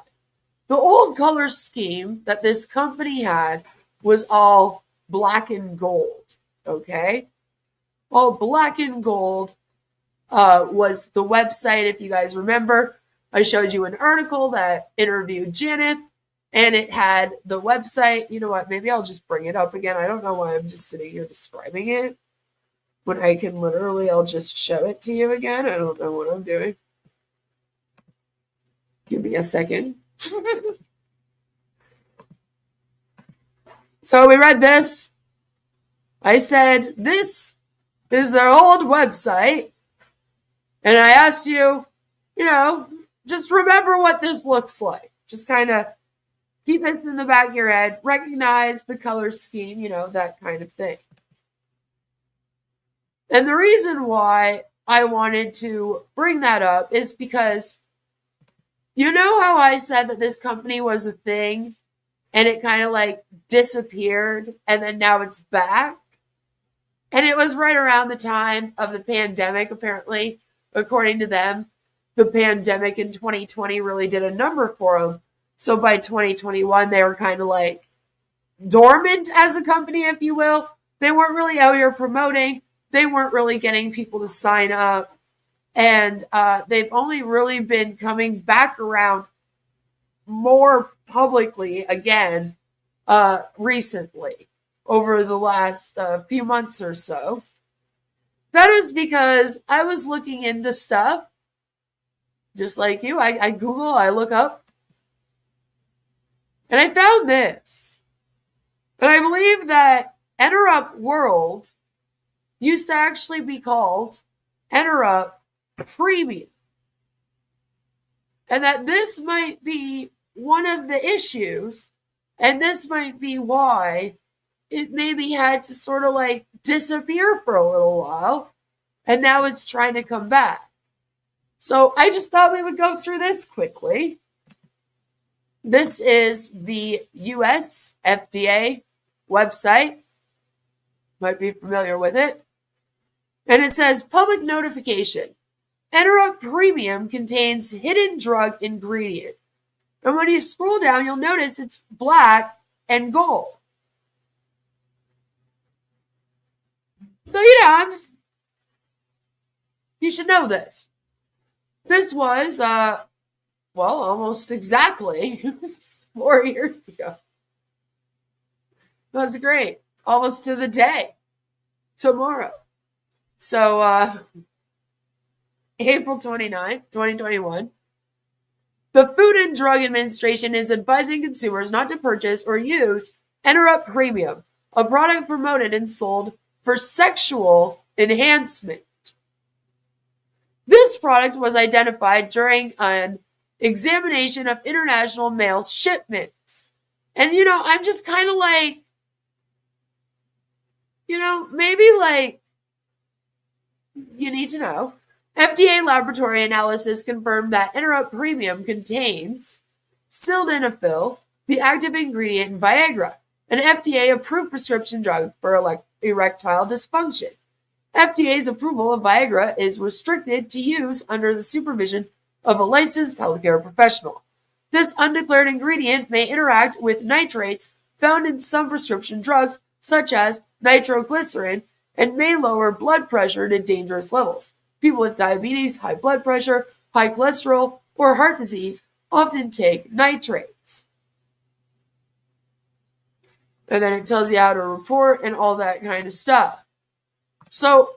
The old color scheme that this company had was all black and gold, okay? All black and gold was the website, if you guys remember. I showed you an article that interviewed Janet, and it had the website. You know what? Maybe I'll just bring it up again. I don't know why I'm just sitting here describing it when I can literally, I'll just show it to you again. I don't know what I'm doing. Give me a second. So we read this. I said, this is their old website. And I asked you, just remember what this looks like. Just kind of keep this in the back of your head. Recognize the color scheme, that kind of thing. And the reason why I wanted to bring that up is because you know how I said that this company was a thing and it kind of like disappeared and then now it's back? And it was right around the time of the pandemic, apparently, according to them. The pandemic in 2020 really did a number for them. So by 2021, they were kind of like dormant as a company, if you will. They weren't really out here promoting. They weren't really getting people to sign up. And they've only really been coming back around more publicly again recently over the last few months or so. That is because I was looking into stuff just like you. I Google, I look up, and I found this. And I believe that EnerUp World used to actually be called EnerUp Premium. And that this might be one of the issues, and this might be why it maybe had to sort of like disappear for a little while, and now it's trying to come back. So I just thought we would go through this quickly. This is the US FDA website. Might be familiar with it. And it says, public notification. EnerUp Premium contains hidden drug ingredient. And when you scroll down, you'll notice it's black and gold. So, you should know this. This was, almost exactly 4 years ago. That's great. Almost to the day. Tomorrow. So, April 29th, 2021. The Food and Drug Administration is advising consumers not to purchase or use EnerUp Premium, a product promoted and sold for sexual enhancement. This product was identified during an examination of international mail shipments. And, I'm just kind of like, maybe like, you need to know. FDA laboratory analysis confirmed that EnerUp Premium contains sildenafil, the active ingredient in Viagra, an FDA-approved prescription drug for erectile dysfunction. FDA's approval of Viagra is restricted to use under the supervision of a licensed healthcare professional. This undeclared ingredient may interact with nitrates found in some prescription drugs, such as nitroglycerin, and may lower blood pressure to dangerous levels. People with diabetes, high blood pressure, high cholesterol, or heart disease often take nitrates. And then it tells you how to report and all that kind of stuff. So,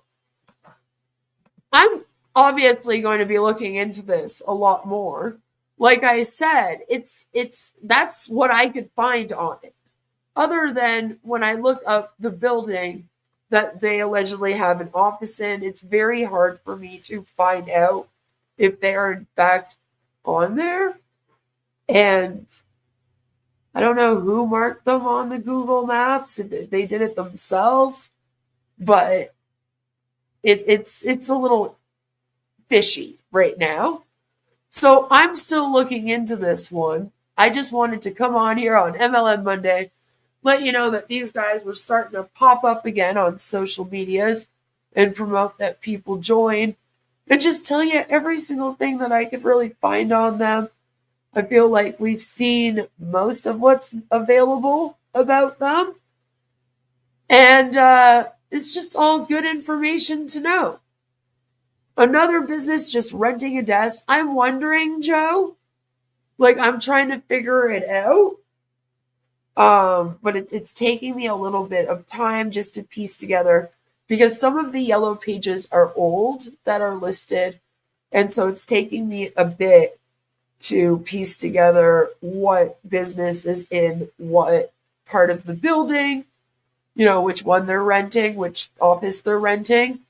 I'm obviously going to be looking into this a lot more. Like I said, that's what I could find on it. Other than when I look up the building that they allegedly have an office in, it's very hard for me to find out if they are in fact on there. And I don't know who marked them on the Google Maps, if they did it themselves, but it's a little fishy right now. So I'm still looking into this one. I just wanted to come on here on MLM Monday, let you know that these guys were starting to pop up again on social medias and promote that people join, and just tell you every single thing that I could really find on them. I feel like we've seen most of what's available about them, and it's just all good information to know. Another business just renting a desk. I'm wondering, Joe, I'm trying to figure it out. But it's taking me a little bit of time just to piece together, because some of the yellow pages are old that are listed. And so it's taking me a bit to piece together what business is in what part of the building, which one they're renting, which office they're renting,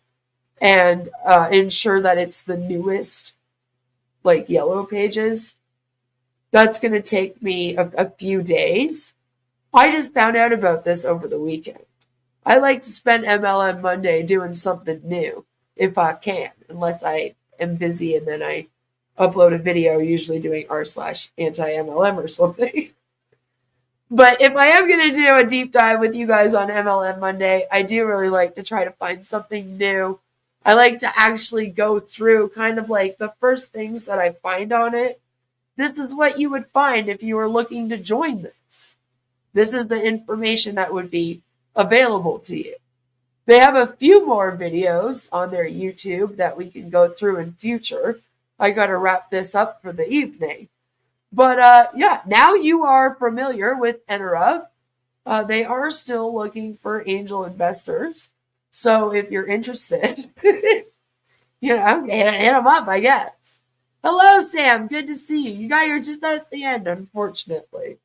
and ensure that it's the newest, like, yellow pages. That's going to take me a few days. I just found out about this over the weekend. I like to spend MLM Monday doing something new, if I can, unless I am busy and then I upload a video, usually doing r/anti-MLM or something. But if I am going to do a deep dive with you guys on MLM Monday, I do really like to try to find something new. I like to actually go through kind of like the first things that I find on it. This is what you would find if you were looking to join this. This is the information that would be available to you. They have a few more videos on their YouTube that we can go through in future. I got to wrap this up for the evening. But yeah, now you are familiar with EnerUp. They are still looking for angel investors. So if you're interested, hit them up, I guess. Hello, Sam. Good to see you. You got here just at the end, unfortunately.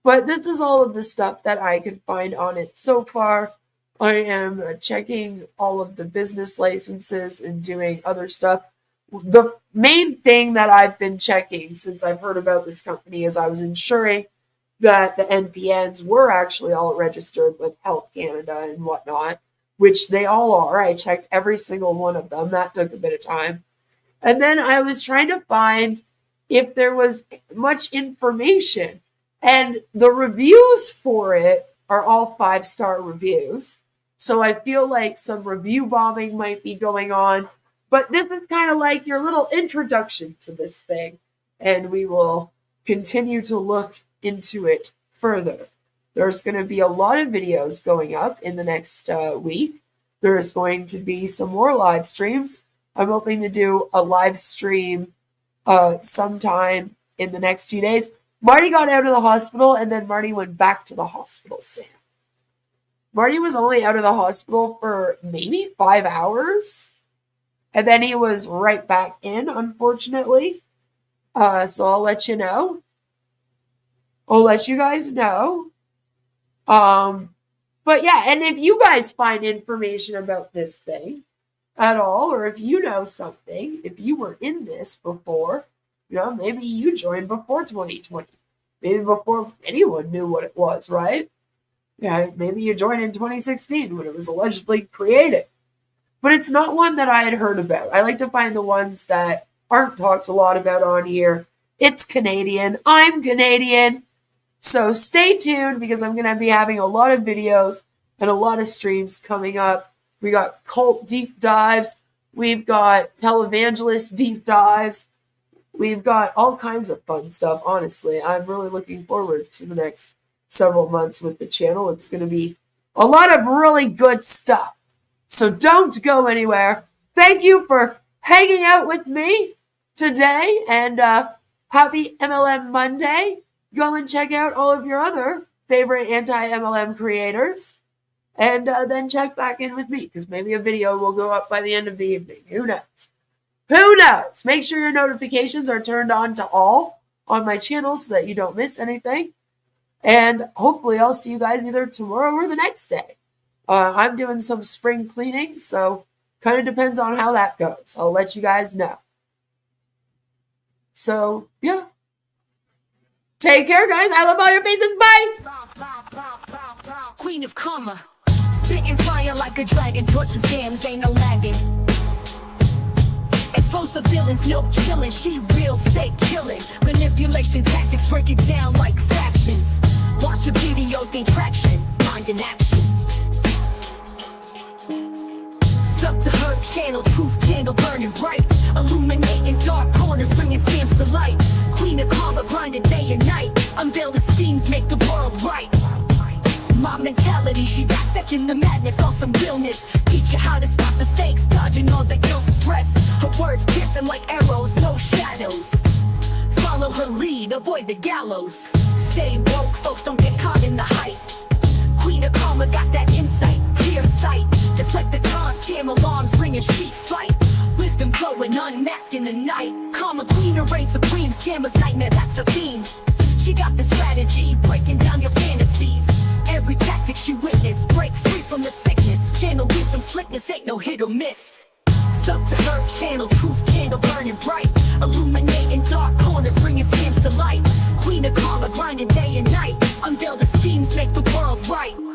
But this is all of the stuff that I could find on it so far. I am checking all of the business licenses and doing other stuff. The main thing that I've been checking since I've heard about this company is I was ensuring that the NPNs were actually all registered with Health Canada and whatnot, which they all are. I checked every single one of them. That took a bit of time. And then I was trying to find if there was much information. And the reviews for it are all 5-star reviews. So I feel like some review bombing might be going on. But this is kind of like your little introduction to this thing. And we will continue to look into it further. There's going to be a lot of videos going up in the next week. There's going to be some more live streams. I'm hoping to do a live stream sometime in the next few days. Marty got out of the hospital, and then Marty went back to the hospital, Sam. Marty was only out of the hospital for maybe 5 hours, and then he was right back in, unfortunately. So I'll let you know. I'll let you guys know. But yeah, and if you guys find information about this thing at all, or if you know something, if you were in this before, maybe you joined before 2020. Maybe before anyone knew what it was, right? Yeah, maybe you joined in 2016 when it was allegedly created. But it's not one that I had heard about. I like to find the ones that aren't talked a lot about on here. It's Canadian. I'm Canadian. So stay tuned because I'm going to be having a lot of videos and a lot of streams coming up. We got cult deep dives. We've got televangelist deep dives. We've got all kinds of fun stuff, honestly. I'm really looking forward to the next several months with the channel. It's going to be a lot of really good stuff. So don't go anywhere. Thank you for hanging out with me today, and happy MLM Monday. Go and check out all of your other favorite anti-MLM creators, and then check back in with me, because maybe a video will go up by the end of the evening. Who knows? Who knows? Make sure your notifications are turned on to all on my channel so that you don't miss anything. And hopefully I'll see you guys either tomorrow or the next day. I'm doing some spring cleaning, so kind of depends on how that goes. I'll let you guys know. So, yeah. Take care, guys. I love all your faces. Bye! Queen of Karma. Spitting fire like a dragon. Torching scams, ain't no lagging. Expose the villains, no chillin'. She real, stay killin'. Manipulation tactics, break it down like fractions. Watch your videos, gain traction. Mind in action. Sub to her channel, truth candle burning bright. Illuminating dark corners, bringing scams to light. Queen of Karma, grinding day and night. Unveil the schemes, make the world right. My mentality, she dissecting the madness, all some realness. Teach you how to stop the fakes, dodging all the ill stress. Her words piercing like arrows, no shadows. Follow her lead, avoid the gallows. Stay woke, folks, don't get caught in the hype. Queen of Karma got that insight, clear sight. Deflect the con, scam alarms, ringing street fight. Wisdom flowing, unmasking the night. Karma queen, reign supreme, scammers nightmare, that's her theme. She got the strategy, breaking down your fantasies. she witness. Break free from the sickness, channel wisdom, slickness, ain't no hit or miss. Sub to her channel, truth candle burning bright, illuminating dark corners, bringing flames to light. Queen of karma, grinding day and night, unveil the schemes, make the world right.